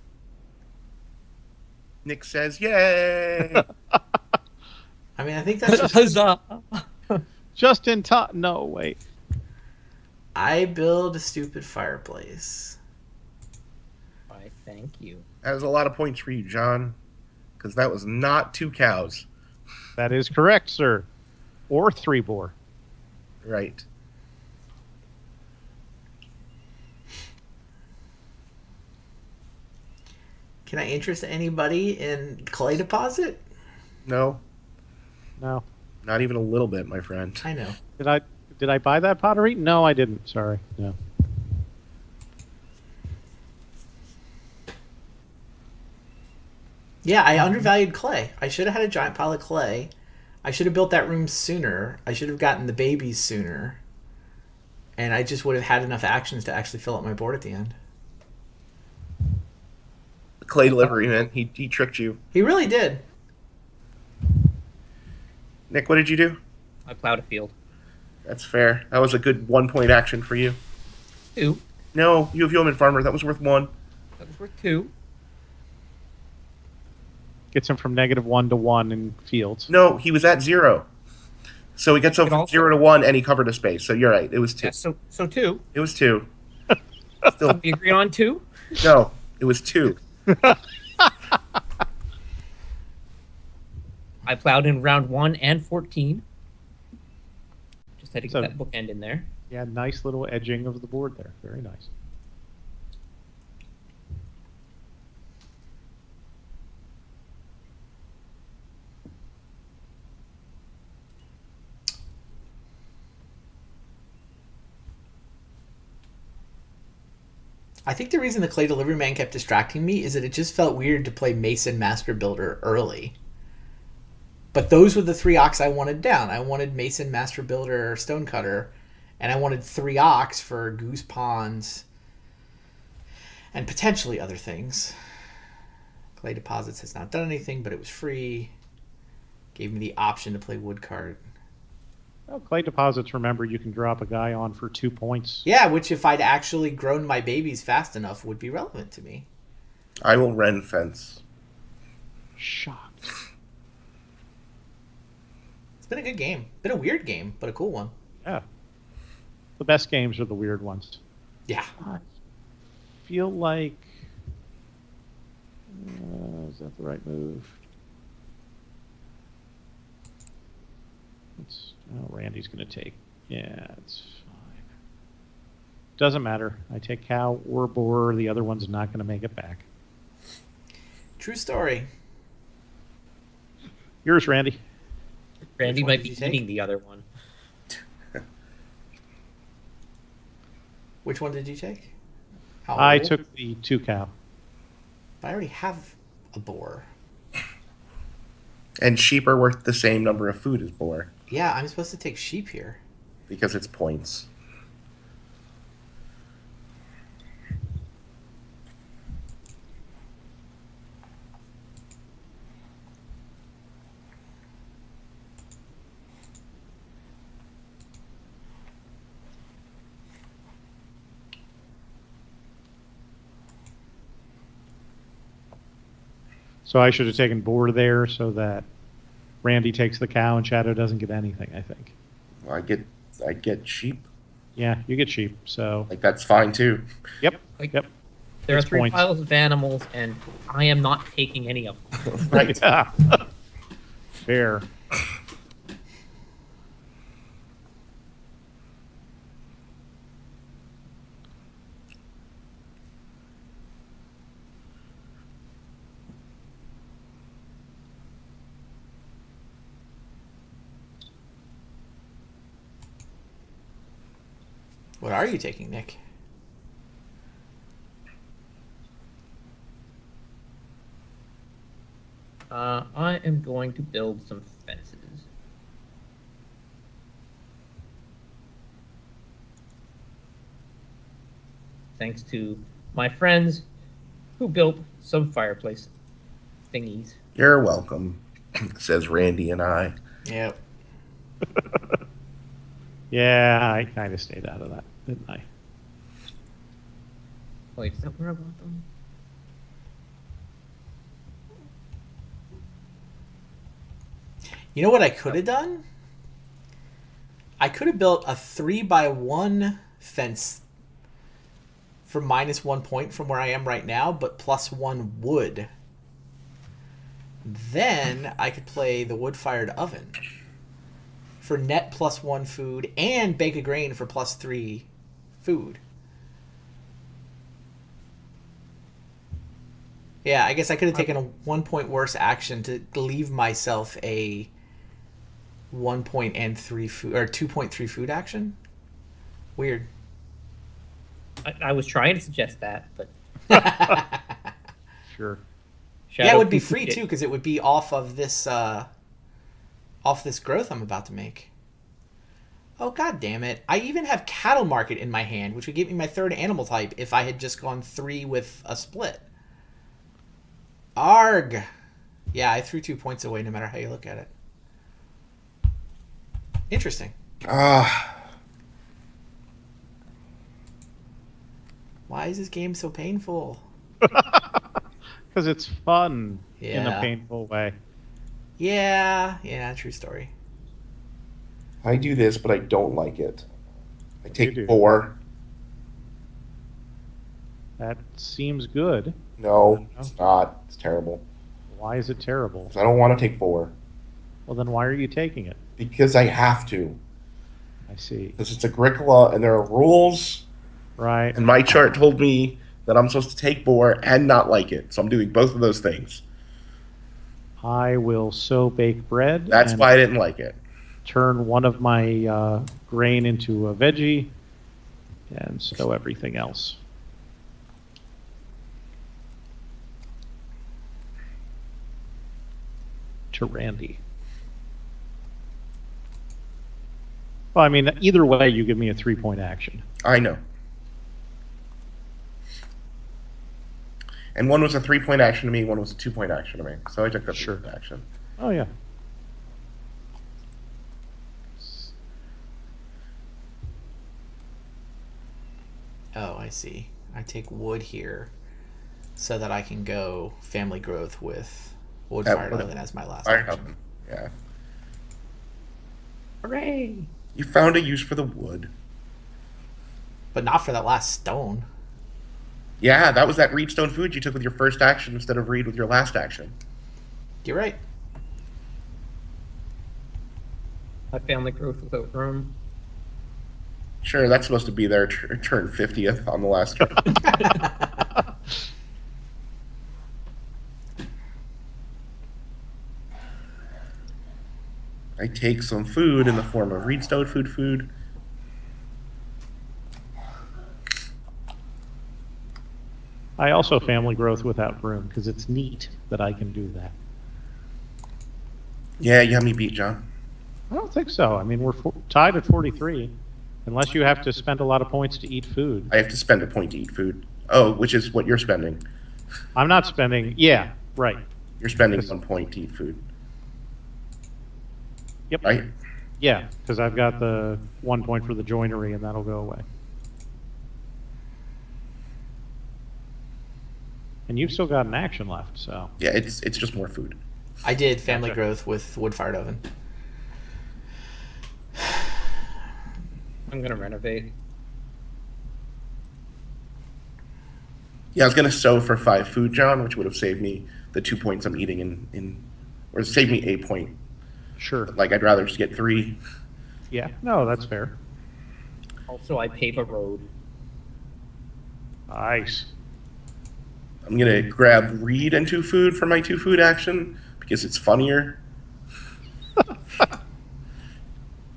S3: Nick says, yay!
S2: I mean, I think that's just...
S4: Huzzah!
S1: Just in time. No, wait.
S2: I build a stupid fireplace.
S4: Why, thank you.
S3: That was a lot of points for you, John, because that was not 2 cows.
S1: That is correct, sir. Or 3 boar.
S3: Right.
S2: Can I interest anybody in clay deposit?
S3: No,
S1: No.
S3: not even a little bit, my friend.
S2: I know.
S1: Did I buy that pottery? No, I didn't. Sorry. No.
S2: Yeah, I undervalued clay. I should have had a giant pile of clay. I should have built that room sooner. I should have gotten the babies sooner. And I just would have had enough actions to actually fill up my board at the end.
S3: The clay delivery, man. He tricked you.
S2: He really did.
S3: Nick, what did you do?
S4: I plowed a field.
S3: That's fair. That was a good 1-point action for you.
S4: 2.
S3: No, you have Yeoman Farmer. That was worth 1.
S4: That was worth 2.
S1: Gets him from -1 to 1 in fields.
S3: No, he was at 0. So he gets him
S4: It
S3: from
S4: also-
S3: 0 to 1, and he covered a space. So you're right. It was 2.
S4: Yeah, so 2.
S3: It was 2. Still,
S4: We agree on 2?
S3: no, it was 2.
S4: I plowed in round 1 and 14. Just had to get
S1: So-
S4: that bookend in there.
S1: Yeah, nice little edging of the board there. Very nice.
S2: I think the reason the clay delivery man kept distracting me is that it just felt weird to play Mason Master Builder early. But those were the 3 ox I wanted down. I wanted Mason Master Builder Stonecutter, and I wanted 3 ox for Goose Ponds and potentially other things. Clay Deposits has not done anything, but it was free. Gave me the option to play Woodcart.
S1: Well, clay deposits, remember, you can drop a guy on for 2 points.
S2: Yeah, which if I'd actually grown my babies fast enough would be relevant to me.
S3: I will Ren fence.
S1: Shocked.
S2: It's been a good game. Been a weird game, but a cool one.
S1: Yeah. The best games are the weird ones.
S2: Yeah.
S1: I feel like... is that the right move? Randy's going to take. Yeah, it's fine. Doesn't matter. I take cow or boar. The other one's not going to make it back.
S2: True story.
S1: Yours, Randy.
S4: Randy
S2: Which one
S4: might
S2: did
S4: be
S2: you take?
S4: eating the other one.
S2: Which one did you take?
S1: I took the 2 cow.
S2: But I already have a boar.
S3: And sheep are worth the same number of food as boar
S2: Yeah, I'm supposed to take sheep here.
S3: because it's points.
S1: So I should have taken boar there so that Randy takes the cow and Shadow doesn't get anything, I think.
S3: I get sheep.
S1: Yeah, you get sheep, so...
S3: Like, that's fine too.
S1: Yep,
S4: Like,
S1: yep.
S4: There are
S1: It's
S4: 3
S1: points.
S4: piles of animals, and I am not taking any of them.
S3: Right.
S1: Yeah. Fair.
S2: What are you taking, Nick?
S4: I am going to build some fences. Thanks to my friends who built some fireplace thingies.
S3: You're welcome, says Randy and I.
S2: Yep.
S1: Yeah, I kind of stayed out of that, didn't I?
S4: Wait, is that where I want them?
S2: You know what I could have done? I could have built a 3x1 fence for -1 point from where I am right now, but +1 wood. Then I could play the wood-fired oven for net +1 food and bake a grain for +3 food. Yeah, I guess I could have taken a 1 point worse action to leave myself a 1 point and 3 food or 2.3 food action. Weird.
S4: I was trying to suggest that, but
S1: Sure.
S2: Yeah, it would be
S4: poo-pooed
S2: free
S4: it.
S2: too because it would be off of this growth I'm about to make. Oh god damn it! I even have cattle market in my hand, which would give me my 3rd animal type if I had just gone 3 with a split. Arg. Yeah, I threw 2 points away no matter how you look at it. Interesting. Why is this game so painful?
S1: Because it's fun in a
S2: Yeah.
S1: painful way.
S2: Yeah, true story.
S3: I do this, but I don't like it. I
S1: do.
S3: take 4.
S1: That seems good.
S3: No, it's not. It's terrible.
S1: Why is it terrible?
S3: 'Cause I don't want to take 4.
S1: Well, then why are you taking it?
S3: Because I have to.
S1: I see.
S3: Because it's Agricola and there are rules.
S1: Right.
S3: And my chart told me that I'm supposed to take boar and not like it. So I'm doing both of those things.
S1: I will sow bake bread.
S3: That's
S1: and
S3: why I didn't like it.
S1: turn one of my grain into a veggie and sow everything else. To Randy. Well, I mean, either way, you give me a 3-point action.
S3: I know. And one was a 3-point action to me, one was a 2-point action to me. So I took the
S1: Sure.
S3: 3-point action.
S1: Oh, yeah.
S2: I see. I take wood here so that I can go family growth with wood fired oven as my last
S3: Fire
S2: action.
S3: oven. Yeah.
S4: Hooray!
S3: You found a use for the wood.
S2: But not for that last stone.
S3: Yeah, that was that reed stone food you took with your first action instead of reed with your last action.
S2: You're right.
S4: My family growth without room.
S3: Sure, that's supposed to be their turn 50th on the last turn. I take some food in the form of reed stone food.
S1: I also family growth without room because it's neat that I can do that.
S3: Yeah, you have me beat, John.
S1: I don't think so. I mean, we're tied at 43, unless you have to spend a lot of points to eat food.
S3: I have to spend a point to eat food. Oh, which is what you're spending.
S1: I'm not spending. Yeah, right.
S3: You're spending 1 point to eat food.
S1: Yep.
S3: Right?
S1: Yeah, because I've got the 1 point for the joinery, and that'll go away. And you've still got an action left, so.
S3: Yeah, it's just more food.
S2: I did family growth with wood fired oven.
S4: I'm gonna renovate.
S3: Yeah, I was gonna sow for 5 food, John, which would have saved me the 2 points I'm eating or saved me a point.
S1: Sure.
S3: Like I'd rather just get 3.
S1: Yeah. No, that's fair.
S4: Also, I pave a road.
S1: Nice.
S3: I'm gonna grab reed and 2 food for my 2 food action because it's funnier.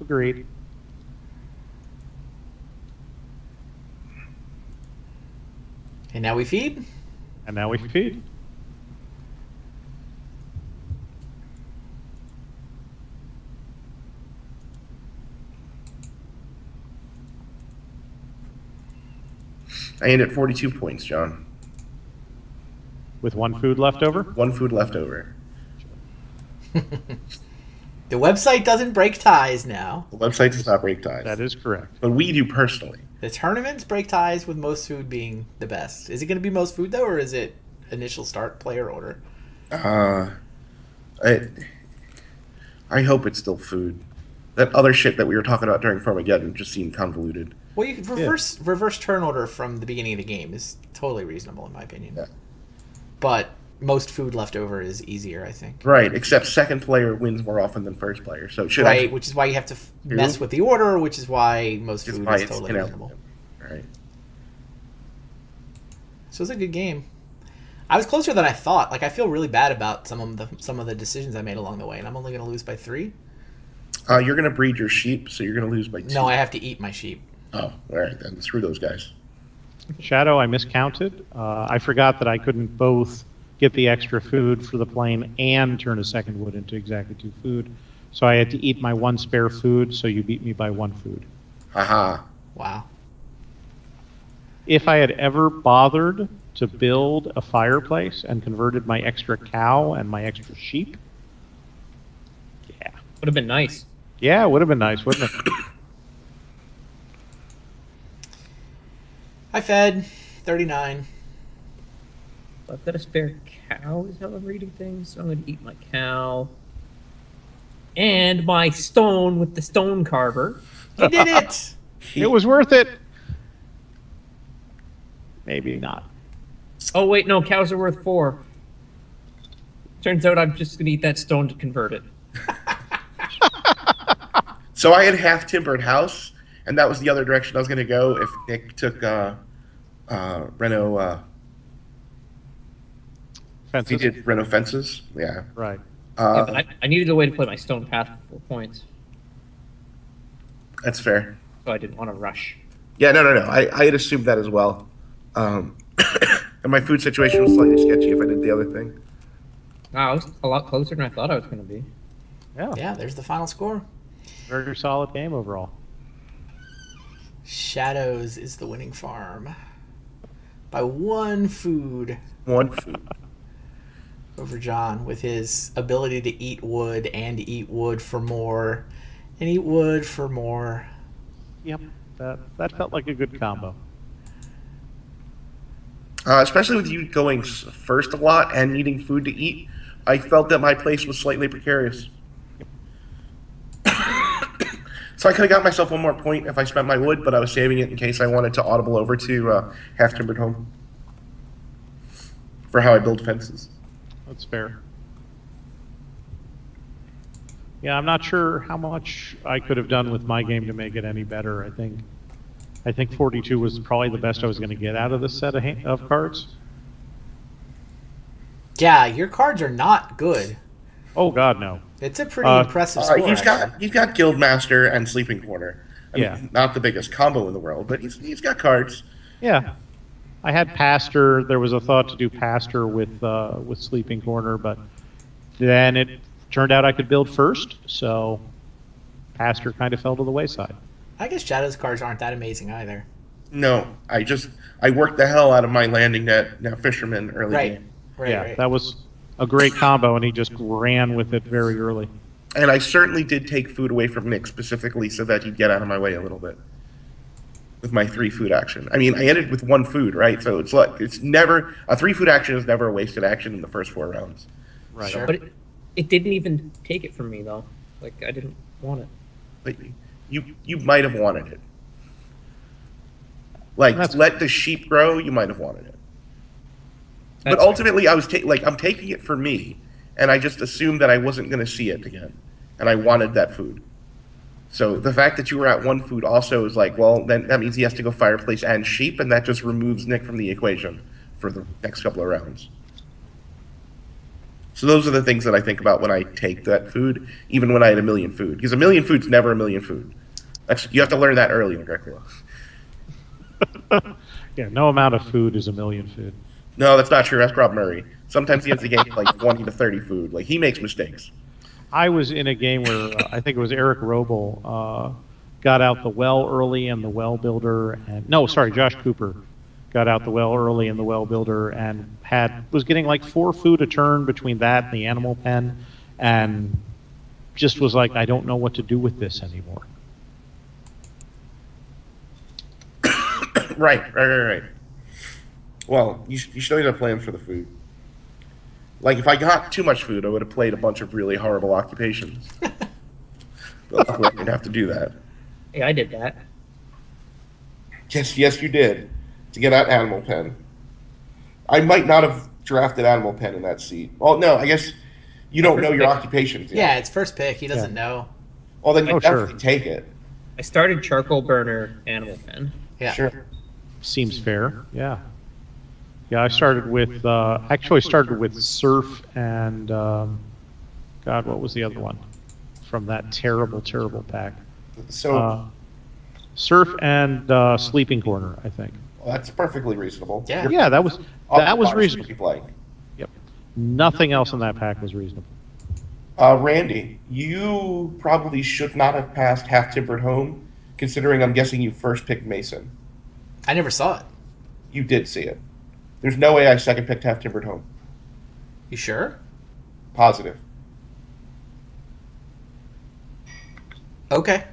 S1: Agreed.
S2: And now we feed.
S1: And now we feed.
S3: I end at 42 points, John.
S1: With 1 food left over?
S3: 1 food left over.
S2: The website doesn't break ties now.
S3: The website does not break ties.
S1: That is correct.
S3: But we do personally.
S2: The tournaments break ties with most food being the best. Is it going to be most food, though, or is it initial start player order?
S3: I hope it's still food. That other shit that we were talking about during Farmageddon just seemed convoluted.
S2: Well, you can reverse turn order from the beginning of the game is totally reasonable, in my opinion.
S3: Yeah.
S2: But most food left over is easier, I think.
S3: Right, except second player wins more often than first player. So it should
S2: Right,
S3: actually,
S2: which is why you have to mess with the order, which is why most
S3: is
S2: food
S3: why
S2: is
S3: it's
S2: totally
S3: ineligible.
S2: reasonable.
S3: Right.
S2: So it's a good game. I was closer than I thought. Like, I feel really bad about some of the decisions I made along the way, and I'm only going to lose by 3.
S3: You're going to breed your sheep, so you're going to lose by 2.
S2: No, I have to eat my sheep.
S3: Oh, all right, then screw those guys.
S1: Shadow, I miscounted. I forgot that I couldn't both get the extra food for the plane and turn a second wood into exactly 2 food. So I had to eat my 1 spare food, so you beat me by 1 food.
S3: Haha.
S2: Wow.
S1: If I had ever bothered to build a fireplace and converted my extra cow and my extra sheep, yeah.
S4: Would have been nice.
S1: Yeah, it would have been nice, wouldn't it?
S2: I fed 39.
S4: I've got a spare cow, is how I'm reading things. So I'm going to eat my cow. And my stone with the stone carver.
S2: You did it!
S1: It was worth it. Maybe not.
S4: Oh, wait, no, cows are worth 4. Turns out I'm just going to eat that stone to convert it.
S3: So I had half timbered house, and that was the other direction I was going to go if Nick took Reno.
S1: Fences.
S3: He did Reno fences. Yeah.
S1: Right.
S4: Yeah, but I needed a way to play my stone path for 4 points,
S3: That's fair.
S4: so I didn't want to rush.
S3: Yeah, no. I had assumed that as well. And my food situation was slightly sketchy if I did the other thing.
S4: Wow, I was a lot closer than I thought I was going to be.
S1: Yeah.
S2: Yeah, there's the final score.
S1: Very solid game overall.
S2: Shadows is the winning farm. By 1 food
S3: 1 food.
S2: over John with his ability to eat wood and eat wood for more and eat wood for more.
S1: Yep. That felt like a good combo.
S3: Especially with you going first a lot and needing food to eat, I felt that my place was slightly precarious. So I could have got myself one more point if I spent my wood, but I was saving it in case I wanted to audible over to Half Timbered Home for how I build fences.
S1: That's fair. Yeah, I'm not sure how much I could have done with my game to make it any better. I think 42 was probably the best I was going to get out of this set of cards.
S2: Yeah, your cards are not good.
S1: Oh God, no.
S2: It's a pretty impressive score.
S3: He's got Guildmaster and Sleeping Corner. I
S1: Yeah.
S3: mean, not the biggest combo in the world, but he's got cards.
S1: Yeah, I had Pastor. There was a thought to do Pastor with Sleeping Corner, but then it turned out I could build first, so Pastor kind of fell to the wayside.
S2: I guess Shadow's cards aren't that amazing either.
S3: No, I worked the hell out of my landing net now Fisherman early
S2: Right.
S3: game.
S2: Right.
S1: That was a great combo, and he just ran with it very early.
S3: And I certainly did take food away from Nick specifically so that he'd get out of my way a little bit with my 3 food action. I mean, I ended with 1 food, right? So it's never a 3 food action is never a wasted action in the first 4 rounds.
S1: Right.
S2: Sure.
S4: But it didn't even take it from me though. Like I didn't want it.
S3: Like, you might have wanted it. Like let the sheep grow, you might have wanted it. But ultimately, I was I'm taking it for me, and I just assumed that I wasn't going to see it again, and I wanted that food. So the fact that you were at 1 food also is like, well, then that means he has to go fireplace and sheep, and that just removes Nick from the equation for the next couple of rounds. So those are the things that I think about when I take that food, even when I had 1,000,000 food, because 1,000,000 food's never 1,000,000 food. You have to learn that early in Agricola.
S1: Yeah, no amount of food is 1,000,000 food.
S3: No, that's not true. That's Rob Murray. Sometimes he has the game like 20 to 30 food. Like, he makes mistakes.
S1: I was in a game where I think it was Eric Roble got out the well early and the well builder, and Josh Cooper got out the well early and the well builder, and was getting like 4 food a turn between that and the animal pen, and just was like, I don't know what to do with this anymore.
S3: Right. Well, you should always have plans for the food. Like, if I got too much food, I would have played a bunch of really horrible occupations. But luckily, I didn't have to do that.
S4: Hey, I did that.
S3: Yes, you did. To get out Animal Pen. I might not have drafted Animal Pen in that seat. Well, no, I guess you don't know your occupations yet.
S2: Yeah, it's first pick. He doesn't know.
S3: Well, then you
S1: sure.
S3: definitely take it.
S4: I started charcoal burner animal pen.
S2: Yeah.
S3: Sure.
S1: Seems fair. Yeah. Yeah, I started with actually started with Surf and God, what was the other one from that terrible pack?
S3: So
S1: Surf and Sleeping Corner, I think.
S3: well, that's perfectly reasonable.
S2: Yeah.
S1: Yeah, that was reasonable.
S3: Like.
S1: Yep. Nothing else in that pack was reasonable.
S3: Randy, you probably should not have passed Half Timbered Home, considering I'm guessing you first picked Mason.
S2: I never saw it.
S3: You did see it. There's no way I second picked Half Timbered Home.
S2: You sure?
S3: Positive.
S2: Okay.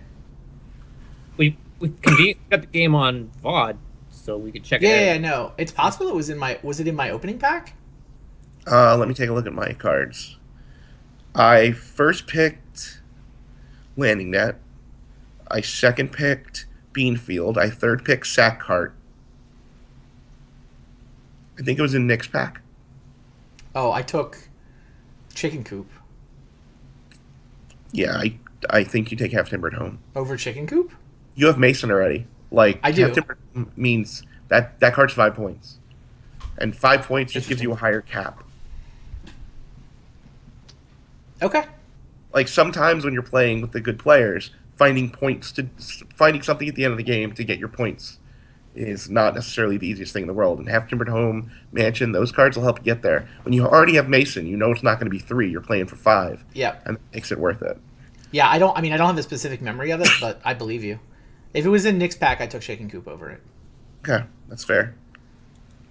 S4: We conveniently got the game on VOD, so we could check it out.
S2: Yeah, no. It's possible it was it in my opening pack?
S3: Let me take a look at my cards. I first picked Landing Net. I second picked Beanfield. I third picked Sack Cart. I think it was in Nick's pack.
S2: Oh, I took Chicken Coop
S3: Yeah, I think you take Half Timbered Home.
S2: over Chicken Coop?
S3: You have Mason already. Like,
S2: I do.
S3: Half Timbered Home means that card's 5 points. And 5 points just gives you a higher cap.
S2: Okay.
S3: Like, sometimes when you're playing with the good players, finding something at the end of the game to get your points is not necessarily the easiest thing in the world. And Half Timbered Home, Mansion, those cards will help you get there. When you already have Mason, you know it's not going to be 3. You're playing for 5.
S2: Yeah.
S3: And that makes it worth it.
S2: Yeah, I don't have the specific memory of it, but I believe you. If it was in Nick's pack, I took Chicken Coop over it.
S3: Okay, that's fair.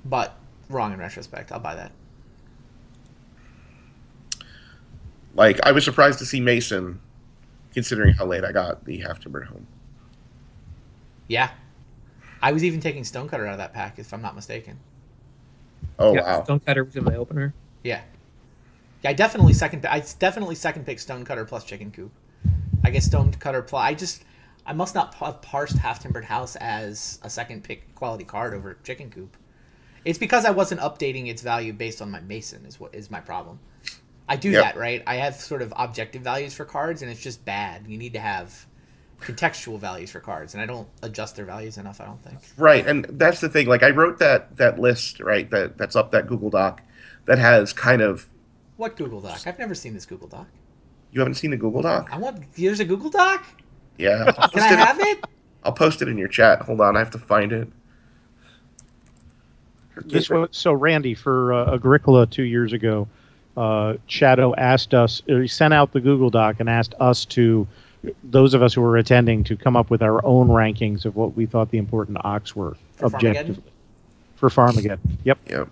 S2: But wrong in retrospect. I'll buy that.
S3: Like, I was surprised to see Mason, considering how late I got the Half Timbered Home.
S2: Yeah. I was even taking Stonecutter out of that pack, if I'm not mistaken.
S3: Oh
S4: Yeah,
S3: wow.
S4: Stonecutter was in my opener.
S2: Yeah. Yeah, I definitely second pick Stonecutter plus Chicken Coop. I guess Stonecutter plus I must not have parsed Half Timbered House as a second pick quality card over Chicken Coop. It's because I wasn't updating its value based on my Mason is my problem. I do that, right? I have sort of objective values for cards, and it's just bad. You need to have contextual values for cards, and I don't adjust their values enough, I don't think.
S3: Right, and that's the thing. Like I wrote that list, right? That's up that Google Doc that has kind of.
S2: What Google Doc? I've never seen this Google Doc.
S3: You haven't seen the Google Doc?
S2: There's a Google Doc?
S3: Yeah.
S2: Can I have it?
S3: I'll post it in your chat. Hold on, I have to find it.
S1: So Randy, for Agricola 2 years ago, Shadow asked us, he sent out the Google Doc and asked us those of us who were attending, to come up with our own rankings of what we thought the important ox were objectively. For Farmageddon. Yep.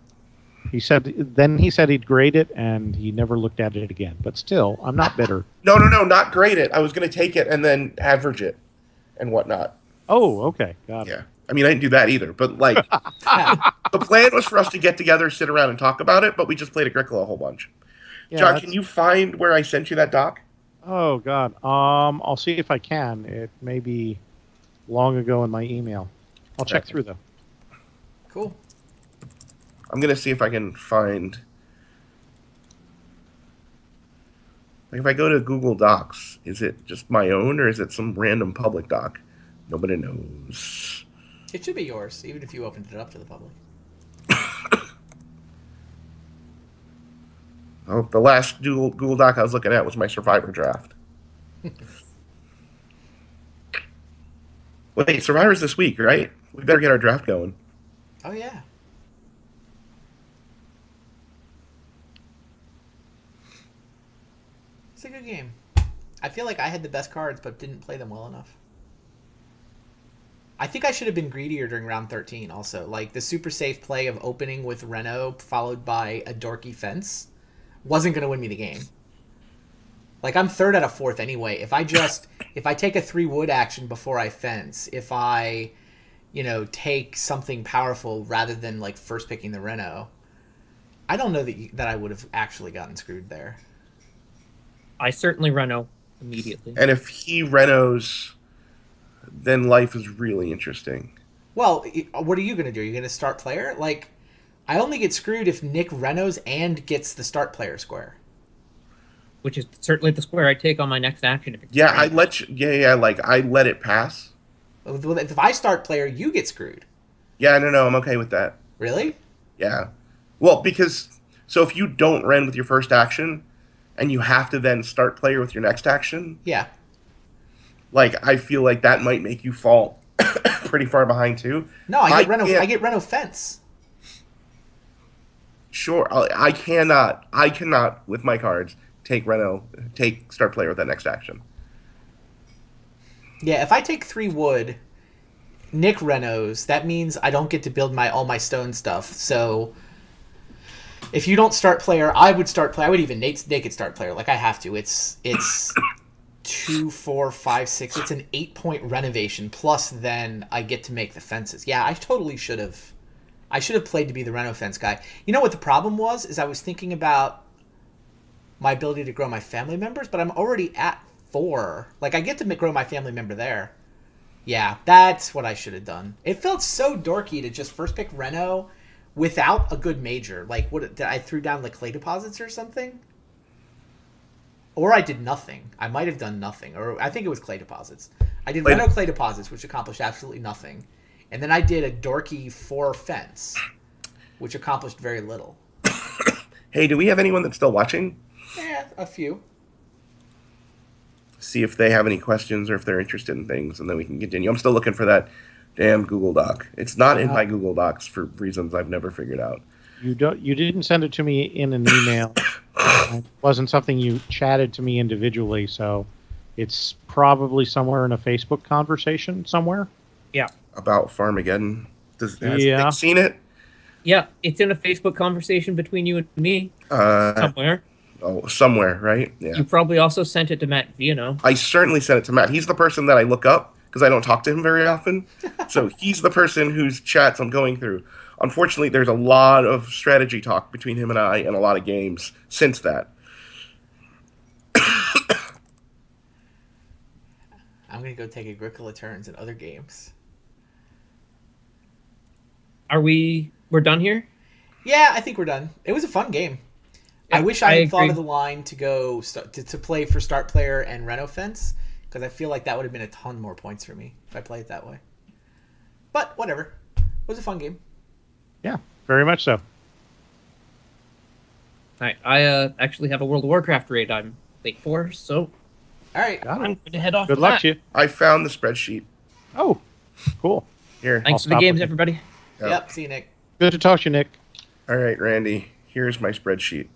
S1: He said he'd grade it, and he never looked at it again. But still, I'm not bitter.
S3: No, not grade it. I was going to take it and then average it and whatnot.
S1: Oh, okay. Got it.
S3: Yeah. I mean, I didn't do that either. But, like, the plan was for us to get together, sit around, and talk about it, but we just played Agricola a whole bunch. Yeah, John, can you find where I sent you that doc?
S1: Oh, God. I'll see if I can. It may be long ago in my email. I'll check through, though.
S2: Cool.
S3: I'm going to see if I can find... Like, if I go to Google Docs, is it just my own, or is it some random public doc? Nobody knows.
S2: It should be yours, even if you opened it up to the public.
S3: Oh, the last Google Doc I was looking at was my Survivor draft. Wait, Survivor's this week, right? We better get our draft going.
S2: Oh, yeah. It's a good game. I feel like I had the best cards, but didn't play them well enough. I think I should have been greedier during round 13 also. Like, the super safe play of opening with Reno followed by a dorky fence wasn't going to win me the game. Like, I'm third out of fourth anyway. If I take a 3 wood action before I fence, if I, take something powerful rather than, like, first picking the Reno, I don't know that I would have actually gotten screwed there.
S4: I certainly Reno immediately.
S3: And if he Renos, then life is really interesting.
S2: Well, what are you going to do? Are you going to start player? Like, I only get screwed if Nick Renos and gets the start player square.
S4: Which is certainly the square I take on my next action. If it's
S3: I let it pass.
S2: If I start player, you get screwed.
S3: Yeah, no, I'm okay with that.
S2: Really?
S3: Yeah. Well, so if you don't Ren with your first action, and you have to then start player with your next action.
S2: Yeah.
S3: Like, I feel like that might make you fall pretty far behind too.
S2: No, I get Reno fence.
S3: Sure, I cannot with my cards take start player with that next action.
S2: Yeah, if I take 3 wood, Nick Renos, that means I don't get to build all my stone stuff. So if you don't start player, I would start player. I would even naked start player. Like, I have to. It's 2, 4, 5, 6. It's an 8-point renovation. Plus, then I get to make the fences. Yeah, I totally should have. I should have played to be the reno fence guy. You know what the problem was? Is I was thinking about my ability to grow my family members, but I'm already at 4. Like, I get to grow my family member there. Yeah, that's what I should have done. It felt so dorky to just first pick Reno without a good major. Like, what I threw down like clay deposits or something? Or I did nothing. I might have done nothing. Or I think it was clay deposits. I did Reno clay deposits, which accomplished absolutely nothing. And then I did a dorky 4 fence, which accomplished very little.
S3: Hey, do we have anyone that's still watching?
S2: Yeah, a few.
S3: See if they have any questions or if they're interested in things, and then we can continue. I'm still looking for that damn Google Doc. It's not in my Google Docs for reasons I've never figured out.
S1: You didn't send it to me in an email. It wasn't something you chatted to me individually, so it's probably somewhere in a Facebook conversation somewhere.
S4: Yeah.
S3: About Farmageddon. Has
S1: Nick
S3: seen it?
S4: Yeah, it's in a Facebook conversation between you and me somewhere.
S3: Oh, somewhere, right? Yeah.
S4: You probably also sent it to Matt Viano.
S3: I certainly sent it to Matt. He's the person that I look up because I don't talk to him very often. So he's the person whose chats I'm going through. Unfortunately, there's a lot of strategy talk between him and I in a lot of games since that.
S2: I'm gonna go take Agricola turns in other games.
S4: We're done here?
S2: Yeah, I think we're done. It was a fun game. I
S4: Yep,
S2: wish I had thought
S4: agree.
S2: of the line to go to play for start player and Reno fence, because I feel like that would have been a ton more points for me if I played it that way. But whatever. It was a fun game.
S1: Yeah, very much so.
S4: Alright, I actually have a World of Warcraft raid I'm late for, so
S2: All right.
S1: Got
S4: I'm
S1: it.
S4: going to head off.
S1: Good
S4: to
S1: luck
S4: that.
S1: to you.
S3: I found the spreadsheet.
S1: Oh, cool.
S3: Here.
S4: Thanks for the
S1: stop
S4: games,
S1: with you.
S4: everybody.
S3: Yep.
S2: Yep. See you, Nick.
S1: Good to talk to you, Nick.
S3: All right, Randy. Here's my spreadsheet.